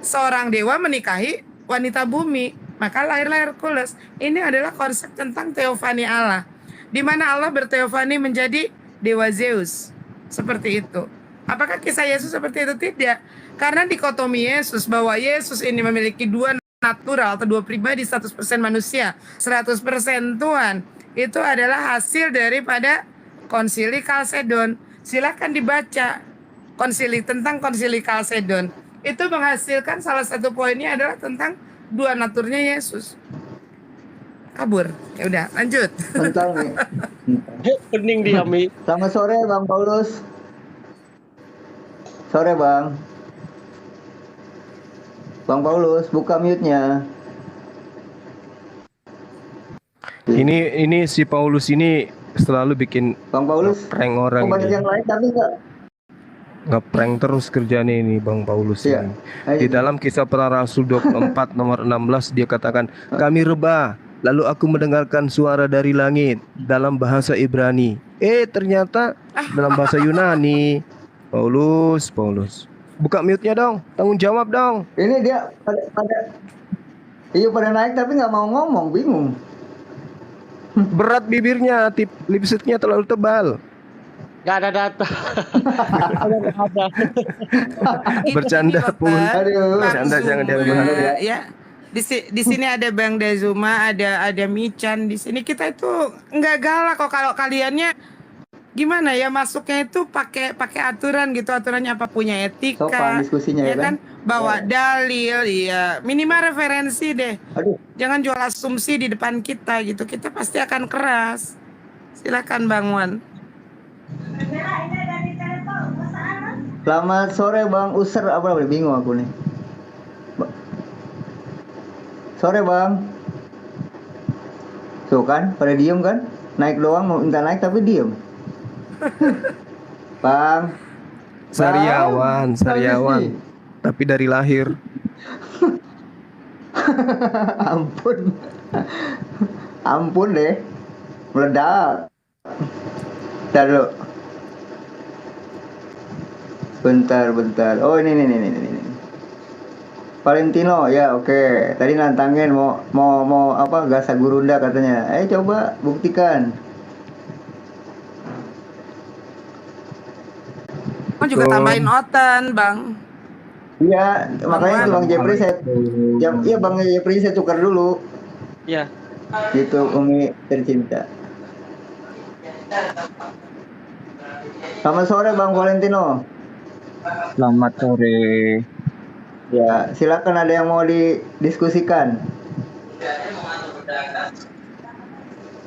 seorang dewa menikahi wanita bumi, maka lahirlah Hercules. Ini adalah konsep tentang teofani Allah, di mana Allah berteofani menjadi dewa Zeus, seperti itu. Apakah kisah Yesus seperti itu? Tidak, karena dikotomi Yesus bahwa Yesus ini memiliki dua natural atau dua pribadi, 100% manusia, 100% Tuhan. Itu adalah hasil daripada konsili Kalsedon. Silakan dibaca tentang konsili Kalsedon. Itu menghasilkan salah satu poinnya adalah tentang dua naturnya Yesus. Kabur. Ya udah, lanjut. Bentar nih. Pening dia, Mi. Selamat sore Bang Paulus. Sore Bang. Bang Paulus, buka mute-nya. Ini si Paulus ini selalu bikin Bang Paulus prank orang banyak ini. yang lain tapi enggak. Ngeprank terus kerjanya ini Bang Paulus ini. Di dalam Kisah Para Rasul 24 nomor 16 dia katakan, kami rebah, lalu aku mendengarkan suara dari langit dalam bahasa Ibrani. Ternyata dalam bahasa Yunani. Paulus, buka mute-nya dong, tanggung jawab dong. Ini dia pada naik tapi nggak mau ngomong, bingung. Berat bibirnya, lipstiknya terlalu tebal. Gak ada data. Bercanda pun. Bercanda jangan diambil. Ya. Di sini ada Bang Dazuma, ada Michan. Di sini kita itu nggak galak kok, kalau kaliannya gimana ya, masuknya itu pakai aturan gitu. Aturannya apa, punya etika. Sopan diskusinya ya kan? Bawa dalil, ya minimal referensi deh. Jangan jual asumsi di depan kita gitu. Kita pasti akan keras. Silakan Bang Wan. Selamat sore Bang User, apa bingung aku nih. Sore Bang. Tuh kan, pada diem kan? Naik doang, mau minta naik tapi diem. Bang. Sariawan. Tapi dari lahir. Ampun deh. Meledak. Bentar dulu. Bentar. Oh ini. Valentino ya, oke. Tadi nantangin mau apa, Gasa Gurunda katanya. Coba buktikan. Juga tambahin Otan, Bang. Iya, makanya itu Bang Jeffrey Bang Jeffrey saya tukar dulu. Iya. Gitu, Umi tercinta. Selamat sore Bang Valentino. Selamat sore. Ya, silakan, ada yang mau didiskusikan.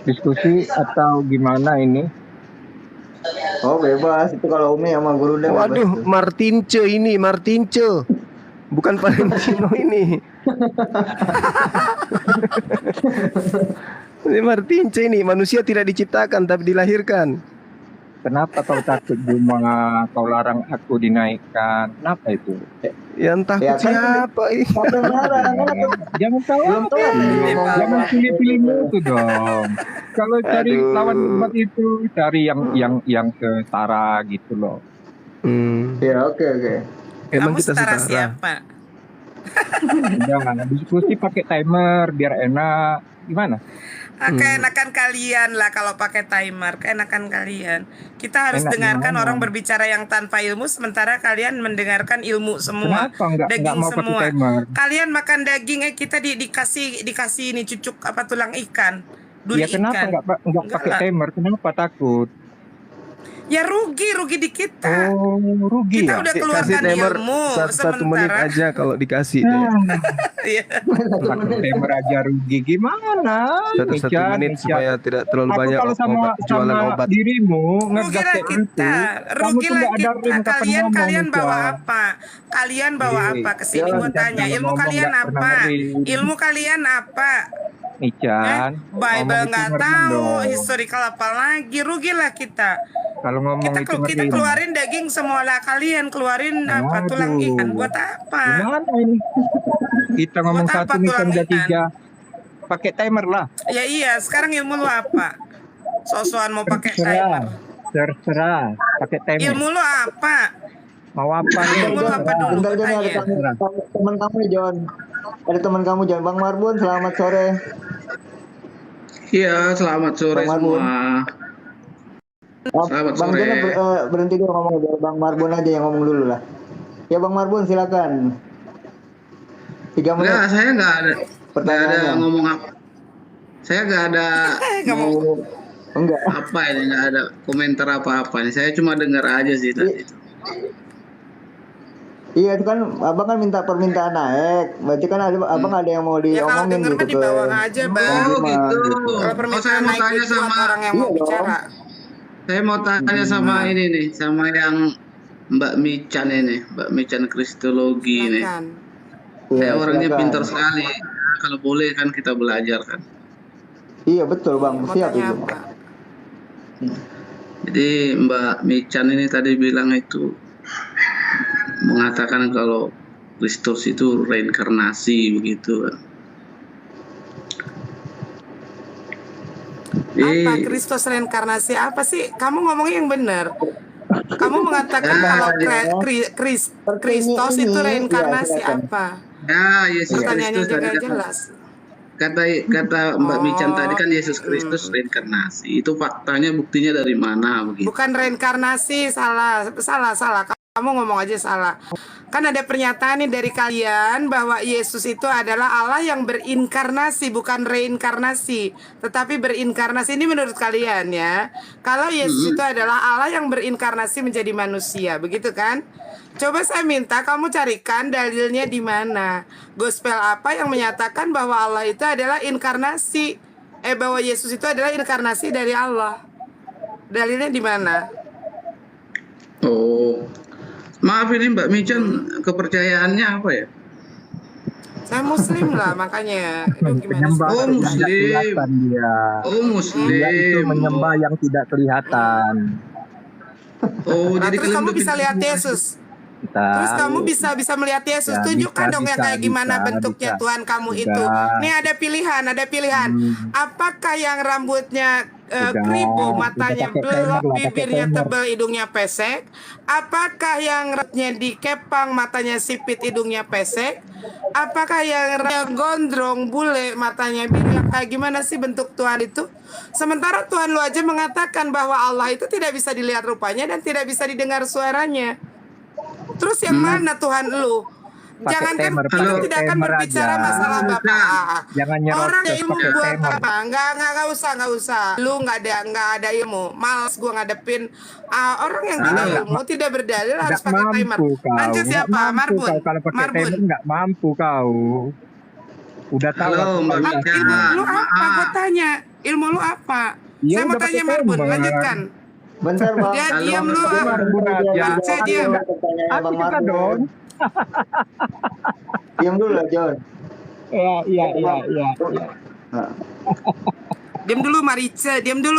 Diskusi atau gimana ini? Oh bebas itu kalau Umi sama Gurunda bebas Waduh, tuh. Martince. Bukan Valentino ini. Ini Martince ini, manusia tidak diciptakan tapi dilahirkan. Kenapa kau takut Buma? Kau larang aku dinaikkan. Kenapa itu? Yang takut Ya kan siapa ini? siapa yang larang? Jangan tahu Belum tahu jangan pilih-pilih mutu dong. Kalau cari Aduh. lawan debat itu cari yang setara gitu loh. Ya oke. Emang Kamu kita setara setara. siapa? Jangan diskusi pakai timer biar enak. Gimana? Keenakan kalian lah kalau pakai timer, keenakan kalian. Kita harus Enak dengarkan gimana? orang berbicara yang tanpa ilmu, sementara kalian mendengarkan ilmu semua. Kenapa nggak Daging mau pakai semua. timer? Kalian makan daging, kita dikasih ini cucuk apa tulang ikan, duri Ya kenapa ikan. nggak Enggak pakai lah. timer? Kenapa takut? Ya rugi di kita. Oh, rugi Kita ya? udah Kasih keluarkan timer ilmu, 1 menit sementara aja kalau dikasih deh. Iya. Pakai timer aja rugi gimana? 1 menit supaya tidak terlalu Aku banyak kalau sama jualan obat. dirimu ngegas Rugilah kayak gitu, kita, kamu tuh rugilah nggak ada kita. ring kapan Kalian ngomong, kalian bawa Ica. apa? Kalian bawa Iya. apa ke sini? Jangan Gua tanya, kalau ilmu ngomong kalian nggak pernah apa? nge-ring. Ilmu kalian apa? Ican, Bible ngomong itu nggak ngerti tahu, dong. historical apa lagi? Rugilah kita. Kalau ngomong itu Kita ngerti. keluarin daging semua lah, kalian keluarin apa? Tulang Waduh. ikan. Buat apa? Gimana ini? Kita ngomong Buat apa satu nih tulang kan ikan? 3. Pakai timer lah. Ya iya, sekarang ilmu lu apa? Sosokan mau pakai Terserah. timer. Terserah. Pakai timer. Ilmu lu apa? Mau apa nih? Ilmu lu apa dulu? Bentar Jon, ada Tanya. teman kamu nih Jon. Ada teman kamu Jon, Bang Marbun, selamat sore. Iya, selamat sore Bang Marbun. semua. Selamat Bang sore. Jon berhenti dulu ngomong, biar Bang Marbun aja yang ngomong dulu lah. Ya Bang Marbun silakan. 3 menit. Enggak, saya nggak ada Pertanyaannya. ngomong apa. Saya nggak ada mau Enggak. apa ini, nggak ada komentar apa-apa nih. Saya cuma dengar aja sih tadi itu. Iya itu kan abang kan minta permintaan naik, berarti kan ada abang ada yang mau Ya kalau diomongin denger gitu mah di bawah aja, Bang. Oh gitu. Kalau Oh, permintaan saya mau naik tanya itu buat sama orang yang mau bicara. Saya mau tanya sama ini nih, sama yang Mbak Mican ini, Mbak Mican Kristologi ini. Saya orangnya silakan. pintar sekali. Nah, kalau boleh kan kita belajar kan. Iya betul bang, siap itu. Jadi Mbak Mican ini tadi bilang itu mengatakan kalau Kristus itu reinkarnasi begitu. Apa Kristus reinkarnasi apa sih? Kamu ngomongnya yang benar. Kamu mengatakan kalau Kristus itu reinkarnasi apa? Ya, Yesus Pertanyaannya Kristus juga tadi kan. jelas. Kata Mbak Mican tadi kan Yesus Kristus reinkarnasi. Itu faktanya, buktinya dari mana begitu? Bukan reinkarnasi, salah. Kamu ngomong aja salah. Kan ada pernyataan nih dari kalian bahwa Yesus itu adalah Allah yang berinkarnasi, bukan reinkarnasi, tetapi berinkarnasi. Ini menurut kalian ya. Kalau Yesus itu adalah Allah yang berinkarnasi menjadi manusia, begitu kan? Coba saya minta kamu carikan dalilnya di mana. Gospel apa yang menyatakan bahwa Allah itu adalah inkarnasi? Bahwa Yesus itu adalah inkarnasi dari Allah. Dalilnya di mana? Oh, maaf ini Mbak Mican, kepercayaannya apa ya? Saya Muslim lah makanya. Aduh, gimana sih? Oh Muslim. Dia. Oh Muslim. Dia itu menyembah yang tidak kelihatan. Oh, Nah, jadi terus kalian kamu bisa berpindah- lihat Yesus. Kita. Terus kamu bisa melihat Yesus. Ya, Tunjukkan bisa, dong ya bisa, kayak gimana bisa, bentuknya bisa. Tuhan kamu Bisa. itu. Nih ada pilihan. Apakah yang rambutnya Udah. keribu, matanya Udah pakai belok, timer lah, pakai bibirnya timer. tebal, hidungnya pesek? Apakah yang rambutnya dikepang, matanya sipit, hidungnya pesek? Apakah yang gondrong, bule, matanya biru? Kayak gimana sih bentuk Tuhan itu? Sementara Tuhan lu aja mengatakan bahwa Allah itu tidak bisa dilihat rupanya dan tidak bisa didengar suaranya. Terus yang mana Tuhan lu? Pakai Jangankan timer, kita pakai tidak akan timer berbicara aja. masalah Bapak. Jangan Orang nyerocos yang ilmu pakai buat timer. apa? Enggak usah. Lu nggak ada ilmu. Malas gua ngadepin orang yang tidak ilmu, tidak berdalil harus Nggak pakai timer. mampu kau. Lanjut Nggak siapa? mampu Marbun. kau. Kalau pakai Marbun. timer nggak mampu kau. Udah tahu. Halo, aku Mbak kalau Mica. Ilmu lu apa? Gua tanya. Ilmu lu apa? Iya, Saya mau udah tanya pakai Marbun. timer. Lanjutkan. Bentar bang. Dia diam lu. Marce diam. Aku juga dong. Diam dulu lah John. Iya. Diam dulu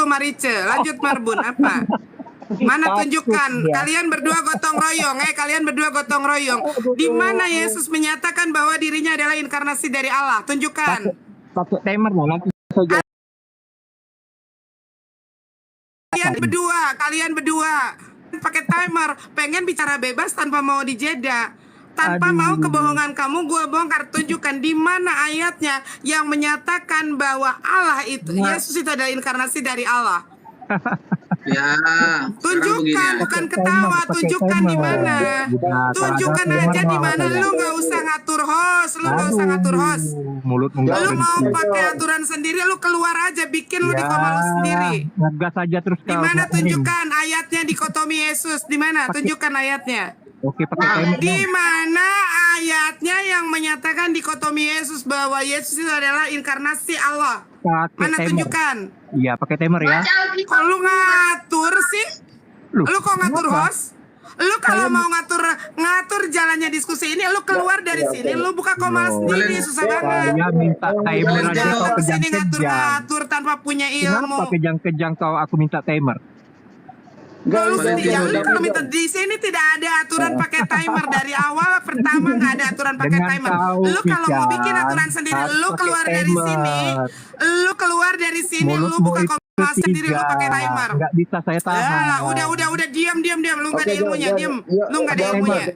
Marice. Lanjut Marbun apa? Mana tunjukkan kalian berdua gotong royong. Di mana Yesus menyatakan bahwa dirinya adalah inkarnasi dari Allah? Tunjukkan. Pakai timer lah nanti saja. Kalian berdua pakai timer, pengen bicara bebas tanpa mau dijeda, tanpa mau kebohongan kamu gue bongkar. Tunjukkan di mana ayatnya yang menyatakan bahwa Allah itu Yesus itu adalah inkarnasi dari Allah. Ya, tunjukkan, bukan ketawa. Tunjukkan di mana. Tunjukkan aja di mana. Lu nggak usah ngatur host. Mulut lu mau pakai aturan sendiri, lu keluar aja, bikin lu di koma lu sendiri. Ngegas aja terus. Di mana tunjukkan ayatnya dikotomi Yesus? Di mana? Tunjukkan ayatnya. Oke, pakai di mana ayatnya yang menyatakan dikotomi Yesus bahwa Yesus itu adalah inkarnasi Allah? Mana tunjukkan? Iya, pakai timer ya. Kok lu ngatur sih? Lu kok ngatur host? Lu kalau mau ngatur jalannya diskusi ini, lu keluar dari sini, lu buka koma sendiri, susah banget. Saya minta timer aja kau sini ngatur tanpa punya ilmu. Kenapa kejang-kejang kau aku minta timer? Lu kalau minta di sini tidak ada aturan pakai timer dari awal. Pertama nggak ada aturan pakai timer. Lu kalau mau bikin aturan sendiri, lu keluar dari sini, lu buka koma sendiri, lu pakai timer. Nggak bisa saya tahan. Udah diam. Lu nggak ada ilmunya, diam. Lu nggak ada ilmunya.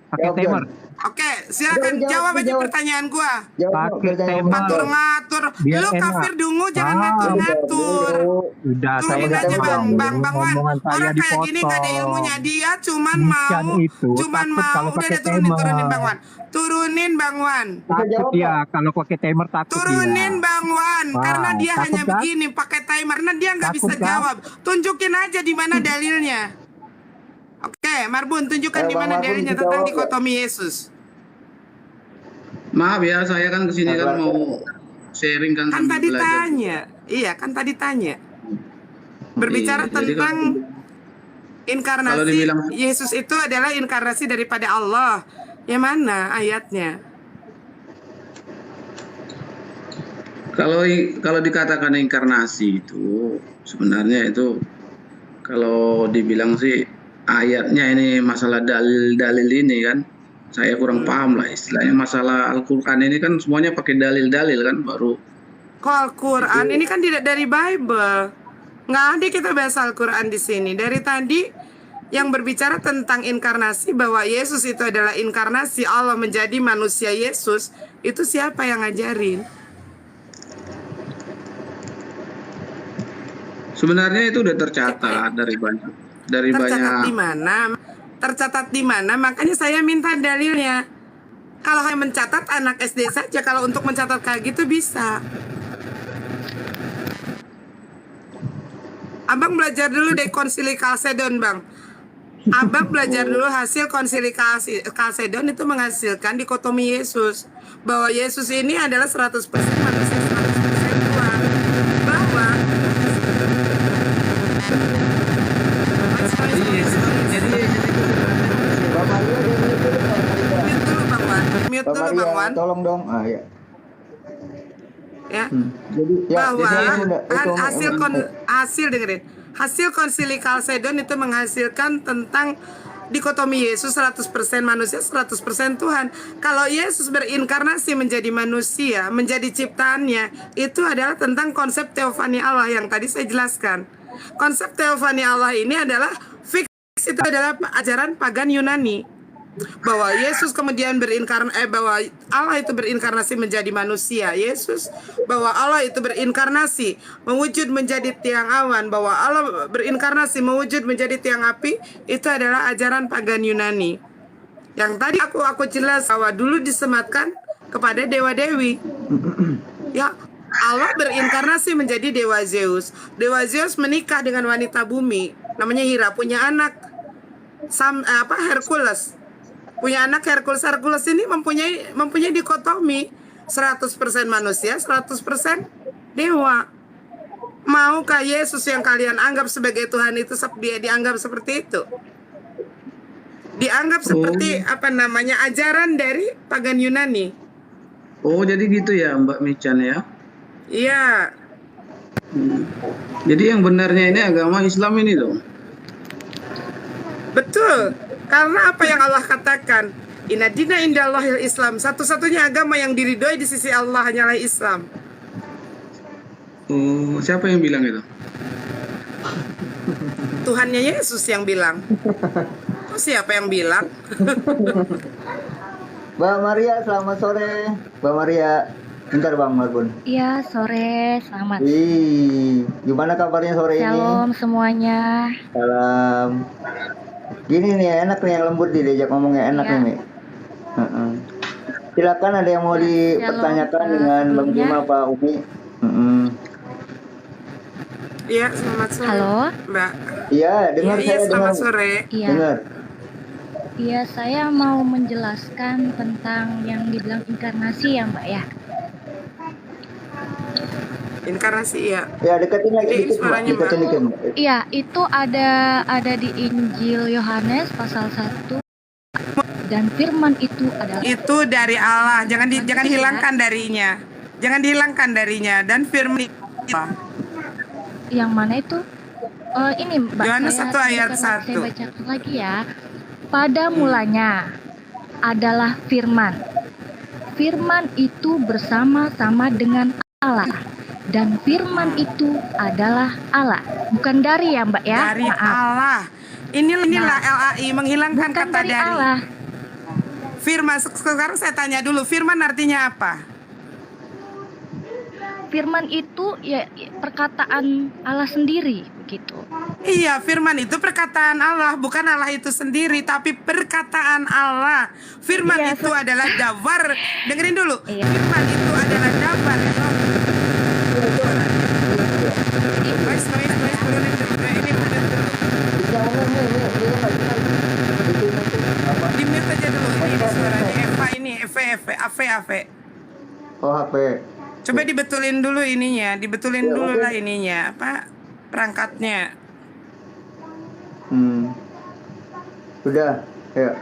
Pakai timer. Oke, silakan jawab aja pertanyaan gua. Pakai timer. Ngatur. Lu kafir dungu, jangan ngatur. Udah, turunin aja Bang Wan. Orang kayak gini gak ada ilmunya. Dia cuman mau. Udah turunin Bang Wan. Turunin Bang Wan. Takut ya kalau pakai timer, takut. Turunin Bang Wan. Karena dia hanya begini pakai timer. Nah dia nggak bisa jawab. Tunjukin aja di mana dalilnya. Oke, Marbun, tunjukkan di mana dalilnya tentang dikotomi Yesus. Maaf ya, saya kan kesini kan mau sharing kan tadi belajar. Tanya. Iya, kan tadi tanya. Berbicara tentang inkarnasi, Yesus itu adalah inkarnasi daripada Allah. Yang mana ayatnya? Kalau dikatakan inkarnasi itu sebenarnya itu kalau dibilang sih ayatnya ini masalah dalil ini kan saya kurang paham lah istilahnya. Masalah Al-Quran ini kan semuanya pakai dalil kan baru. Kok Al-Quran ini kan tidak dari Bible. Nggak ada kita bahas Al-Quran di sini. Dari tadi yang berbicara tentang inkarnasi, bahwa Yesus itu adalah inkarnasi Allah menjadi manusia Yesus, itu siapa yang ngajarin? Sebenarnya itu udah tercatat tercatat di mana? Tercatat di mana? Makanya saya minta dalilnya. Kalau hanya mencatat anak SD saja, kalau untuk mencatat kayak gitu bisa. Abang belajar dulu dari Konsili Kalsedon, Bang. Abang belajar dulu hasil Konsili Kalsedon itu menghasilkan dikotomi Yesus. Bahwa Yesus ini adalah 100% manusia, 100% Tuhan. Bahwa mute dulu Bang Wan. Tolong dong. Ya. Ya. Bahwa hasil Konsili Kalsedon itu menghasilkan tentang dikotomi Yesus 100% manusia, 100% Tuhan. Kalau Yesus berinkarnasi menjadi manusia, menjadi ciptaannya, itu adalah tentang konsep teofani Allah yang tadi saya jelaskan. Konsep teofani Allah ini adalah fix, itu adalah ajaran pagan Yunani. Bahwa Yesus kemudian bahwa Allah itu berinkarnasi menjadi manusia. Yesus bahwa Allah itu berinkarnasi mewujud menjadi tiang awan, bahwa Allah berinkarnasi mewujud menjadi tiang api, itu adalah ajaran pagan Yunani. Yang tadi aku jelas bahwa dulu disematkan kepada dewa-dewi. Ya, Allah berinkarnasi menjadi dewa Zeus. Dewa Zeus menikah dengan wanita bumi namanya Hera, punya anak Hercules. Punya anak Hercules. Hercules ini mempunyai dikotomi 100% manusia, 100% dewa. Maukah Yesus yang kalian anggap sebagai Tuhan itu dia dianggap seperti itu? Dianggap seperti ajaran dari pagan Yunani. Oh, jadi gitu ya Mbak Michan ya? Iya. Jadi yang benarnya ini agama Islam ini dong? Betul. Karena apa yang Allah katakan, Inna dina indallahil Islam, satu-satunya agama yang diridhoi di sisi Allah hanyalah Islam. Oh, siapa yang bilang itu? Tuhannya Yesus yang bilang. Oh, siapa yang bilang? Mbak Maria, selamat sore. Mbak Maria, bentar Bang Margun. Iya, sore. Selamat. Gimana kabarnya sore ini? Shalom semuanya. Salam. Gini nih, enak nih yang lembut diajak ngomongnya enak nih. Silakan, ada yang mau dipertanyakan dengan Bang Juma, Pak Umi. Iya, selamat sore. Halo, Mbak. Iya, dengar Iya, saya selamat dengar. sore. Iya. Dengar. Iya, saya mau menjelaskan tentang yang dibilang inkarnasi ya, Mbak ya. Inkarnasi ya. Ya, deketin lagi dikit, Mbak. suaranya, Mbak. Deketin dikit, Mbak. Iya, itu ada di Injil Yohanes pasal 1 dan firman itu adalah dari Allah. Jangan hilangkan darinya. Jangan dihilangkan darinya dan firman yang mana itu? Ini Mbak, Yohanes 1 ayat 1. Saya bacakan lagi ya. Pada mulanya adalah firman. Firman itu bersama-sama dengan Allah. Dan firman itu adalah Allah. Bukan dari ya Mbak ya? Dari Maaf. Allah. Inilah LAI menghilangkan Bukan kata dari dari. Allah. Firman, sekarang saya tanya dulu, firman artinya apa? Firman itu ya perkataan Allah sendiri begitu. Iya, firman itu perkataan Allah, bukan Allah itu sendiri, tapi perkataan Allah. Firman itu adalah dabar. Dengerin dulu. Firman itu adalah dabar. Di-mute aja dulu ini suaranya Eva ini, Ave. Oh, HP. Coba dibetulin dulu ininya, dibetulin dulu lah ininya, perangkatnya. Sudah, ya.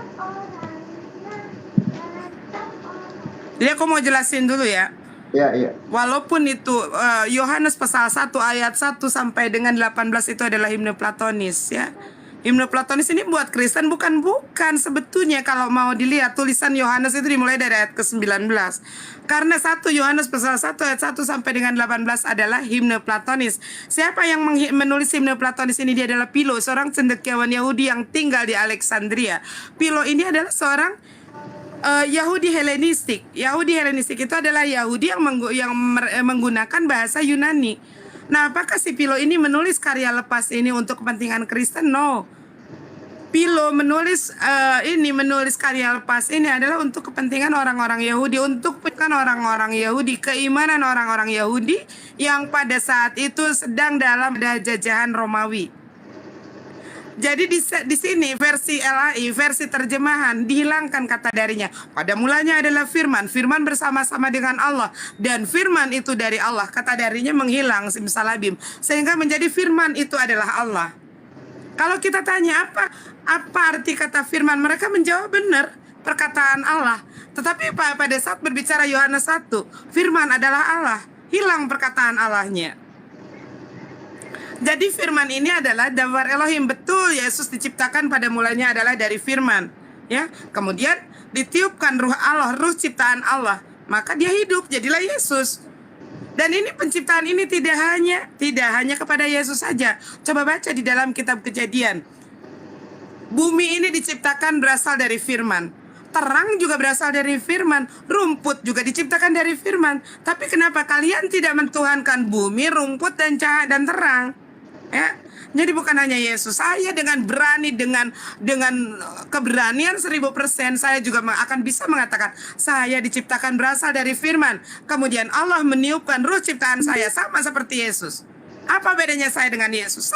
Jadi aku mau jelasin dulu ya. Iya. Walaupun itu Yohanes pasal 1 ayat 1 sampai dengan 18 itu adalah himne Platonis ya. Himne Platonis ini buat Kristen bukan sebetulnya kalau mau dilihat tulisan Yohanes itu dimulai dari ayat ke-19. Karena 1 Yohanes pasal 1 ayat 1 sampai dengan 18 adalah himne Platonis. Siapa yang menulis himne Platonis ini? Dia adalah Philo, seorang cendekiawan Yahudi yang tinggal di Alexandria. Philo ini adalah seorang Yahudi Helenistik. Yahudi Helenistik itu adalah Yahudi yang menggunakan bahasa Yunani. Nah, apakah si Philo ini menulis karya lepas ini untuk kepentingan Kristen? No. Philo menulis karya lepas ini adalah untuk kepentingan orang-orang Yahudi, untuk orang-orang Yahudi, keimanan orang-orang Yahudi yang pada saat itu sedang dalam jajahan Romawi. Jadi di sini versi LAI, versi terjemahan dihilangkan kata darinya. Pada mulanya adalah firman, firman bersama-sama dengan Allah dan firman itu dari Allah. Kata darinya menghilang simsalabim sehingga menjadi firman itu adalah Allah. Kalau kita tanya apa arti kata firman, mereka menjawab benar, perkataan Allah. Tetapi pada saat berbicara Yohanes 1, firman adalah Allah, hilang perkataan Allahnya. Jadi firman ini adalah dabar Elohim. Betul, Yesus diciptakan pada mulanya adalah dari firman, ya. Kemudian ditiupkan ruh Allah, ruh ciptaan Allah, maka dia hidup, jadilah Yesus. Dan ini penciptaan ini tidak hanya kepada Yesus saja. Coba baca di dalam kitab Kejadian. Bumi ini diciptakan berasal dari firman. Terang juga berasal dari firman. Rumput juga diciptakan dari firman. Tapi kenapa kalian tidak mentuhankan bumi, rumput, dan cahaya dan terang? Ya, jadi bukan hanya Yesus. Saya dengan berani, dengan keberanian 1000%, saya juga akan bisa mengatakan saya diciptakan berasal dari firman. Kemudian Allah meniupkan ruh ciptaan saya, sama seperti Yesus. Apa bedanya saya dengan Yesus?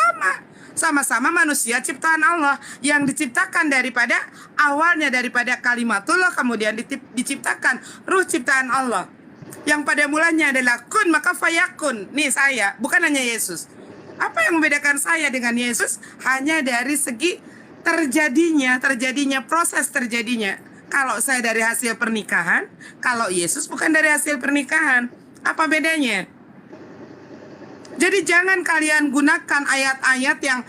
Sama-sama manusia ciptaan Allah yang diciptakan daripada awalnya daripada kalimatullah, kemudian diciptakan ruh ciptaan Allah. Yang pada mulanya adalah kun maka fayakun. Nih saya, bukan hanya Yesus. Apa yang membedakan saya dengan Yesus? Hanya dari segi terjadinya proses terjadinya. Kalau saya dari hasil pernikahan, kalau Yesus bukan dari hasil pernikahan. Apa bedanya? Jadi jangan kalian gunakan ayat-ayat yang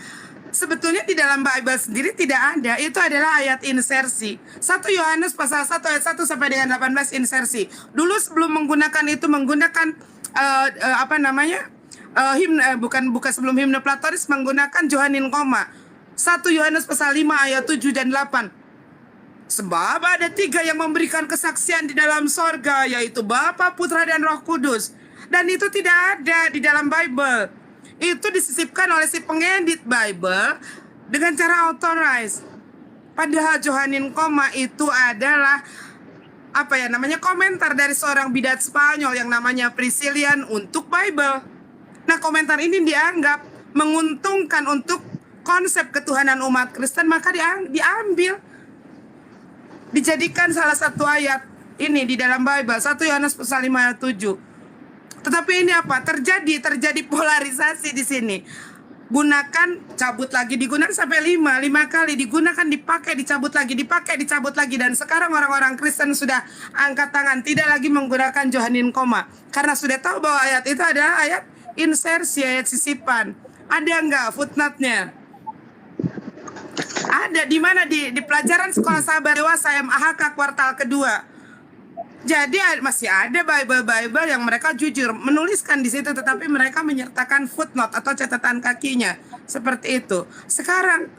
sebetulnya di dalam Bible sendiri tidak ada. Itu adalah ayat insersi. 1 Yohanes pasal 1 ayat 1 sampai dengan 18 insersi. Dulu sebelum menggunakan itu menggunakan bukan sebelum himne Platonis, menggunakan Johannine koma. 1 Yohanes pasal 5 ayat 7 dan 8. Sebab ada 3 yang memberikan kesaksian di dalam sorga, yaitu Bapa, Putra, dan Roh Kudus. Dan itu tidak ada di dalam Bible. Itu disisipkan oleh si pengedit Bible dengan cara authorize. Padahal Johannine koma itu adalah komentar dari seorang bidat Spanyol yang namanya Priscillian untuk Bible. Nah, komentar ini dianggap menguntungkan untuk konsep ketuhanan umat Kristen, maka diambil, dijadikan salah satu ayat ini di dalam Bible, 1 Yohanes pasal 5 ayat 7. Tetapi ini apa? Terjadi polarisasi di sini. Gunakan, cabut lagi, digunakan sampai 5 kali, digunakan, dipakai, dicabut lagi, dipakai, dicabut lagi. Dan sekarang orang-orang Kristen sudah angkat tangan, tidak lagi menggunakan Johannine koma, karena sudah tahu bahwa ayat itu adalah ayat insersi, ayat sisipan. Ada enggak footnote-nya? Ada di mana? Di pelajaran sekolah sahabat dewasa MAHK kuartal kedua. Jadi masih ada Bible yang mereka jujur menuliskan di situ, tetapi mereka menyertakan footnote atau catatan kakinya seperti itu. Sekarang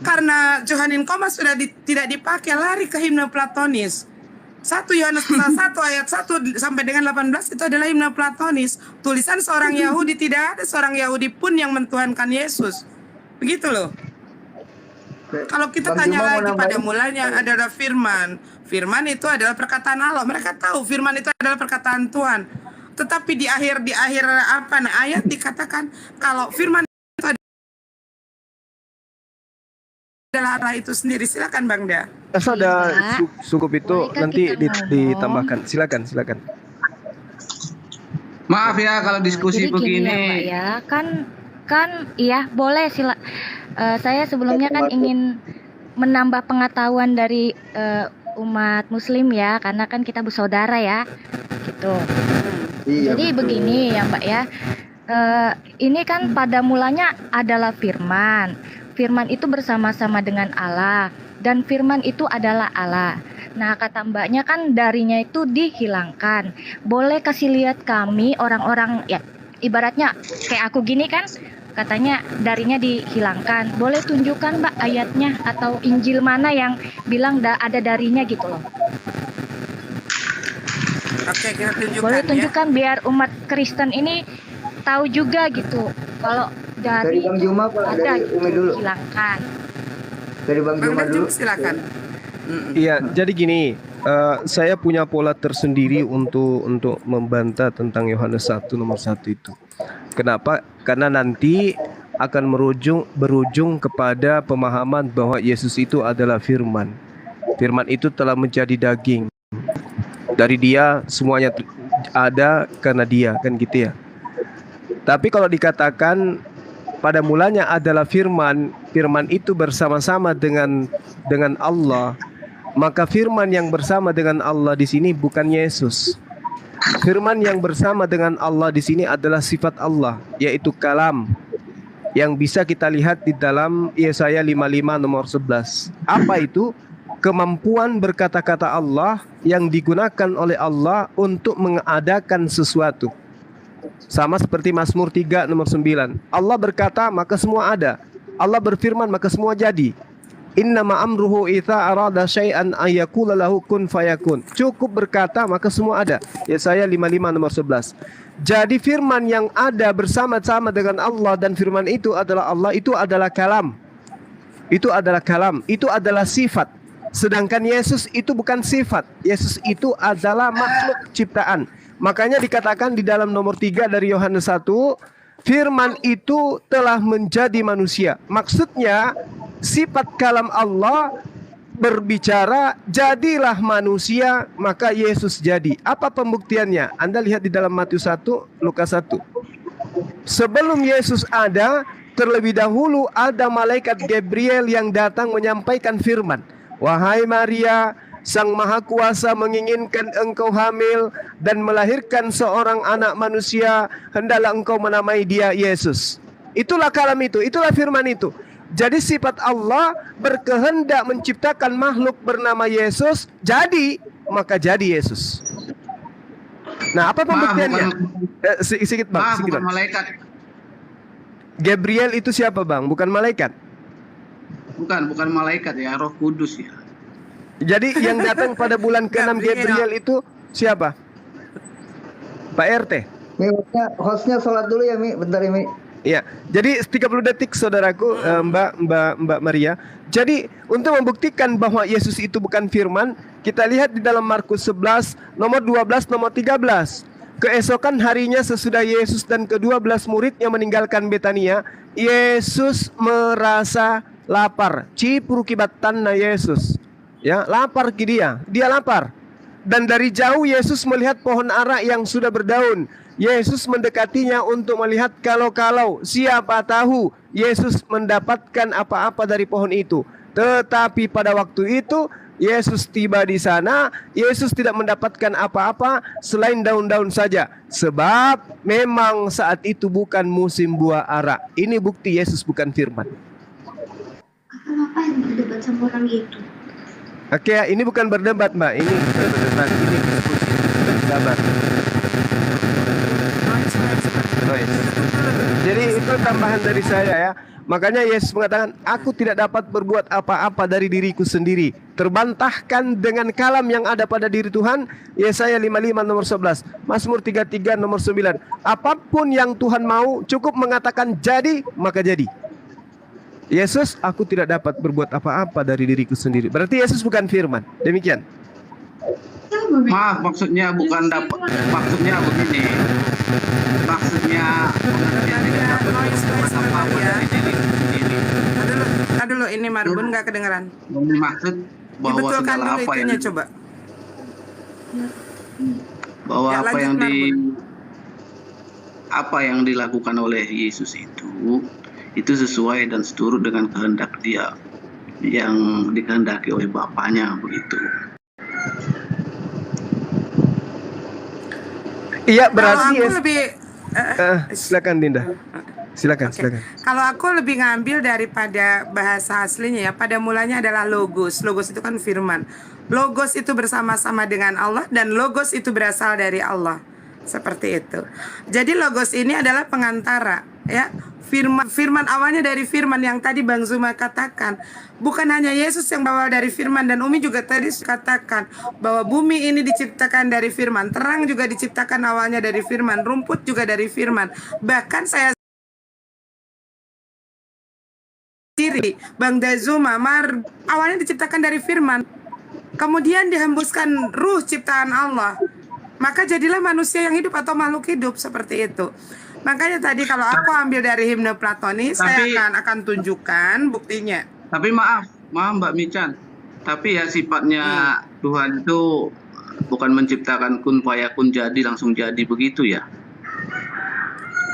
karena Johannine koma sudah tidak dipakai, lari ke himne Platonis. 1 Yohanes pasal 1 ayat 1 sampai dengan 18 itu adalah himne Platonis. Tulisan seorang Yahudi, tidak ada seorang Yahudi pun yang mentuhankan Yesus. Begitu loh. Kalau kita tanya lagi, pada mulanya adalah firman. Firman itu adalah perkataan Allah. Mereka tahu firman itu adalah perkataan Tuhan. Tetapi di akhir ayat dikatakan kalau firman itu adalah Allah itu sendiri. Silakan Bang Da. Ada cukup itu nanti ditambahkan. Silakan. Maaf ya kalau diskusi Jadi begini. gini ya, Pak, ya. Kan iya boleh saya sebelumnya kan ingin menambah pengetahuan dari umat muslim ya, karena kan kita bersaudara ya gitu. Iya, Jadi betul. begini ya Mbak ya, ini kan pada mulanya adalah firman. Firman itu bersama-sama dengan Allah, dan firman itu adalah Allah. Nah, kata Mbaknya kan darinya itu dihilangkan. Boleh kasih lihat kami orang-orang ya, ibaratnya kayak aku gini kan, katanya darinya dihilangkan. Boleh tunjukkan Mbak ayatnya atau Injil mana yang bilang ada darinya gitu loh. Oke, kita tunjukkan. Boleh ya. tunjukkan biar umat Kristen ini tahu juga gitu. Kalau dari Bang Juma apa ada dari Umi dulu? dihilangkan. Dari Bang Juma dulu. Silakan. Iya, jadi gini, saya punya pola tersendiri untuk membantah tentang Yohanes 1 nomor 1 itu. Kenapa? Karena nanti akan berujung kepada pemahaman bahwa Yesus itu adalah firman. Firman itu telah menjadi daging. Dari Dia semuanya ada karena Dia, kan gitu ya. Tapi kalau dikatakan pada mulanya adalah firman, firman itu bersama-sama dengan Allah, maka firman yang bersama dengan Allah di sini bukan Yesus. Firman yang bersama dengan Allah di sini adalah sifat Allah, yaitu kalam, yang bisa kita lihat di dalam Yesaya 55 nomor 11. Apa itu? Kemampuan berkata-kata Allah yang digunakan oleh Allah untuk mengadakan sesuatu. Sama seperti Mazmur 3 nomor 9. Allah berkata maka semua ada. Allah berfirman maka semua jadi. Innama amruhu idza arada syai'an ayyakula lahu kun fayakun. Cukup berkata maka semua ada. Yesaya 55 nomor 11. Jadi firman yang ada bersama-sama dengan Allah dan firman itu adalah Allah, itu adalah kalam. Itu adalah kalam, itu adalah sifat. Sedangkan Yesus itu bukan sifat. Yesus itu adalah makhluk ciptaan. Makanya dikatakan di dalam nomor 3 dari Yohanes 1, firman itu telah menjadi manusia. Maksudnya sifat kalam Allah berbicara, jadilah manusia, maka Yesus jadi. Apa pembuktiannya? Anda lihat di dalam Matius 1, Lukas 1. Sebelum Yesus ada, terlebih dahulu ada malaikat Gabriel yang datang menyampaikan firman. Wahai Maria, Sang Maha Kuasa menginginkan engkau hamil dan melahirkan seorang anak manusia, hendaklah engkau menamai dia Yesus. Itulah kalam itu, itulah firman itu. Jadi sifat Allah berkehendak menciptakan makhluk bernama Yesus, jadi, maka jadi Yesus. Nah, apa pembuktiannya? Sedikit bang, sedikit bang. Malaikat. Gabriel itu siapa bang? Bukan malaikat? Bukan malaikat ya, Roh Kudus ya. Jadi yang datang pada bulan ke-6 Gabriel itu siapa? Pak RT. Mi, hostnya sholat dulu ya Mi, bentar ya Mi. Ya, jadi 30 detik saudaraku, Mbak Maria. Jadi untuk membuktikan bahwa Yesus itu bukan firman, kita lihat di dalam Markus 11 nomor 12 nomor 13. Keesokan harinya sesudah Yesus dan ke-12 muridnya meninggalkan Betania, Yesus merasa lapar. Ciprukibatanna Yesus. Ya, lapar dia lapar. Dan dari jauh Yesus melihat pohon ara yang sudah berdaun. Yesus mendekatinya untuk melihat kalau siapa tahu Yesus mendapatkan apa-apa dari pohon itu. Tetapi pada waktu itu Yesus tiba di sana, Yesus tidak mendapatkan apa-apa selain daun-daun saja. Sebab memang saat itu bukan musim buah ara. Ini bukti Yesus bukan firman. Apa yang berdebat sama orang itu? Oke, ini bukan berdebat Mbak, ini bukan berdebat, ini diskusi. Sabar. Jadi itu tambahan dari saya ya. Makanya Yesus mengatakan, aku tidak dapat berbuat apa-apa dari diriku sendiri. Terbantahkan dengan kalam yang ada pada diri Tuhan. Yesaya 55 nomor 11, Mazmur 33 nomor 9. Apapun yang Tuhan mau, cukup mengatakan jadi, maka jadi. Yesus, aku tidak dapat berbuat apa-apa dari diriku sendiri. Berarti Yesus bukan firman. Demikian. Maaf, maksudnya bukan dapat. Maksudnya begini. Maksudnya pengertian tidak dapat berbuat apa-apa dari diri sendiri. Dulu ini Marbun nggak kedengeran. Maksud bahwa dibetulkan segala dulu apa itunya yang coba. Bahwa Ya, apa lanjut, yang Marbun. apa yang dilakukan oleh Yesus itu sesuai dan seturut dengan kehendak Dia yang dikehendaki oleh Bapaknya begitu. Iya, berarti Kalau aku lebih silakan Dinda. Silakan. Kalau aku lebih ngambil daripada bahasa aslinya ya, pada mulanya adalah logos. Logos itu kan firman. Logos itu bersama-sama dengan Allah dan logos itu berasal dari Allah. Seperti itu. Jadi logos ini adalah pengantara ya. Firman awalnya dari firman yang tadi Bang Zuma katakan. Bukan hanya Yesus yang berawal dari firman, dan Umi juga tadi katakan bahwa bumi ini diciptakan dari firman, terang juga diciptakan awalnya dari firman, rumput juga dari firman. Bahkan saya sendiri, Bang Dazuma, awalnya diciptakan dari firman, kemudian dihembuskan ruh ciptaan Allah, maka jadilah manusia yang hidup atau makhluk hidup seperti itu. Makanya tadi kalau aku ambil dari himne Platonis, saya akan tunjukkan buktinya. Tapi maaf Mbak Mican. Tapi ya sifatnya Tuhan itu bukan menciptakan kun fayakun jadi langsung jadi begitu ya.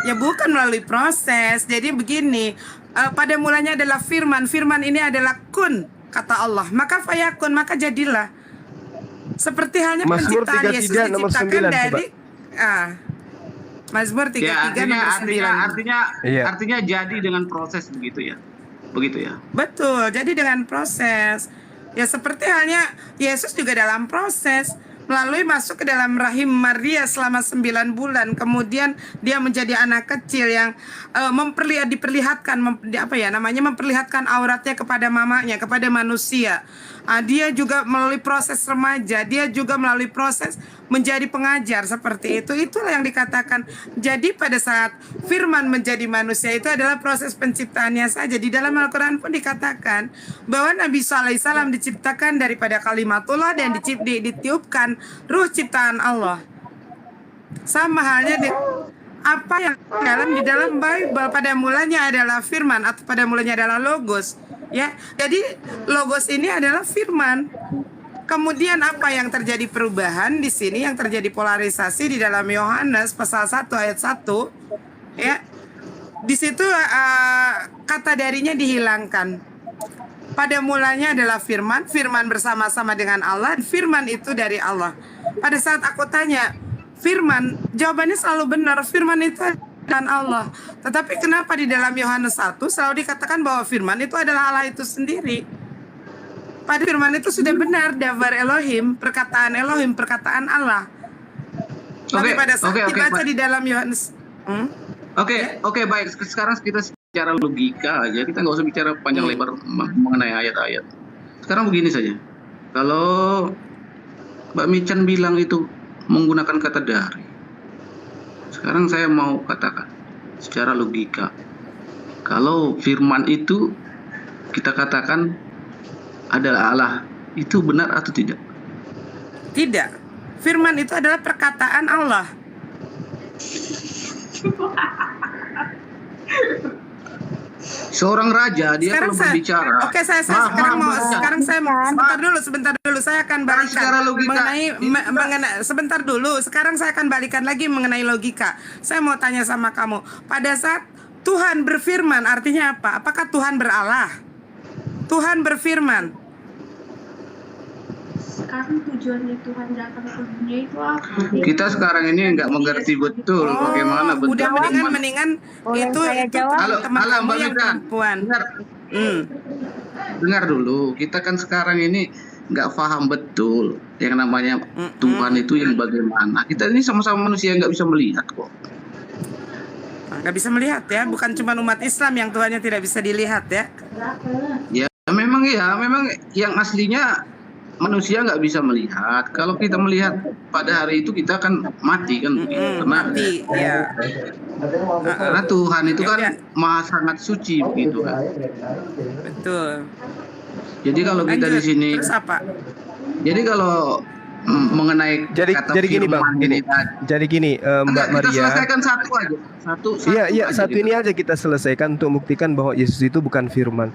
Ya bukan melalui proses. Jadi begini, pada mulanya adalah firman. Firman ini adalah kun, kata Allah. Maka fayakun, maka jadilah. Seperti halnya Mazmur penciptaan Yesus diciptakan 9, dari Mazmur 33 ya, nomor 9. Artinya jadi dengan proses begitu ya. Begitu ya. Betul, jadi dengan proses. Ya seperti halnya Yesus juga dalam proses. Melalui masuk ke dalam rahim Maria selama 9 bulan, kemudian dia menjadi anak kecil yang memperlihatkan auratnya kepada mamanya, kepada manusia. Dia juga melalui proses remaja, dia juga melalui proses menjadi pengajar seperti itu. Itulah yang dikatakan. Jadi pada saat firman menjadi manusia itu adalah proses penciptaannya saja. Di dalam Al-Quran pun dikatakan bahwa Nabi SAW diciptakan daripada kalimatullah dan ditiupkan ruh ciptaan Allah. Sama halnya apa yang di dalam Bible, pada mulanya adalah firman atau pada mulanya adalah logos. Ya, jadi logos ini adalah firman. Kemudian apa yang terjadi perubahan di sini, yang terjadi polarisasi di dalam Yohanes pasal 1 ayat 1, ya. Di situ kata darinya dihilangkan. Pada mulanya adalah firman, firman bersama-sama dengan Allah, firman itu dari Allah. Pada saat aku tanya, firman, jawabannya selalu benar, firman itu dan Allah. Tetapi kenapa di dalam Yohanes 1 selalu dikatakan bahwa firman itu adalah Allah itu sendiri? Pada firman itu sudah benar, davar Elohim, perkataan Elohim, perkataan Allah. Tapi pada saat dibaca di dalam Yohanes, Oke, baik. Sekarang kita secara logika aja, kita nggak usah bicara panjang lebar mengenai ayat-ayat. Sekarang begini saja, kalau Mbak Michan bilang itu menggunakan kata dari, sekarang saya mau katakan secara logika, kalau firman itu kita katakan adalah Allah, itu benar atau tidak? tidak. Firman itu adalah perkataan Allah. Seorang raja dia Sekarang kalau berbicara. Oke, sekarang saya mau sebentar dulu saya akan balikan secara logika, mengenai sebentar dulu. Sekarang saya akan balikan lagi mengenai logika. Saya mau tanya sama kamu. Pada saat Tuhan berfirman artinya apa? Apakah Tuhan beralah? Tuhan berfirman. Sekarang tujuannya Tuhan datang ke dunia itu apa? Kita sekarang ini nggak mengerti betul bagaimana bentuk. Udah mendingan itu teman-teman yang perempuan. Dengar dulu, kita kan sekarang ini nggak paham betul yang namanya Tuhan itu yang bagaimana. Kita ini sama-sama manusia nggak bisa melihat kok. Nggak bisa melihat ya, bukan cuma umat Islam yang Tuhannya tidak bisa dilihat ya. Ya memang yang aslinya manusia nggak bisa melihat. Kalau kita melihat pada hari itu kita akan mati kan begitu. Karena Tuhan itu kan maha sangat suci begitu kan. Betul. Jadi kalau kita di sini, jadi kalau mengenai kata jadi gini Bang, jadi gini Mbak Maria. Kita selesaikan satu aja. Satu ini aja kita selesaikan untuk membuktikan bahwa Yesus itu bukan firman.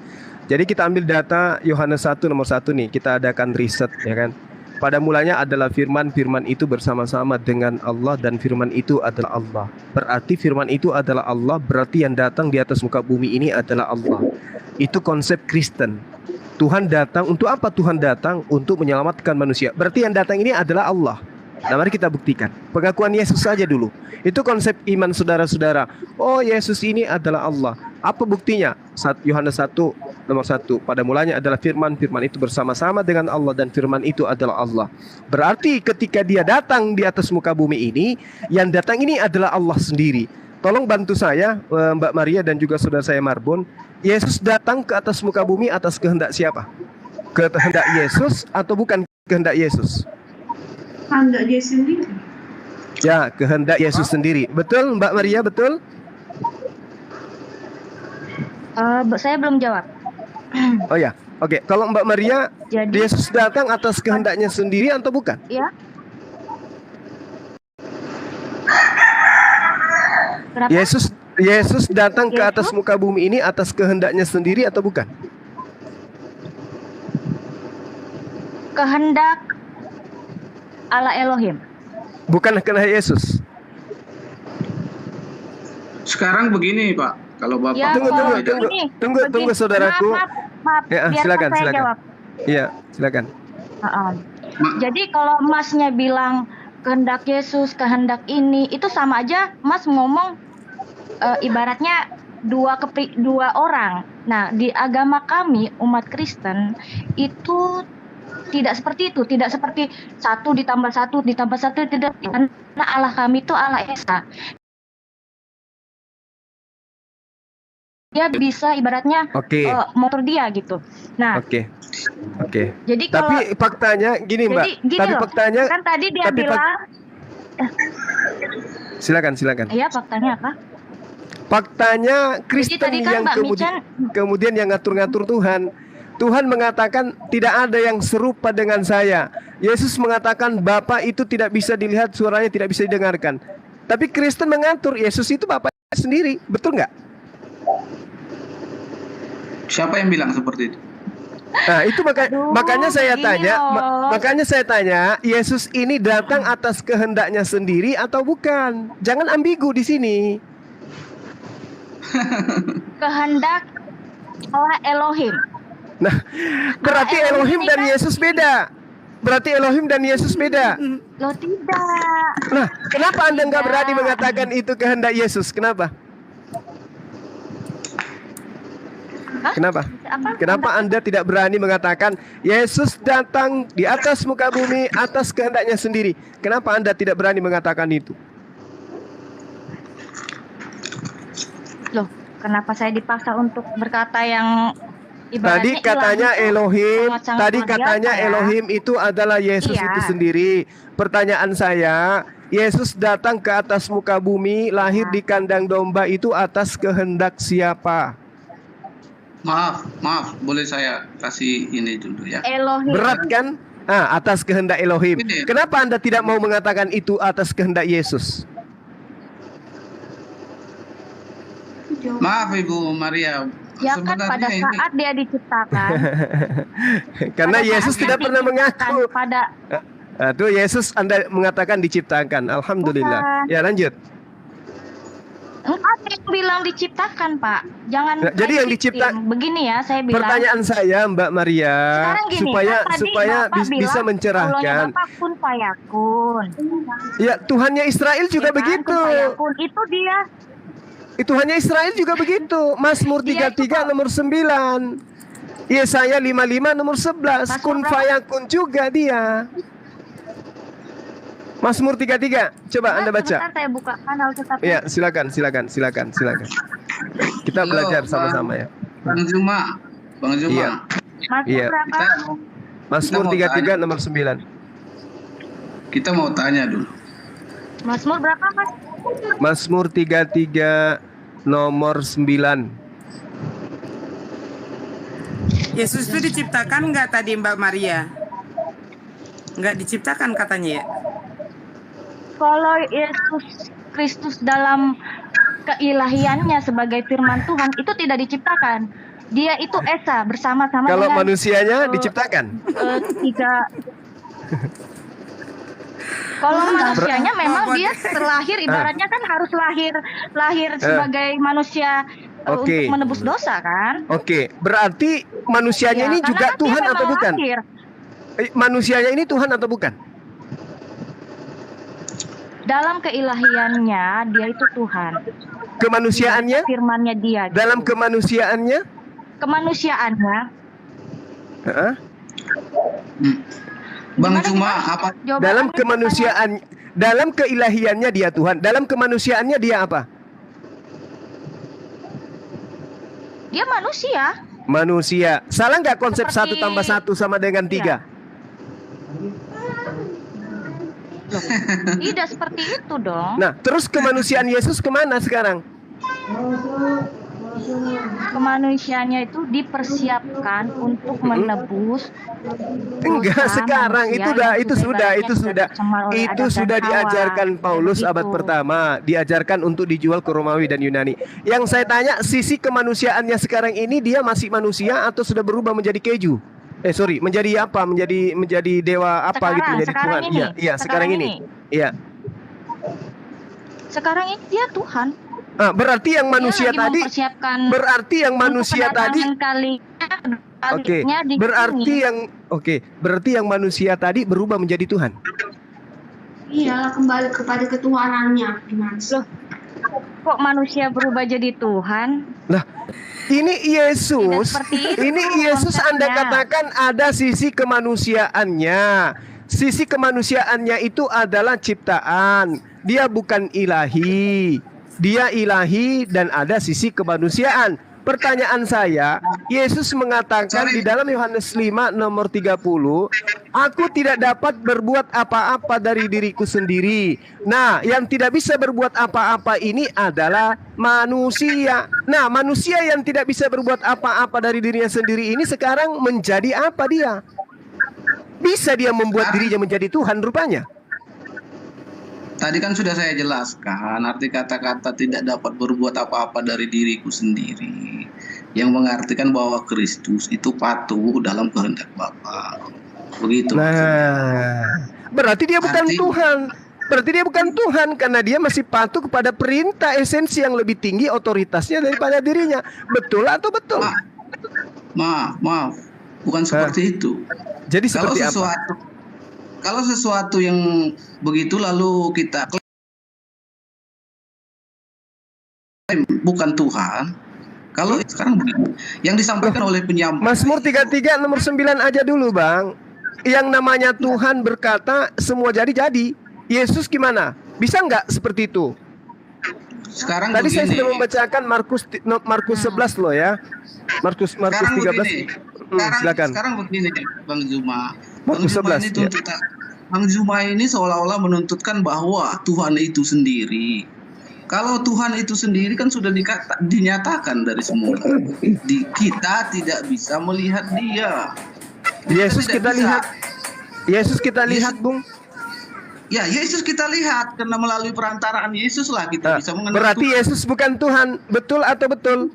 Jadi kita ambil data Yohanes 1 nomor 1 nih, kita adakan riset ya kan. Pada mulanya adalah firman, firman itu bersama-sama dengan Allah dan firman itu adalah Allah. Berarti firman itu adalah Allah, berarti yang datang di atas muka bumi ini adalah Allah. Itu konsep Kristen. Tuhan datang, untuk apa Tuhan datang? Untuk menyelamatkan manusia. Berarti yang datang ini adalah Allah. Nah mari kita buktikan. Pengakuan Yesus saja dulu. Itu konsep iman saudara-saudara. Oh Yesus ini adalah Allah. Apa buktinya? Yohanes 1 nomor 1. Pada mulanya adalah firman. Firman itu bersama-sama dengan Allah dan firman itu adalah Allah. Berarti ketika dia datang di atas muka bumi ini, yang datang ini adalah Allah sendiri. Tolong bantu saya Mbak Maria dan juga saudara saya Marbon. Yesus datang ke atas muka bumi atas kehendak siapa? Kehendak Yesus atau bukan kehendak Yesus? Kehendak dia sendiri. Ya, kehendak Yesus sendiri. Betul Mbak Maria, betul? Saya belum jawab. Oh ya, oke. Kalau Mbak Maria, Yesus datang atas kehendaknya sendiri atau bukan? Ya. Kenapa? Yesus datang ke atas muka bumi ini atas kehendaknya sendiri atau bukan? Kehendak Allah Elohim. Bukan kehendak Yesus. Sekarang begini Pak, kalau Bapak Ya, tunggu saudaraku. Maaf, Ya, silakan. jawab. Iya, silakan. Jadi kalau Masnya bilang kehendak Yesus, kehendak ini, itu sama aja Mas ngomong ibaratnya dua orang. Nah, di agama kami umat Kristen itu tidak seperti itu, tidak seperti 1 ditambah 1 ditambah 1, tidak. Karena Allah kami itu Allah Esa. Dia bisa ibaratnya motor dia gitu. Nah, jadi tapi faktanya gini Mbak. Tapi faktanya kan tadi dia bilang. Silakan. Iya, faktanya apa? Faktanya Kristen yang kemudian yang ngatur-ngatur Tuhan. Tuhan mengatakan tidak ada yang serupa dengan saya. Yesus mengatakan Bapa itu tidak bisa dilihat, suaranya tidak bisa didengarkan. Tapi Kristen mengatur Yesus itu Bapa sendiri, betul nggak? Siapa yang bilang seperti itu? Nah, itu makanya saya tanya, makanya saya tanya, Yesus ini datang atas kehendaknya sendiri atau bukan? Jangan ambigu di sini. Kehendak Allah Elohim. Nah, berarti Elohim dan Yesus beda. Berarti Elohim dan Yesus beda. Loh tidak. Nah, kenapa Anda nggak berani mengatakan itu kehendak Yesus? Kenapa? Hah? Kenapa? Kenapa Anda tidak berani mengatakan Yesus datang di atas muka bumi atas kehendaknya sendiri? Kenapa Anda tidak berani mengatakan itu? Loh, kenapa saya dipaksa untuk berkata yang ibaratnya Tadi katanya ilahi itu Elohim, sangat-sangat tadi luar biasa katanya ya? Elohim itu adalah Yesus Iya. itu sendiri. Pertanyaan saya, Yesus datang ke atas muka bumi, lahir di kandang domba itu atas kehendak siapa? Maaf, boleh saya kasih ini dulu ya. Elohim. Berat kan? Atas kehendak Elohim. Kenapa Anda tidak mau mengatakan itu atas kehendak Yesus? Maaf Ibu Maria. Ya kan pada Sebenarnya saat dia diciptakan. Karena pada Yesus saat tidak dia pernah diciptakan, mengaku. Pada Tuh Yesus Anda mengatakan diciptakan. Alhamdulillah. Bukan. Ya lanjut. Ada yang bilang diciptakan, Pak. Jangan. Nah, jadi yang victim. Begini ya, saya bilang. Pertanyaan saya Mbak Maria, Sekarang gini, supaya kan tadi supaya Bapak bisa bilang, mencerahkan. Allahnya Bapak kun fayakun. Ya, Tuhannya Israel juga Ya kan? begitu. Kun fayakun itu dia. Tuhannya Israel juga begitu. Mazmur 33 nomor 9. Yesaya 55 nomor 11. Kun fayakun juga dia. Mazmur 33. Coba Anda baca. Sebentar saya buka kanal tetapi. Ya, silakan. Kita belajar sama-sama ya. Bang Juma. Iya. Mazmur Iya. berapa? Mazmur 33 nomor 9. Kita mau tanya dulu. Mazmur berapa, Mas? Mazmur 33 nomor 9. Yesus itu diciptakan nggak tadi Mbak Maria? Nggak diciptakan katanya ya? Kalau Yesus Kristus dalam keilahiannya sebagai firman Tuhan itu tidak diciptakan. Dia itu esa bersama-sama Kalau dengan manusianya diciptakan. tiga. Kalau manusianya memang dia terlahir ibaratnya kan harus lahir sebagai manusia Oke. untuk menebus dosa kan? Oke, berarti manusianya Ya, ini karena juga kan dia Tuhan atau memang bukan? lahir. Manusianya ini Tuhan atau bukan? Dalam keilahiannya dia itu Tuhan. Kemanusiaannya? Firmannya dia. Gitu. Dalam kemanusiaannya? Kemanusiaannya. Heeh. Bang Juma apa? Dalam kemanusiaan, dalam keilahiannya dia Tuhan. Dalam kemanusiaannya dia apa? Dia manusia. Manusia. Salah nggak konsep Seperti- 1 tambah 1 sama dengan 3? Tidak seperti itu dong. Nah, terus kemanusiaan Yesus kemana sekarang? Kemanusiaannya itu dipersiapkan untuk menebus. Enggak, dosa sekarang manusia itu yang itu sudah tercemar oleh itu Adam sudah dan Hawa. diajarkan Paulus Begitu. abad pertama, diajarkan untuk dijual ke Romawi dan Yunani. Yang saya tanya, sisi kemanusiaannya sekarang ini dia masih manusia atau sudah berubah menjadi keju? Menjadi apa? Menjadi dewa apa Sekarang, gitu, menjadi sekarang Tuhan. ini. Iya, sekarang ini. Iya. Sekarang ini dia Tuhan. Berarti yang manusia Dia lagi tadi mempersiapkan berarti yang manusia untuk tadi kedatangan Oke, kalinya di sini. berarti yang manusia tadi berubah menjadi Tuhan. Iyalah, kembali kepada ketuhanannya. Gimana sih? Loh, kok manusia berubah jadi Tuhan? Nah, ini Yesus. Tidak seperti itu Ini Yesus Anda konsepnya. katakan ada sisi kemanusiaannya. Sisi kemanusiaannya itu adalah ciptaan. Dia bukan ilahi. Dia ilahi dan ada sisi kemanusiaan. Pertanyaan saya, Yesus mengatakan di dalam Yohanes 5 nomor 30, aku tidak dapat berbuat apa-apa dari diriku sendiri. Nah, yang tidak bisa berbuat apa-apa ini adalah manusia. Nah, manusia yang tidak bisa berbuat apa-apa dari dirinya sendiri ini sekarang menjadi apa dia? Bisa dia membuat dirinya menjadi Tuhan rupanya. Tadi kan sudah saya jelaskan arti kata-kata tidak dapat berbuat apa-apa dari diriku sendiri. yang mengartikan bahwa Kristus itu patuh dalam kehendak Bapa. Begitu. Nah, berarti dia bukan Tuhan. Berarti dia bukan Tuhan karena dia masih patuh kepada perintah esensi yang lebih tinggi otoritasnya daripada dirinya. Betul atau betul? Maaf. Bukan seperti itu. Jadi seperti apa? Kalau sesuatu yang begitu lalu kita klaim bukan Tuhan. Kalau sekarang begini, yang disampaikan oleh penyampaian Mazmur 33 nomor 9 aja dulu, Bang. Yang namanya Tuhan berkata semua jadi. Yesus gimana? Bisa nggak seperti itu? Sekarang tadi begini. saya sudah membacakan Markus 11 loh ya. Markus 13. Silakan. Sekarang begini, Bang Zuma. Markus 11. Bang Zuma ini seolah-olah menuntutkan bahwa Tuhan itu sendiri. Kalau Tuhan itu sendiri kan sudah dinyatakan dari semula. Kita tidak bisa melihat Dia. Yesus kita lihat. Yesus kita lihat, Bung. Ya, Yesus kita lihat karena melalui perantaraan Yesus lah kita bisa mengenal. Berarti Tuhan. Yesus bukan Tuhan, betul atau betul?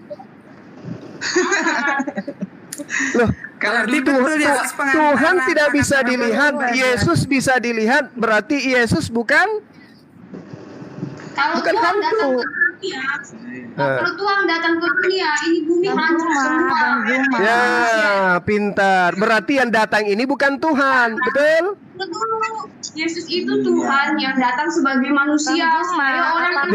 Loh, berarti Tuhan tidak bisa dilihat, Yesus bisa dilihat, berarti Yesus bukan? Kalau bukan Tuhan hantu. datang ke dunia, kalau Tuhan datang ke dunia, ini bumi hancur semua. Ya, pintar. Berarti yang datang ini bukan Tuhan, betul? Betul. Yesus itu Tuhan yang datang sebagai manusia supaya orang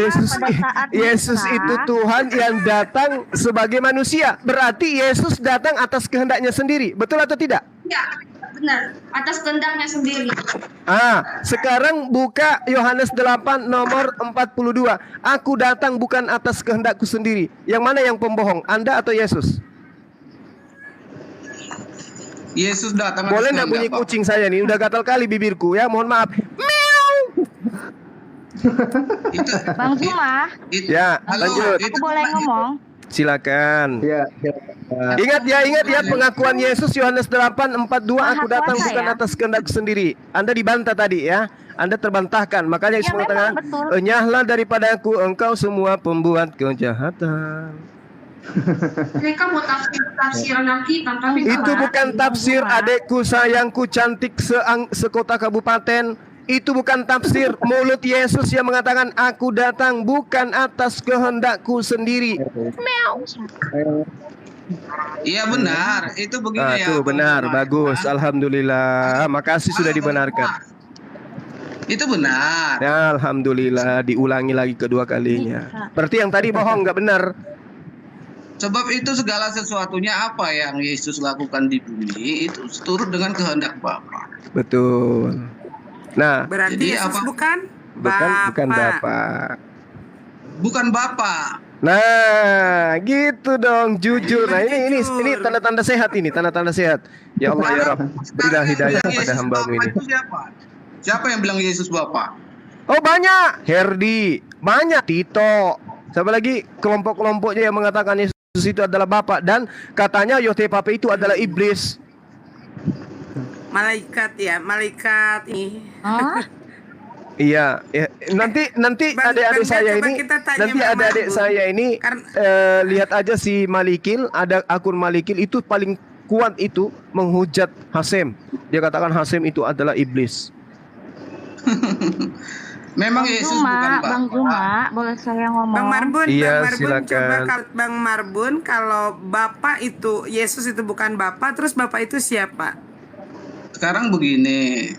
Yesus itu Tuhan yang datang sebagai manusia. Berarti Yesus datang atas kehendaknya sendiri, betul atau tidak? Ya, benar. Atas kehendaknya sendiri. Sekarang buka Yohanes 8 nomor 42. Aku datang bukan atas kehendakku sendiri. Yang mana yang pembohong, Anda atau Yesus? Yesus datang. Boleh nggak bunyi kucing saya nih? Udah gatal kali bibirku ya. Mohon maaf. Meow. Bang Zuma. Ya, lanjut. Aku boleh ngomong? Silakan. Ingat ya pengakuan Yesus Yohanes 8:42. Aku datang bukan atas kehendak sendiri. Anda dibantah tadi ya. Anda terbantahkan. Makanya Yesus mengatakan, "Enyahlah daripada aku engkau semua pembuat kejahatan." Mereka mau tafsiran Alkitab, tapi itu bukan tafsir, adekku sayangku cantik sekota kabupaten. Itu bukan tafsir. Mulut Yesus yang mengatakan aku datang bukan atas kehendakku sendiri. Iya benar. Itu begini ya. Itu benar, bagus. Alhamdulillah. Makasih sudah dibenarkan. Itu benar. Ya, alhamdulillah. Diulangi lagi kedua kalinya. Berarti yang tadi bohong, nggak benar. Sebab itu segala sesuatunya apa yang Yesus lakukan di bumi itu turut dengan kehendak Bapa. Betul. Nah, berarti jadi Yesus bukan Bapak. Bukan Bapak. Nah, gitu dong, jujur. Nah, ini tanda-tanda sehat ini, tanda-tanda sehat. Ya Allah ya Rabb, berilah hidayah kepada hamba-Mu ini. Siapa yang bilang Yesus Bapak? Oh, banyak. Herdi, banyak. Tito. Siapa lagi kelompok-kelompoknya yang mengatakan Yesus itu adalah Bapa, dan katanya Yotepape itu adalah iblis. Malaikat ini. Iya, nanti adik-adik saya ini, lihat aja si Malikil, ada akun Malikil itu paling kuat itu menghujat Hasem. Dia katakan Hasem itu adalah iblis. Memang Yesus bukan Bapak. Bang Zuma, boleh saya ngomong? Bang Marbun, silakan. Coba Bang Marbun, kalau Bapak itu, Yesus itu bukan Bapak, terus Bapak itu siapa? Sekarang begini,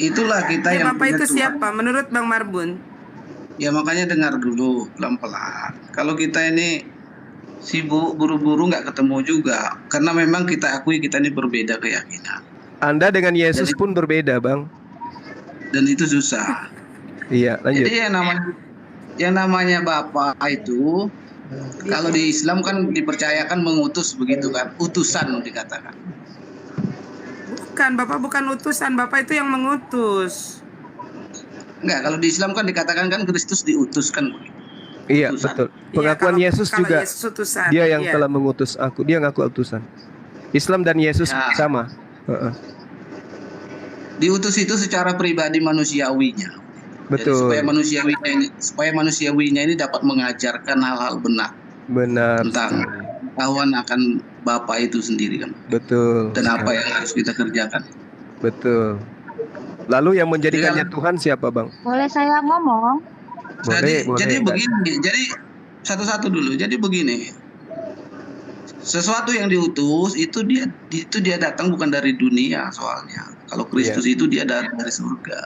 itulah kita yang Bapak itu Tuhan. siapa menurut Bang Marbun? Ya makanya dengar dulu pelan-pelan. Kalau kita ini sibuk buru-buru nggak ketemu juga, karena memang kita akui kita ini berbeda keyakinan. Anda dengan Yesus pun berbeda, Bang. Dan itu susah. Iya, lanjut. Jadi yang namanya Bapak itu kalau di Islam kan dipercayakan mengutus begitu kan, utusan dikatakan. Bukan, Bapak bukan utusan, Bapak itu yang mengutus. Enggak, kalau di Islam kan dikatakan kan Kristus diutus kan. Iya, betul. Pengakuan Yesus juga. Yesus utusan, dia yang telah mengutus aku, dia ngaku utusan. Islam dan Yesus sama. Diutus itu secara pribadi manusiawinya. Betul. Jadi supaya manusiawinya ini dapat mengajarkan hal-hal benar. Benar. Tentang pengetahuan akan Bapa itu sendiri kan. Betul. Dan apa yang harus kita kerjakan. Betul. Lalu yang menjadikannya Tuhan siapa, Bang? Boleh saya ngomong? Jadi begini, jadi satu-satu dulu. Jadi begini, sesuatu yang diutus itu dia datang bukan dari dunia soalnya. Kalau Kristus itu dia dari surga.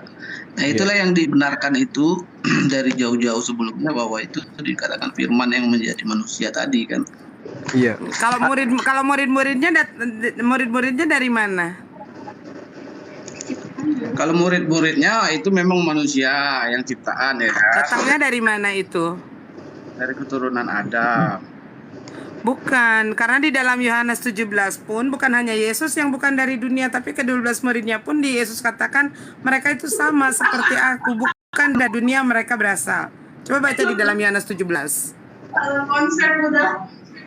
Nah itulah yang dibenarkan itu dari jauh-jauh sebelumnya bahwa itu dikatakan firman yang menjadi manusia tadi kan. Iya. Kalau murid-muridnya dari mana? Kalau murid-muridnya itu memang manusia yang ciptaan ya. Datangnya dari mana itu? Dari keturunan Adam. Bukan, karena di dalam Yohanes 17 pun bukan hanya Yesus yang bukan dari dunia, tapi ke-12 muridnya pun di Yesus katakan mereka itu sama seperti aku, bukan dari dunia mereka berasal. Coba baca di dalam Yohanes 17. Konsep udah.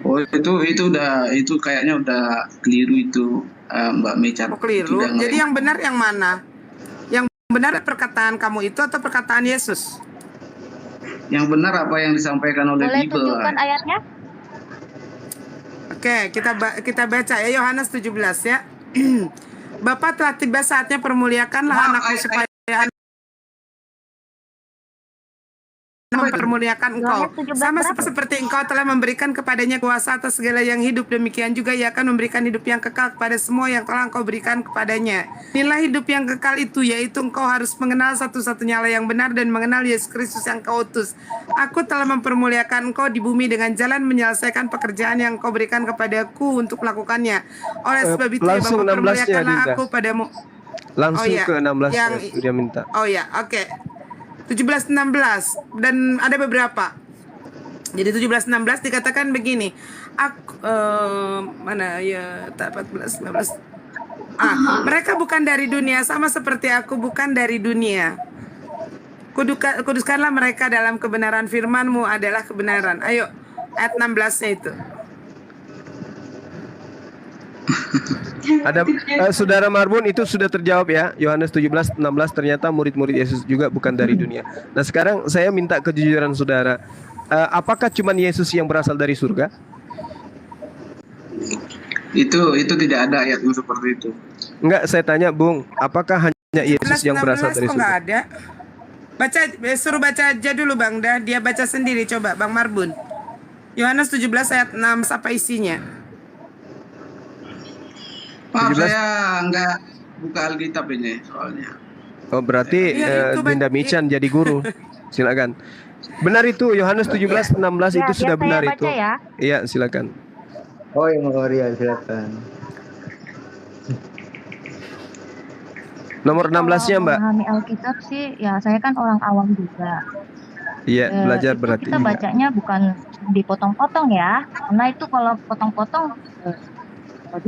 Oh itu kayaknya udah keliru itu Mbak Meca. Keliru. Jadi yang benar yang mana? Yang benar perkataan kamu itu atau perkataan Yesus? Yang benar apa yang disampaikan oleh Boleh Bible. tunjukkan ayatnya? Oke, kita baca ya Yohanes 17 ya. Bapa telah tiba saatnya permuliakanlah anakku supaya mempermuliakan engkau. Sama seperti engkau telah memberikan kepadanya kuasa atas segala yang hidup, demikian juga ia akan memberikan hidup yang kekal kepada semua yang telah engkau berikan kepadanya. Inilah hidup yang kekal itu, yaitu engkau harus mengenal satu-satunya Allah yang benar dan mengenal Yesus Kristus yang kau utus. Aku telah mempermuliakan engkau di bumi dengan jalan menyelesaikan pekerjaan yang engkau berikan kepadaku untuk melakukannya. Oleh sebab itu ya Bapa, permuliakanlah aku padamu. Langsung ke 16 yang dia minta. Oh ya, oke. 17-16 dan ada beberapa. Jadi 17-16 dikatakan begini. Aku mana ya 14 15. Mereka bukan dari dunia sama seperti aku bukan dari dunia. Kuduskanlah mereka dalam kebenaran, firman-Mu adalah kebenaran. Ayo ayat 16-nya itu. Ada Saudara Marbun itu sudah terjawab ya. Yohanes 17:16 ternyata murid-murid Yesus juga bukan dari dunia. Nah sekarang saya minta kejujuran saudara. Apakah cuma Yesus yang berasal dari surga? Itu tidak ada ayat seperti itu. Enggak, saya tanya Bung, apakah hanya Yesus yang berasal dari surga? Enggak ada. Baca, suruh baca aja dulu Bang dah. Dia baca sendiri coba Bang Marbun. Yohanes 17 ayat 6 apa isinya? Maaf saya enggak buka Alkitab ini soalnya. Oh berarti Dinda Michan jadi guru. Silakan. Benar itu Yohanes 17:16 itu sudah benar itu. Ya. Iya silakan. Oh yang Maria silakan. Nomor 16-nya Mbak. Memahami Alkitab sih ya saya kan orang awam juga. Iya belajar berarti. Kita bacanya bukan dipotong-potong ya. Karena itu kalau potong-potong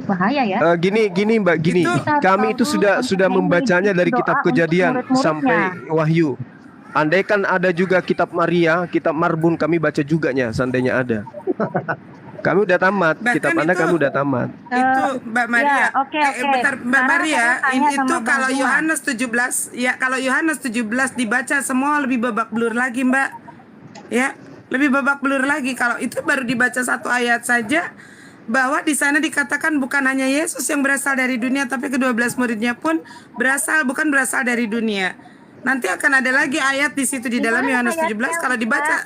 bahaya ya. Gini Mbak, gini. Kami itu sudah membacanya dari kitab Kejadian sampai Wahyu. Andaikan ada juga kitab Maria, kitab Marbun kami baca juganya seandainya ada. Kami udah tamat, kitab Anda kamu udah tamat. Itu Mbak Maria. Ya, okay. Bentar, Mbak Maria, itu kalau Yohanes 17, ya kalau Yohanes 17 dibaca semua lebih babak belur lagi, Mbak. Ya, lebih babak belur lagi kalau itu baru dibaca satu ayat saja. Bahwa di sana dikatakan bukan hanya Yesus yang berasal dari dunia, tapi ke-12 muridnya pun bukan berasal dari dunia. Nanti akan ada lagi ayat di situ di dalam Yohanes 17 kalau dibaca.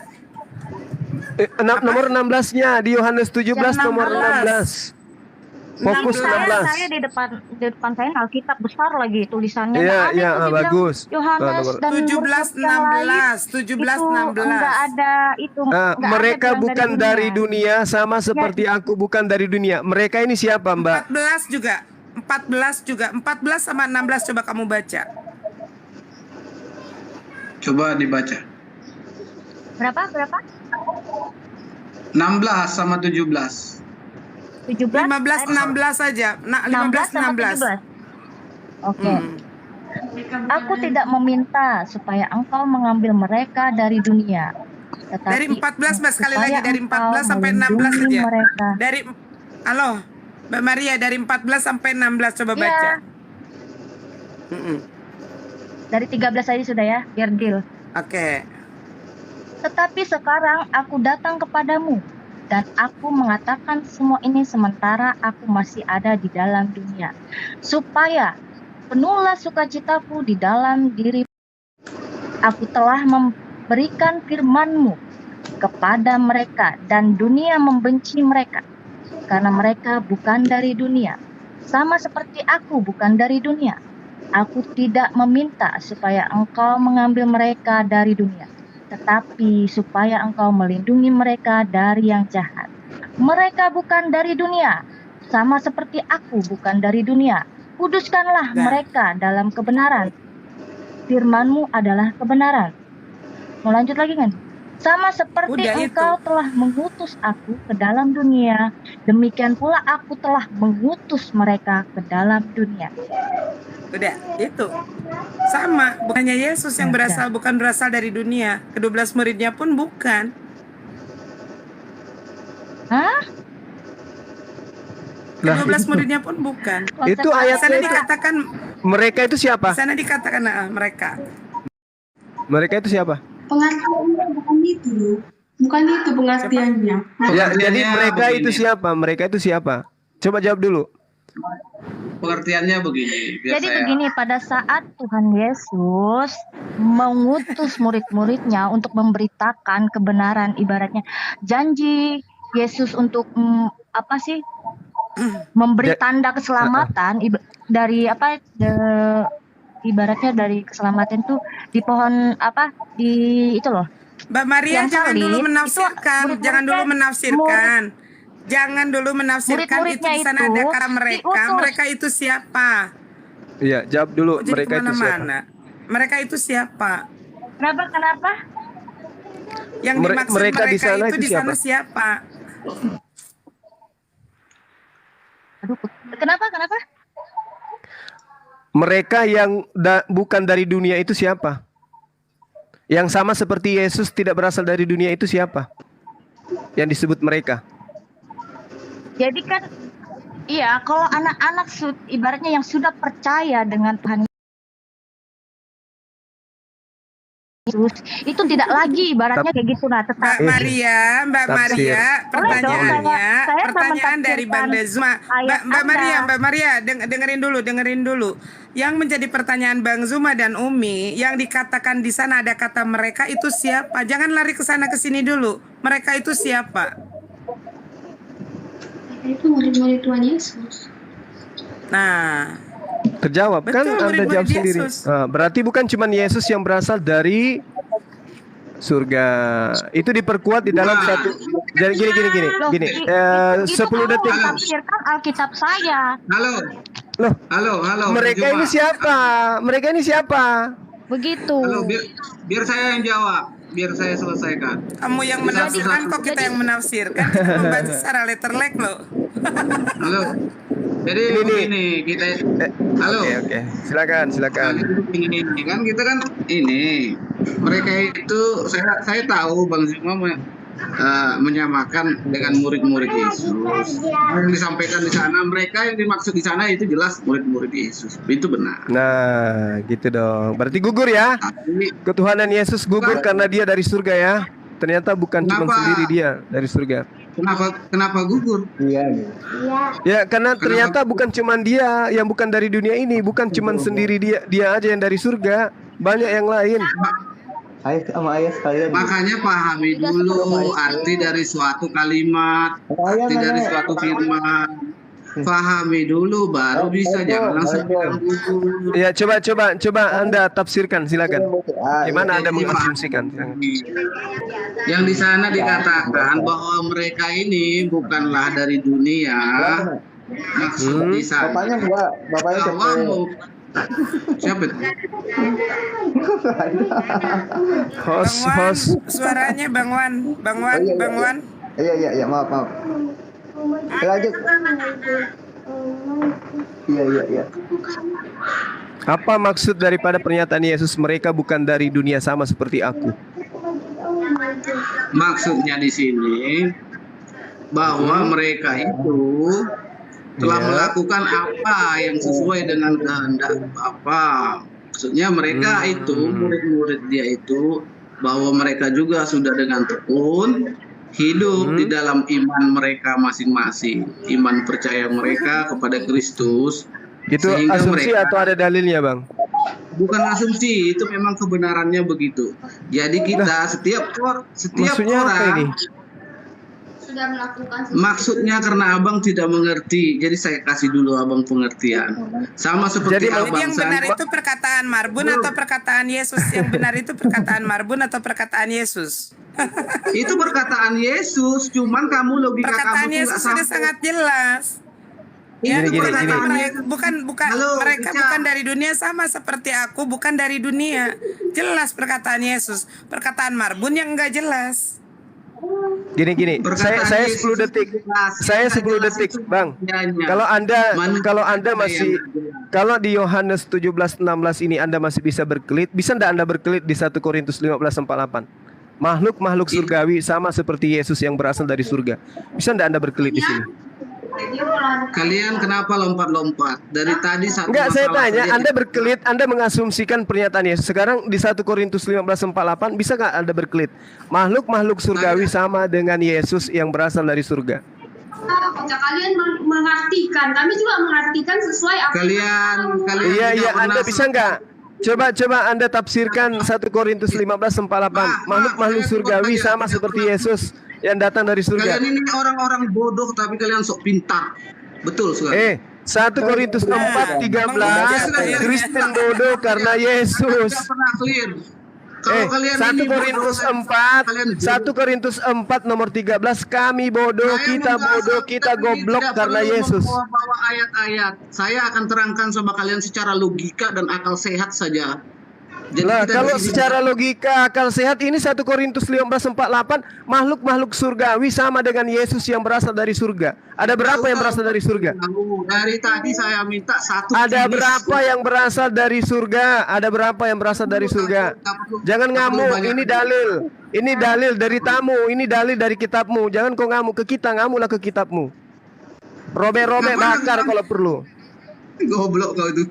Nomor 16-nya di Yohanes 17 nomor 16. Fokus 16. Saya di depan saya Alkitab besar lagi tulisannya. Iya, bagus. Yohanes dan 17-16 enggak ada itu. Mereka bukan dari dunia sama seperti aku bukan dari dunia. Mereka ini siapa, Mbak? 14 juga. 14 sama 16 coba kamu baca. Coba dibaca. Berapa? 16 sama 17. 15 16 saja. 15 16. Oke. Aku tidak meminta supaya engkau mengambil mereka dari dunia. Dari 14 sekali lagi dari 14 sampai 16 saja. Halo, Mbak Maria dari 14 sampai 16 coba baca. Dari 13 aja sudah ya, biar deal. Oke. Tetapi sekarang aku datang kepadamu Dan aku mengatakan semua ini sementara aku masih ada di dalam dunia, supaya penuhlah sukacitaku di dalam diri. Aku telah memberikan firman-Mu kepada mereka, dan dunia membenci mereka, karena mereka bukan dari dunia, sama seperti aku bukan dari dunia. Aku tidak meminta supaya Engkau mengambil mereka dari dunia, tetapi supaya Engkau melindungi mereka dari yang jahat. Mereka bukan dari dunia, sama seperti aku bukan dari dunia. Kuduskanlah mereka dalam kebenaran. Firman-Mu adalah kebenaran. Mau lanjut lagi kan? Sama seperti Engkau telah mengutus aku ke dalam dunia, demikian pula aku telah mengutus mereka ke dalam dunia. Udah, itu. Sama, bukannya Yesus yang bukan berasal dari dunia. Ke-12 muridnya pun bukan. Hah? Ke-12 muridnya pun bukan. Itu ayatnya sana itu, dikatakan mereka itu siapa? Sana dikatakan mereka. Mereka itu siapa? Pengertiannya bukan itu, bukan itu pengertiannya. Ya, jadi mereka itu siapa? Mereka itu siapa? Coba jawab dulu. Pengertiannya begini. Jadi begini, pada saat Tuhan Yesus mengutus murid-muridnya untuk memberitakan kebenaran, ibaratnya janji Yesus untuk memberi tanda keselamatan dari ibaratnya dari keselamatan itu di pohon itu loh. Mbak Maria, jangan dulu menafsirkan, itu di sana ada kata mereka. Mereka itu siapa? Iya, jawab dulu. Jadi Mereka itu siapa? Mereka itu siapa? Kenapa? Yang dimaksud mereka di sana itu siapa? Aduh, kenapa? Mereka yang bukan dari dunia itu siapa? Yang sama seperti Yesus tidak berasal dari dunia itu siapa? Yang disebut mereka. Jadi kan, iya, kalau anak-anak ibaratnya yang sudah percaya dengan Tuhan Yesus, itu tidak lagi ibaratnya kayak gitu. Nah, Mbak Maria, pertanyaan dari Bang Zuma. Mbak Maria, dengerin dulu. Yang menjadi pertanyaan Bang Zuma dan Umi, yang dikatakan di sana ada kata mereka itu siapa? Jangan lari ke sana ke sini dulu. Mereka itu siapa? Itu murid-murid Tuhan Yesus. Nah, terjawab. Betul, kan Anda jawab sendiri. Nah, berarti bukan cuma Yesus yang berasal dari surga. Itu diperkuat di dalam satu. Jadi gini. 10 detik. Tafsirkan Alkitab saya. Halo. Mereka ini siapa? Begitu. Halo, biar saya yang jawab. Biar saya selesaikan. Kamu yang menafsirkan, kok kita yang menafsirkan? Kita membaca secara letterlek loh. Halo. Jadi begini, kita Oke. Silakan. Ini kan kita kan ini mereka itu saya tahu Bang Zuma menyamakan dengan murid-murid Yesus. Yang disampaikan di sana, mereka yang dimaksud di sana itu jelas murid-murid Yesus. Itu benar. Nah, gitu dong. Berarti gugur ya? Ketuhanan Yesus gugur karena dia dari surga ya? Ternyata bukan cuma sendiri dia dari surga. Kenapa gugur? Iya. Ya, karena ternyata bukan cuma dia yang bukan dari dunia ini, bukan cuma sendiri dia aja yang dari surga, banyak yang lain. Makanya pahami dulu arti dari suatu kalimat, arti dari suatu firman. Pahami dulu baru bisa, jangan langsung gugur. Ya, coba Anda tafsirkan, silakan. Gimana Anda mengasumsikan? Yang di sana dikatakan bahwa mereka ini bukanlah dari dunia. Maksud di sana. Bapaknya siapa itu? Host. Suaranya Bang Wan. Iya, maaf. Lanjut. Iya. Apa maksud daripada pernyataan Yesus mereka bukan dari dunia sama seperti aku? Maksudnya di sini bahwa mereka itu telah melakukan apa yang sesuai dengan kehendak Bapa. Maksudnya mereka itu murid-murid dia itu bahwa mereka juga sudah dengan tekun hidup di dalam iman mereka masing-masing, iman percaya mereka kepada Kristus. Itu Sehingga asumsi mereka- atau ada dalilnya, Bang? Bukan asumsi, itu memang kebenarannya begitu. Jadi kita setiap Maksudnya apa orang ini? Sudah melakukan maksudnya karena abang tidak mengerti, jadi saya kasih dulu abang pengertian. Sama seperti Jadi abang yang benar itu perkataan Marbun atau perkataan Yesus? Yang benar itu perkataan Marbun atau perkataan Yesus? Itu perkataan Yesus, cuman kamu logika Perkataan kamu tuh Yesus nggak sudah sampai. sangat jelas. Ya, Gini, perkataan gini. mereka bukan Halo, mereka Ica. bukan dari dunia, sama seperti aku bukan dari dunia. Jelas perkataan Yesus. Perkataan Marbun yang enggak jelas. Gini, Perkataan saya Yesus 10 detik. jelas. Saya 10 Jelas detik, itu Bang. pengertiannya. Kalau Anda Manusia masih yang jelas. kalau di Yohanes 17:16 ini Anda masih bisa berkelit, bisa enggak Anda berkelit di 1 Korintus 15:48? Makhluk-makhluk surgawi sama seperti Yesus yang berasal dari surga. Bisa enggak Anda berkelit di sini? Kalian kenapa lompat-lompat? Dari tadi satu Enggak, saya masalah tanya, saja. Anda berkelit, Anda mengasumsikan pernyataan Yesus. Sekarang di 1 Korintus 15:48 bisa nggak Anda berkelit? Makhluk-makhluk surgawi sama dengan Yesus yang berasal dari surga. Kalian mengartikan, kami juga mengartikan sesuai apa Kalian Iya, Anda bisa nggak? Coba Anda tafsirkan 1 Korintus 15:48. Makhluk-makhluk surgawi sama seperti Yesus yang datang dari surga. Kalian ini orang-orang bodoh tapi kalian sok pintar. Betul sekali. 1 Korintus 4:13 Kristen bodoh karena Yesus. Tidak pernah clear. Kalau kalian 1 ini Korintus bodoh, 4 kalian 1 Korintus 4 nomor 13 kami bodoh, kita bodoh, kita goblok tidak karena perlu Yesus. membawa ayat-ayat. Saya akan terangkan sama kalian secara logika dan akal sehat saja. Jadi Lah, kita kalau di sini- secara logika akal sehat ini 1 Korintus 15:48 makhluk-makhluk surgawi sama dengan Yesus yang berasal dari surga. Ada berapa yang berasal dari surga? Dari tadi saya minta satu. Ada jenis. berapa yang berasal dari surga? Ada berapa yang berasal dari surga? Jangan ngamuk, ini dalil. Ini dalil dari tamu, ini dalil dari kitabmu. Jangan kau ngamuk ke kita, ngamuklah ke kitabmu. Robek-robek bakar kalau perlu. Goblok kau itu.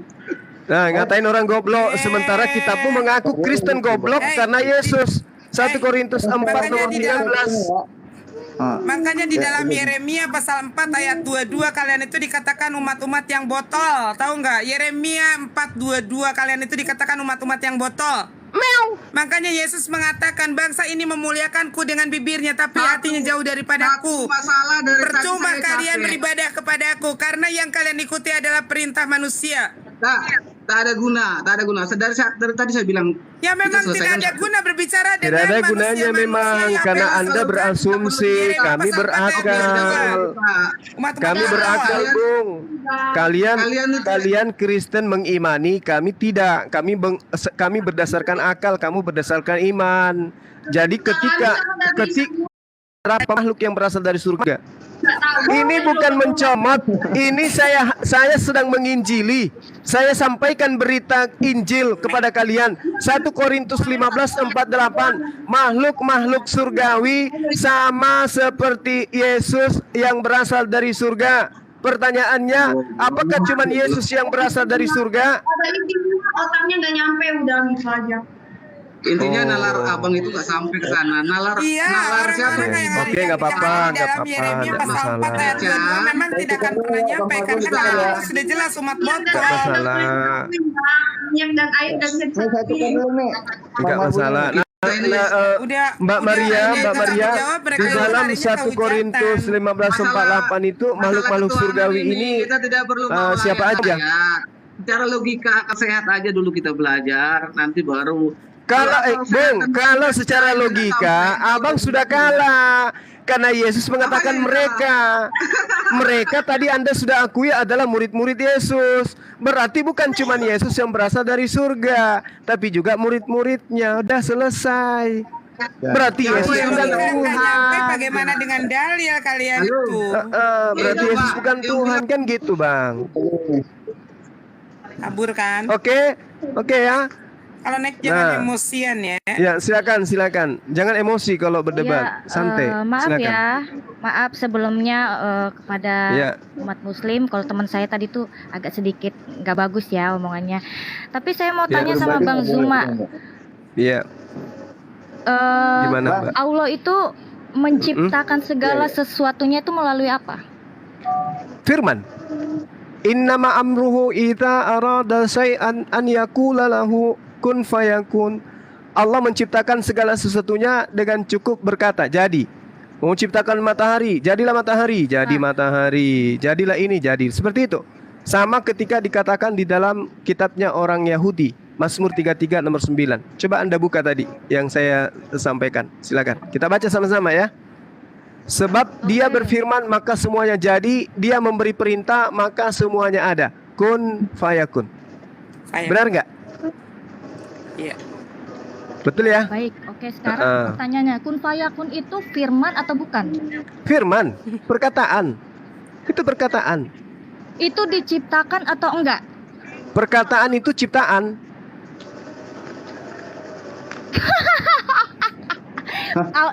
Nah, ngatain orang goblok sementara kitabmu mengaku Kristen goblok karena Yesus. 1 Korintus 4 nomor 19. Makanya di dalam Yeremia pasal 4 ayat 22 kalian itu dikatakan umat-umat yang botol. Tahu nggak? Yeremia 4:22 kalian itu dikatakan umat-umat yang botol. Makanya Yesus mengatakan bangsa ini memuliakanku dengan bibirnya tapi hatinya jauh daripadaku. Masalah dari Percuma tadi saya kalian capek. beribadah kepadaku karena yang kalian ikuti adalah perintah manusia. Tak ada guna. Dari tadi saya bilang. Ya memang kita tidak selesaikan ada guna berbicara Tidak dengan ada gunanya memang karena Anda berasumsi, kami berakal. Kami berakal, Bung. Kalian Kristen mengimani, kami tidak. Kami berdasarkan akal, kamu berdasarkan iman. Jadi ketika berapa makhluk yang berasal dari surga? Ini bukan mencomot, ini saya sedang menginjili. Saya sampaikan berita Injil kepada kalian. 1 Korintus 15:48 makhluk-makhluk surgawi sama seperti Yesus yang berasal dari surga. Pertanyaannya, apakah cuma Yesus yang berasal dari surga? otaknya nggak nyampe, udah gitu aja. Intinya nalar abang itu nggak sampai ke sana. Nalar siapa? Oke, nggak apa-apa, nggak masalah. Memang tidak akan pernah nyampe karena kalian itu sudah jelas umat botol. Nggak masalah. Minyak dan air dan Nggak masalah. Mbak Maria, di dalam 1 Korintus 15:48 itu makhluk-makhluk surgawi ini siapa aja? Secara logika akal sehat aja dulu kita belajar, nanti baru. Kalau secara logika abang sudah kalah karena Yesus mengatakan mereka tadi Anda sudah akui adalah murid-murid Yesus. Berarti bukan cuma Yesus yang berasal dari surga, tapi juga murid-muridnya. Udah selesai. Berarti Yesus bukan Tuhan. Bagaimana dengan dalil kalian itu? Berarti Yesus bukan Tuhan kan gitu, Bang. Kabur kan? Oke ya. Kalau naik jangan emosian ya. Ya, silakan. Jangan emosi kalau berdebat. Santai. Maaf silakan. ya. Maaf sebelumnya kepada umat muslim kalau teman saya tadi tuh agak sedikit nggak bagus ya omongannya. Tapi saya mau tanya sama Bang Zuma. Iya. Gimana, Mbak? Allah itu menciptakan segala sesuatunya itu melalui apa? Firman. Innama amruhu idza arada syai'an an yaqula lahu kun fayakun. Allah menciptakan segala sesuatunya dengan cukup berkata, jadi. Menciptakan matahari, jadilah matahari, jadi matahari, jadilah ini, jadi. Seperti itu. Sama ketika dikatakan di dalam kitabnya orang Yahudi, Mazmur 33 nomor 9. Coba Anda buka tadi yang saya sampaikan. Silakan. Kita baca sama-sama ya. Sebab dia berfirman maka semuanya jadi, dia memberi perintah maka semuanya ada. Kun fayakun. Benar nggak? Iya. Betul ya? Baik, oke, sekarang pertanyaannya, kun fayakun itu firman atau bukan? Firman, perkataan. Itu perkataan. Itu diciptakan atau enggak? Perkataan itu ciptaan.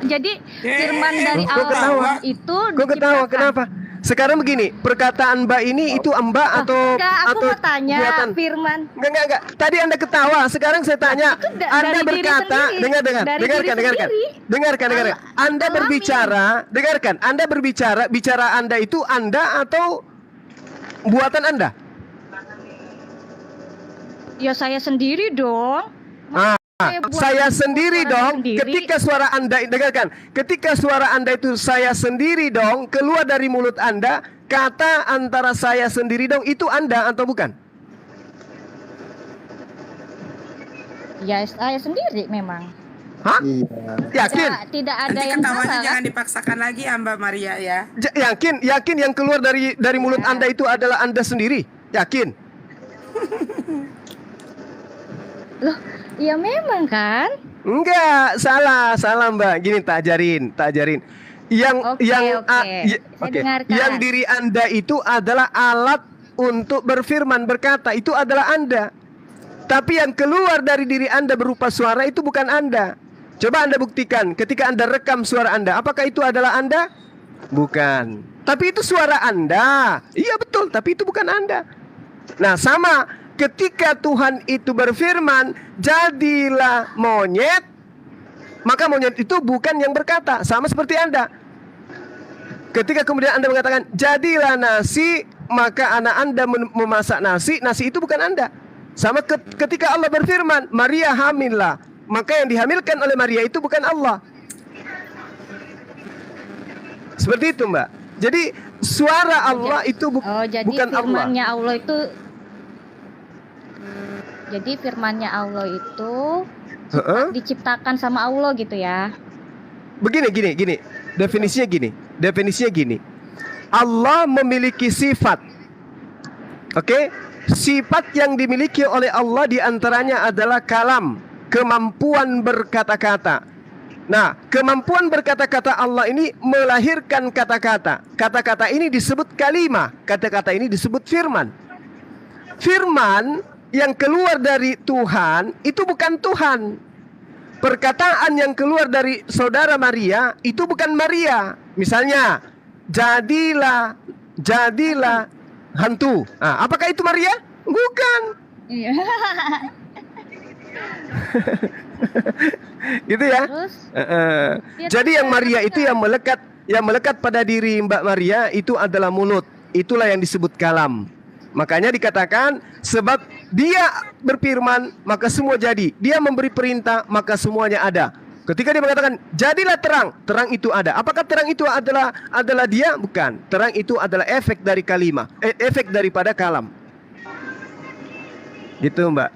Jadi firman dari Allah itu Kok ketawa? Kenapa? Sekarang begini, perkataan Mbak ini itu Mbak atau aku mau tanya buatan? firman. Enggak. Tadi Anda ketawa, sekarang saya tanya. Anda berkata, dengarkan. Anda berbicara, dengarkan. Anda berbicara, bicara Anda itu Anda atau buatan Anda? Ya saya sendiri dong. Saya sendiri dong. Ketika suara Anda, dengarkan. Ketika suara Anda itu saya sendiri dong, keluar dari mulut Anda, kata antara saya sendiri dong, itu Anda atau bukan? Ya saya sendiri memang. Hah? Yakin? Tidak ada Nanti yang ketawanya salah. jangan dipaksakan lagi ya Mbak Maria ya. Yakin yang keluar dari mulut Anda itu adalah Anda sendiri? Yakin? Loh, ya memang kan? Enggak, salah Mbak. Gini tak ajarin. Yang diri Anda itu adalah alat untuk berfirman, berkata, itu adalah Anda. Tapi yang keluar dari diri Anda berupa suara itu bukan Anda. Coba Anda buktikan ketika Anda rekam suara Anda, apakah itu adalah Anda? Bukan. Tapi itu suara Anda. Iya betul, tapi itu bukan Anda. Nah, sama ketika Tuhan itu berfirman, jadilah monyet, maka monyet itu bukan yang berkata. Sama seperti Anda. Ketika kemudian Anda mengatakan, jadilah nasi, maka anak Anda memasak nasi, nasi itu bukan Anda. Sama ketika Allah berfirman, Maria hamillah, maka yang dihamilkan oleh Maria itu bukan Allah. Seperti itu Mbak. Jadi suara Allah itu bukan Allah. Jadi firmannya Allah itu diciptakan sama Allah gitu ya. Begini. Definisinya gini. Allah memiliki sifat. Oke? Sifat yang dimiliki oleh Allah diantaranya adalah kalam, kemampuan berkata-kata. Nah, kemampuan berkata-kata Allah ini melahirkan kata-kata. Kata-kata ini disebut kalimah. Kata-kata ini disebut firman. Firman yang keluar dari Tuhan itu bukan Tuhan. Perkataan yang keluar dari saudara Maria itu bukan Maria. Misalnya, jadilah hantu. Nah, apakah itu Maria? Bukan. Iya. Gitu ya. Jadi yang Maria itu yang melekat pada diri Mbak Maria itu adalah mulut. Itulah yang disebut kalam. Makanya dikatakan sebab dia berfirman maka semua jadi. Dia memberi perintah maka semuanya ada. Ketika dia mengatakan jadilah terang, terang itu ada. Apakah terang itu adalah dia? Bukan. Terang itu adalah efek dari kalimah, efek daripada kalam. Gitu Mbak.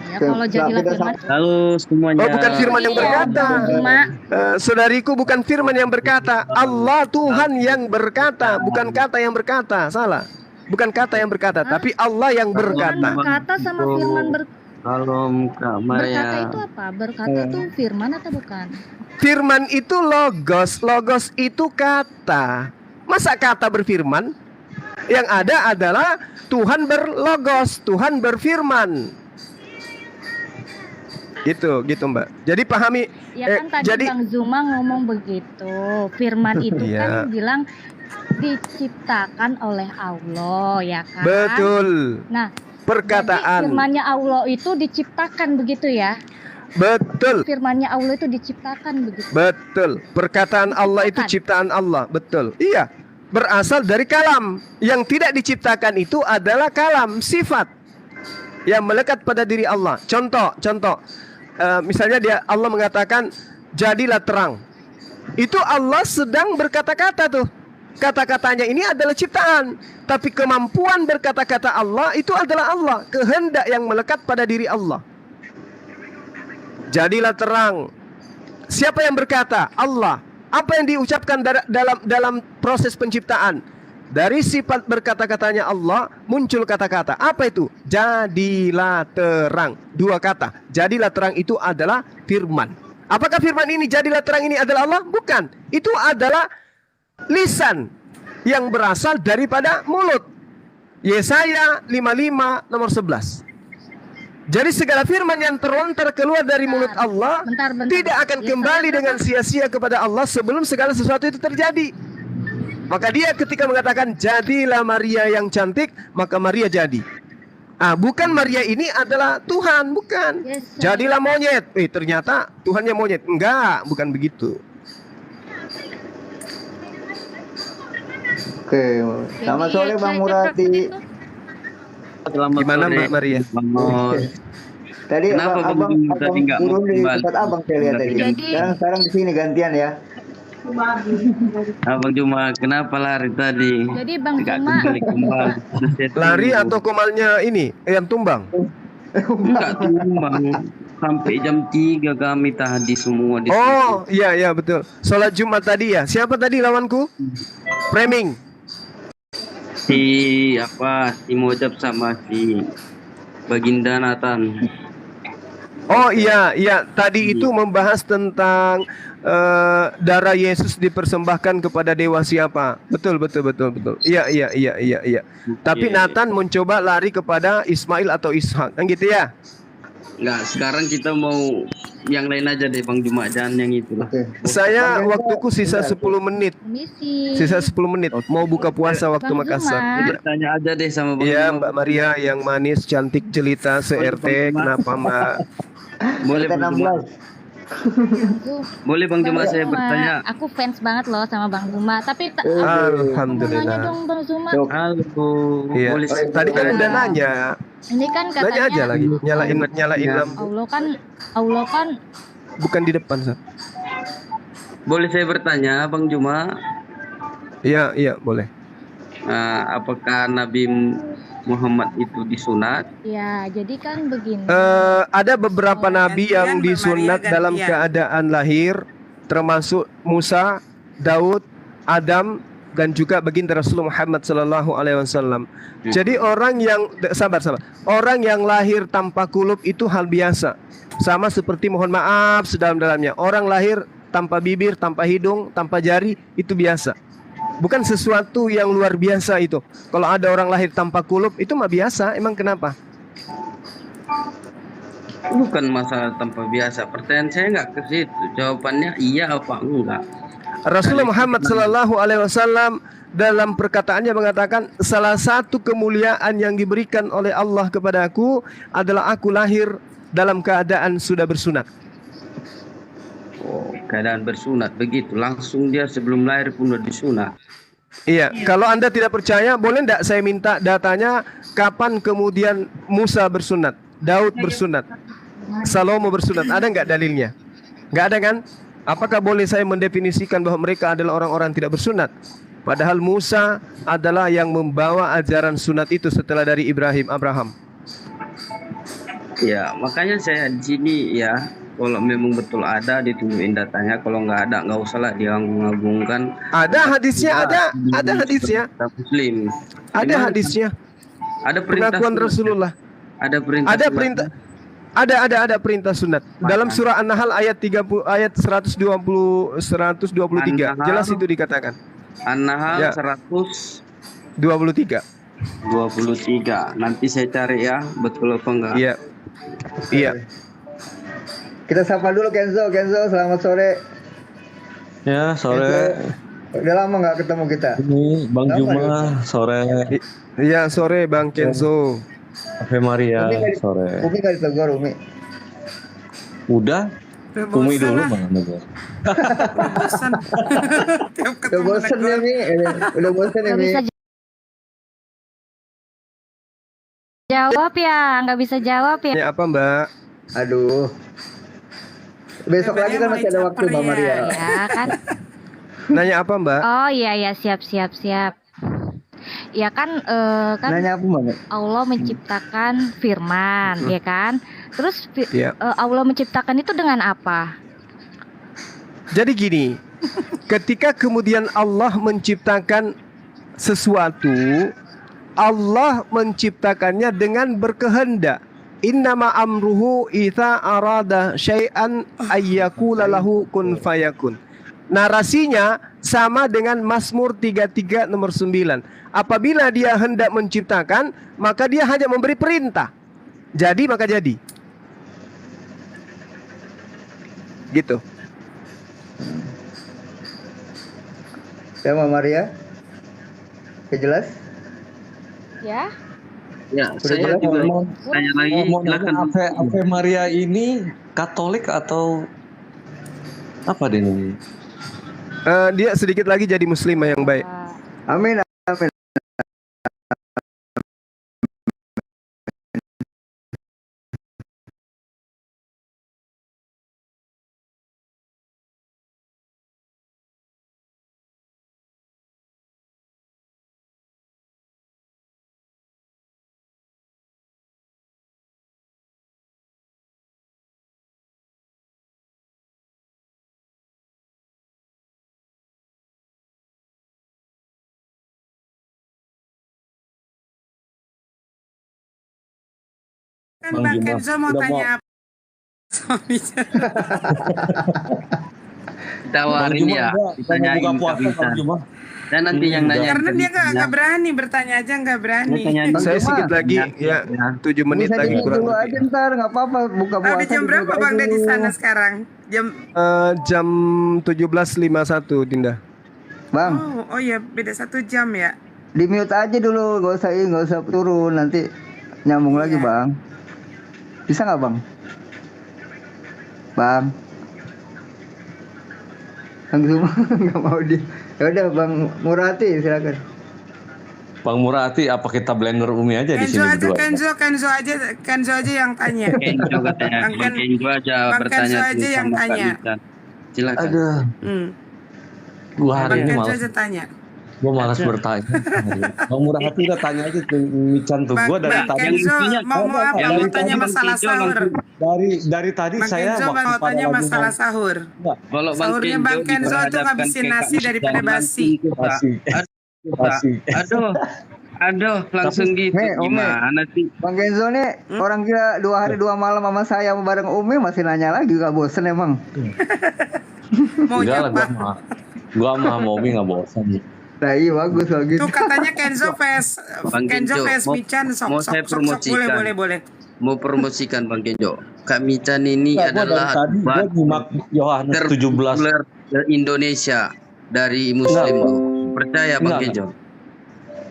Ya, kalau jadilah firman. Halo semuanya. Oh, bukan firman yang berkata. Saudariku, bukan firman yang berkata. Allah Tuhan yang berkata, bukan kata yang berkata. Salah. Bukan kata yang berkata, tapi Allah yang berkata. Berkata sama firman Salam Kak Maria. Berkata itu apa? Berkata itu firman atau bukan? Firman itu logos. Logos itu kata. Masa kata berfirman? Yang ada adalah Tuhan berlogos, Tuhan berfirman. Gitu Mbak. Jadi pahami. Ya kan tadi Bang Zuma ngomong begitu. Firman itu kan bilang diciptakan oleh Allah, ya kan? Betul. Nah, perkataan. Firman-Nya Allah itu diciptakan begitu ya? Betul. Firman-Nya Allah itu diciptakan begitu. Betul. Perkataan Allah itu ciptaan Allah. Betul. Iya. Berasal dari kalam. Yang tidak diciptakan itu adalah kalam, sifat yang melekat pada diri Allah. Contoh. Misalnya Allah mengatakan jadilah terang. Itu Allah sedang berkata-kata tuh. Kata-katanya ini adalah ciptaan, tapi kemampuan berkata-kata Allah itu adalah Allah, kehendak yang melekat pada diri Allah. Jadilah terang. Siapa yang berkata? Allah. Apa yang diucapkan dalam proses penciptaan? Dari sifat berkata-katanya Allah muncul kata-kata. Apa itu? Jadilah terang. Dua kata. Jadilah terang itu adalah firman. Apakah firman ini jadilah terang ini adalah Allah? Bukan. Itu adalah lisan yang berasal daripada mulut. Yesaya 55 nomor 11. Jadi segala firman yang terlontar keluar dari mulut Allah tidak akan kembali dengan sia-sia kepada Allah sebelum segala sesuatu itu terjadi. Maka dia ketika mengatakan jadilah Maria yang cantik, maka Maria jadi. Bukan Maria ini adalah Tuhan, bukan. Jadilah monyet. Ternyata Tuhannya monyet. Enggak, bukan begitu. Oke, selamat sore Bang Murati. Gimana Mbak Maria? Tadi Kenapa abang tadi nggak mau turun di kembali? tempat abang saya lihat tadi. Sekarang di sini gantian ya. Abang Juma, kenapa lari tadi? Jadi Bang Nggak Juma kembali. Lari atau komalnya ini yang tumbang? Enggak tumbang. Sampai jam 3 kami tadi semua di Oh, iya betul. Sholat Jumat tadi ya. Siapa tadi lawanku? Framing. si Mojab sama si Baginda Nathan. Oh iya, tadi itu membahas tentang darah Yesus dipersembahkan kepada dewa siapa. Betul. Iya. Tapi Nathan mencoba lari kepada Ismail atau Ishak, kan gitu ya? Enggak, sekarang kita mau yang lain aja deh Bang Juma, jangan yang itu lah. Saya waktuku sisa 10 menit. misi. Sisa 10 menit. Mau buka puasa waktu Bang Makassar. Juma. Tanya aja deh sama Bang Iya, Juma. Mbak Maria yang manis, cantik, jelita, se-RT. Kenapa Mbak? Boleh Bang Juma. Boleh Bang Juma saya bertanya. Aku fans banget loh sama Bang Juma. Tapi Alhamdulillah. nanya dong Bang Juma. Halo. Iya. Boleh Tadi kan udah nanya. Ini kan Nanya aja katanya lagi. Nyalain lampu. Allah kan Bukan di depan, Sat. Boleh saya bertanya Bang Juma? Iya, boleh. Apakah Nabi Muhammad itu disunat? ya jadi kan begini. Ada beberapa nabi yang disunat dalam keadaan lahir, termasuk Musa, Daud, Adam, dan juga baginda Rasulullah Muhammad sallallahu alaihi wasallam. Jadi orang yang sabar. Orang yang lahir tanpa kulub itu hal biasa. Sama seperti mohon maaf sedalam-dalamnya. Orang lahir tanpa bibir, tanpa hidung, tanpa jari itu biasa. Bukan sesuatu yang luar biasa itu. Kalau ada orang lahir tanpa kulub itu mah biasa. Emang kenapa? Bukan masalah tanpa biasa. Pertanyaan saya nggak ke situ. Jawabannya iya apa enggak. Rasulullah Muhammad sallallahu alaihi wasallam dalam perkataannya mengatakan salah satu kemuliaan yang diberikan oleh Allah kepadaku adalah aku lahir dalam keadaan sudah bersunat. Oh, keadaan bersunat begitu. Langsung dia sebelum lahir pun udah disunat. Iya, kalau Anda tidak percaya, boleh enggak saya minta datanya kapan kemudian Musa bersunat, Daud bersunat, Salomo bersunat? Ada enggak dalilnya? Enggak ada kan? Apakah boleh saya mendefinisikan bahwa mereka adalah orang-orang tidak bersunat? Padahal Musa adalah yang membawa ajaran sunat itu setelah dari Abraham. Ya, makanya saya di sini ya, kalau memang betul ada ditunjukin datanya, kalau nggak ada nggak usah lah diagung-agungkan. Ada hadisnya, ada hadisnya. Muslim. Ada hadisnya. Ada perintah pengakuan Rasulullah. Ada perintah. Ada perintah. Ada perintah sunat. Dalam surah An-Nahl ayat 123. Jelas itu dikatakan. An-Nahl Ya. 123. Nanti saya cari ya, betul apa enggak? Iya. Kita sapa dulu Kenzo, selamat sore. Ya, sore. Udah lama nggak ketemu kita. Ini Bang Lama Juma, sore. Iya, sore Bang Kenzo. Ave Maria Umi nggak sore. Umi nggak ditegur Umi. Udah, Umi bosan dulu lah. Bang Nego. Bosan. Tiap Udah ketemu bosen ya negor. Mi, udah bosen ya Nggak Mi. bisa jawab ya, nggak bisa jawab ya. Ya apa Mbak? Aduh. Besok lagi kan masih ada waktu Mbak Maria. Ya kan? Nanya apa Mbak? Oh iya ya, siap. Ya kan, kan Nanya apa Mbak? Allah menciptakan firman, ya kan? Terus Iya. Allah menciptakan itu dengan apa? Jadi gini, ketika kemudian Allah menciptakan sesuatu, Allah menciptakannya dengan berkehendak. Innama amruhu idza arada syai'an ayyakula lahu kun fayakun. Narasinya sama dengan Mazmur 33 nomor 9. Apabila dia hendak menciptakan, maka dia hanya memberi perintah. Jadi maka jadi. Gitu. Ya Mbak Maria. Oke, jelas? Ya, Udah saya jelas? juga Mau tanya lagi, mau nanya silakan. Ave Maria ini Katolik atau apa deh ini? Dia sedikit lagi jadi muslimah yang baik. Amin. Amin. Kan Bang Bang Juma Kenzo mau udah tanya apa? Suaminya. Tawarin Juma ya, udah mau ditanyain buka nggak puasa bisa. Bang Juma. Dan nanti yang Udah. nanya Karena dia ya. nggak berani bertanya aja nggak berani. Tanyain Bang Saya Juma. sedikit lagi ya, 7 menit Bisa lagi di kurang dulu lebih. aja ntar, nggak apa-apa. Buka Ah, puasa. udah jam berapa di-mute Bang aja udah di dulu. sana sekarang? Jam Jam 17.51 Dinda. Bang, oh iya beda 1 jam ya. di mute aja dulu, nggak usah turun, nanti nyambung lagi Iya. Bang. Bisa nggak Bang? Bang Zuma nggak mau dia. Ya udah Bang Murati silakan. Bang Murati, apa kita blender Umi aja di Kenzo sini aja, berdua? Kenzo aja yang tanya. Kenzo katanya, Bang Ken- Kenzo aja Bang bertanya Kenzo aja tuh yang sama Kak tanya. Mita. Silakan. Aduh, Hmm. gua hari Bang ini Kenzo malas. aja tanya. Gua malas bertanya. Bang Murati udah tanya aja tuh Mican tuh. Gua dari Bang tadi Kenzo mau apa? yang Mau intinya tanya Bang masalah Kenzo sahur. dari tadi Bang saya Kenzo waktu mau pada tanya lagi masalah sahur. Kalau Bang Sahurnya Kenzo Bang Kenzo tuh diperhadapkan ngabisin ke Kak nasi Mita daripada basi. langsung susah. Aduh, langsung gitu. Umi, Gimana sih? Bang Kenzo nih orang kira 2 hari 2 malam sama saya bareng Umi masih nanya lagi, gak bosen emang. Mau enggak lah, nyapa? gua mah mau Umi nggak bosan. Nah iya bagus bagus. Tuh katanya Kenzo face Bang Kenzo Kenzo, face mau- Mican mau saya promosikan. boleh. Mau promosikan Bang Kenzo. Kak Mican ini Enggak, gua dari adalah tadi gua nyimak Yohanes 17. terpopuler Indonesia dari Muslim Enggak. tuh. Percaya Bang Enggak. Kenzo?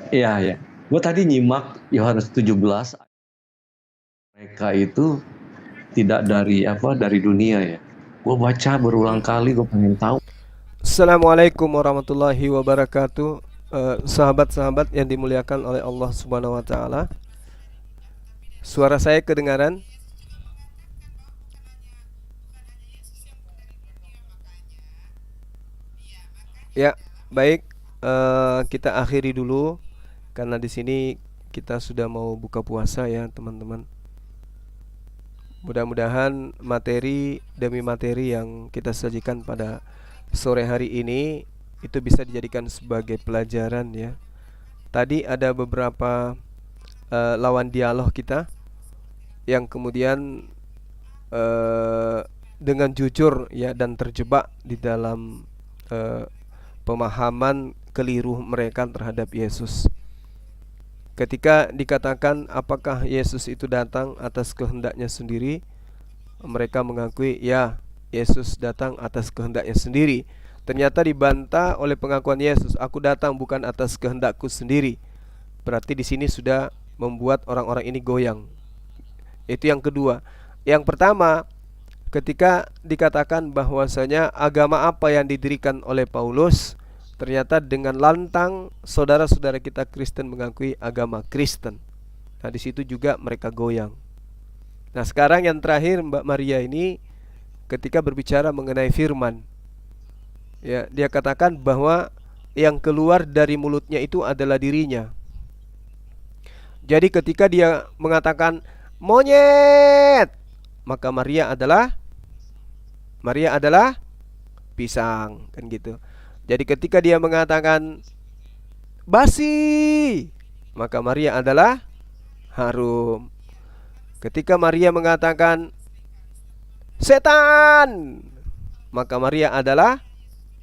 Iya, ya. Gua tadi nyimak Yohanes 17. Mereka itu tidak dari dunia ya. Gua baca berulang kali, gua pengen tahu. Assalamualaikum warahmatullahi wabarakatuh. Sahabat-sahabat yang dimuliakan oleh Allah Subhanahu wa taala. Suara saya kedengaran? Ya, baik. Kita akhiri dulu karena di sini kita sudah mau buka puasa ya, teman-teman. Mudah-mudahan materi demi materi yang kita sajikan pada sore hari ini itu bisa dijadikan sebagai pelajaran ya. Tadi ada beberapa lawan dialog kita yang kemudian dengan jujur ya dan terjebak di dalam pemahaman keliru mereka terhadap Yesus. Ketika dikatakan apakah Yesus itu datang atas kehendaknya sendiri, mereka mengakui ya, Yesus datang atas kehendaknya sendiri. Ternyata dibantah oleh pengakuan Yesus, aku datang bukan atas kehendakku sendiri. Berarti di sini sudah membuat orang-orang ini goyang. Itu yang kedua. Yang pertama, ketika dikatakan bahwasanya agama apa yang didirikan oleh Paulus, ternyata dengan lantang saudara-saudara kita Kristen mengakui agama Kristen. Nah, di situ juga mereka goyang. Nah, sekarang yang terakhir Mbak Maria ini ketika berbicara mengenai firman, ya, dia katakan bahwa yang keluar dari mulutnya itu adalah dirinya. Jadi ketika dia mengatakan monyet, maka Maria adalah pisang, kan gitu. Jadi ketika dia mengatakan basi, maka Maria adalah harum. Ketika Maria mengatakan setan, maka Maria adalah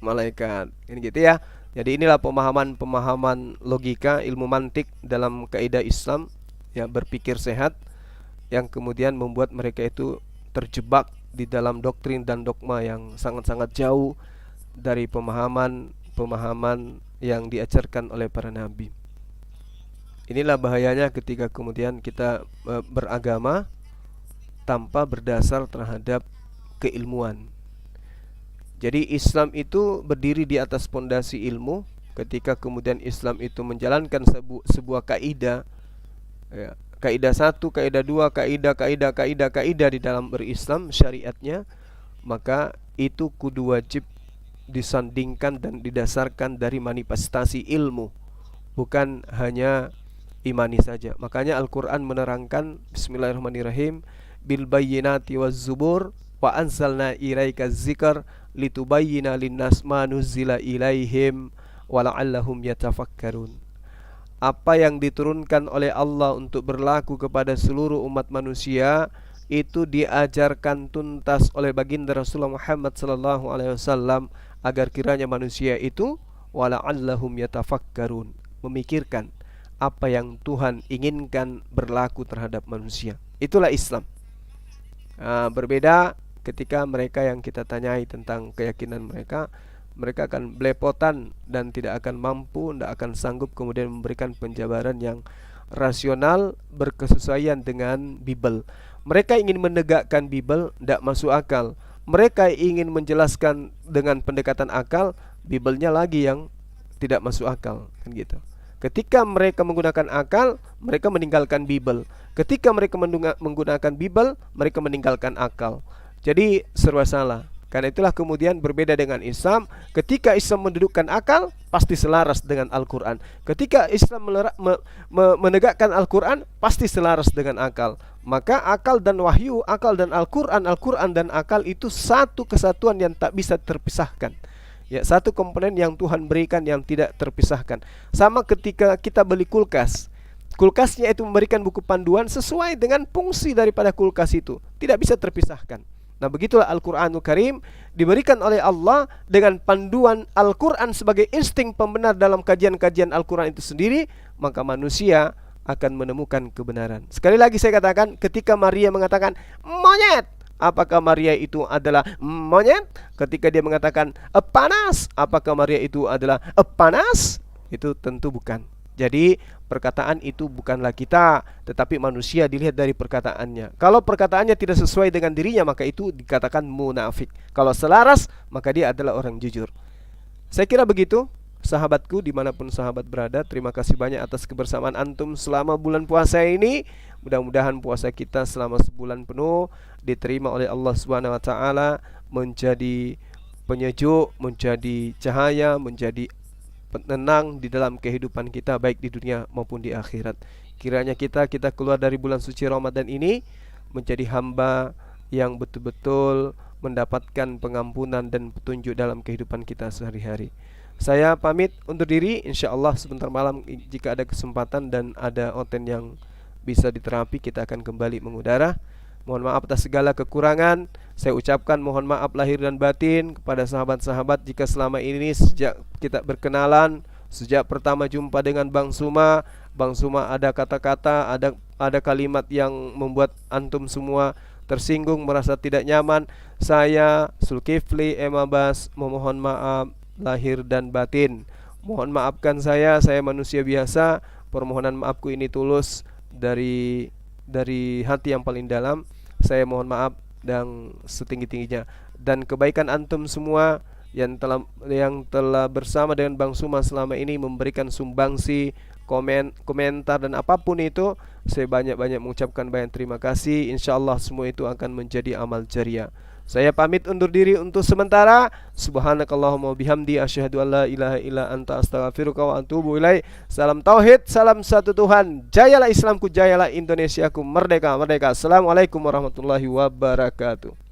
malaikat. Ini gitu ya. Jadi inilah pemahaman logika, ilmu mantik dalam kaidah Islam, ya, berpikir sehat, yang kemudian membuat mereka itu terjebak di dalam doktrin dan dogma yang sangat-sangat jauh dari pemahaman yang diajarkan oleh para nabi. Inilah bahayanya ketika kemudian kita beragama tanpa berdasar terhadap keilmuan. Jadi Islam itu berdiri di atas pondasi ilmu. Ketika kemudian Islam itu menjalankan sebuah kaidah, ya, kaidah 1, kaidah 2, kaidah di dalam berislam syariatnya, maka itu kudu wajib disandingkan dan didasarkan dari manifestasi ilmu, bukan hanya imani saja. Makanya Al-Quran menerangkan, bismillahirrahmanirrahim, bil bayyinati waz zubur wa anzalna ilaika dzikr litubayyina linnas ma nuzzila ilaihim wa la'allahum yatafakkarun. Apa yang diturunkan oleh Allah untuk berlaku kepada seluruh umat manusia itu diajarkan tuntas oleh baginda Rasulullah Muhammad sallallahu alaihi wasallam agar kiranya manusia itu wa la'allahum yatafakkarun, memikirkan apa yang Tuhan inginkan berlaku terhadap manusia. Itulah Islam. Berbeda ketika mereka yang kita tanyai tentang keyakinan mereka akan belepotan dan tidak akan mampu, tidak akan sanggup kemudian memberikan penjabaran yang rasional berkesesuaian dengan Bible. Mereka ingin menegakkan Bible, tidak masuk akal. Mereka ingin menjelaskan dengan pendekatan akal, Bible-nya lagi yang tidak masuk akal, kan gitu. Ketika mereka menggunakan akal, mereka meninggalkan Bible. Ketika mereka menggunakan Bible, mereka meninggalkan akal. Jadi serba salah. Karena itulah kemudian berbeda dengan Islam. Ketika Islam mendudukkan akal, pasti selaras dengan Al-Quran. Ketika Islam menegakkan Al-Quran, pasti selaras dengan akal. Maka akal dan wahyu, akal dan Al-Quran, Al-Quran dan akal itu satu kesatuan yang tak bisa terpisahkan. Ya, satu komponen yang Tuhan berikan yang tidak terpisahkan. Sama ketika kita beli kulkas. Kulkasnya itu memberikan buku panduan sesuai dengan fungsi daripada kulkas itu. Tidak bisa terpisahkan. Nah, begitulah Al-Quranul Karim diberikan oleh Allah dengan panduan Al-Quran sebagai insting pembenar dalam kajian-kajian Al-Quran itu sendiri, maka manusia akan menemukan kebenaran. Sekali lagi saya katakan, ketika Maria mengatakan monyet, apakah Maria itu adalah monyet? Ketika dia mengatakan panas, apakah Maria itu adalah panas? Itu tentu bukan. Jadi perkataan itu bukanlah kita, tetapi manusia dilihat dari perkataannya. Kalau perkataannya tidak sesuai dengan dirinya, maka itu dikatakan munafik. Kalau selaras, maka dia adalah orang jujur. Saya kira begitu, sahabatku dimanapun sahabat berada. Terima kasih banyak atas kebersamaan antum selama bulan puasa ini. Mudah-mudahan puasa kita selama sebulan penuh diterima oleh Allah Subhanahu wa taala, menjadi penyejuk, menjadi cahaya, menjadi penenang di dalam kehidupan kita, baik di dunia maupun di akhirat. Kiranya kita keluar dari bulan suci Ramadan ini menjadi hamba yang betul-betul mendapatkan pengampunan dan petunjuk dalam kehidupan kita sehari-hari. Saya pamit undur diri, insyaallah sebentar malam jika ada kesempatan dan ada konten yang bisa diterapi, kita akan kembali mengudara. Mohon maaf atas segala kekurangan. Saya ucapkan mohon maaf lahir dan batin kepada sahabat-sahabat jika selama ini sejak kita berkenalan, sejak pertama jumpa dengan Bang Suma ada kata-kata, ada kalimat yang membuat antum semua tersinggung, merasa tidak nyaman. Saya Zulkifli Emabas memohon maaf lahir dan batin. Mohon maafkan saya manusia biasa. Permohonan maafku ini tulus dari hati yang paling dalam saya mohon maaf dan setinggi-tingginya. Dan kebaikan antum semua yang telah bersama dengan Bang Suma selama ini memberikan sumbangsi, komentar dan apapun itu, saya banyak-banyak mengucapkan banyak terima kasih. Insyaallah semua itu akan menjadi amal jariah. Saya pamit undur diri untuk sementara. Subhanakallahumma bihamdi asyhadu an la ilaha illa anta astaghfiruka wa atubu ilaik. Salam tauhid, salam satu Tuhan. Jayalah Islamku, jayalah Indonesiaku, merdeka, merdeka. Assalamualaikum warahmatullahi wabarakatuh.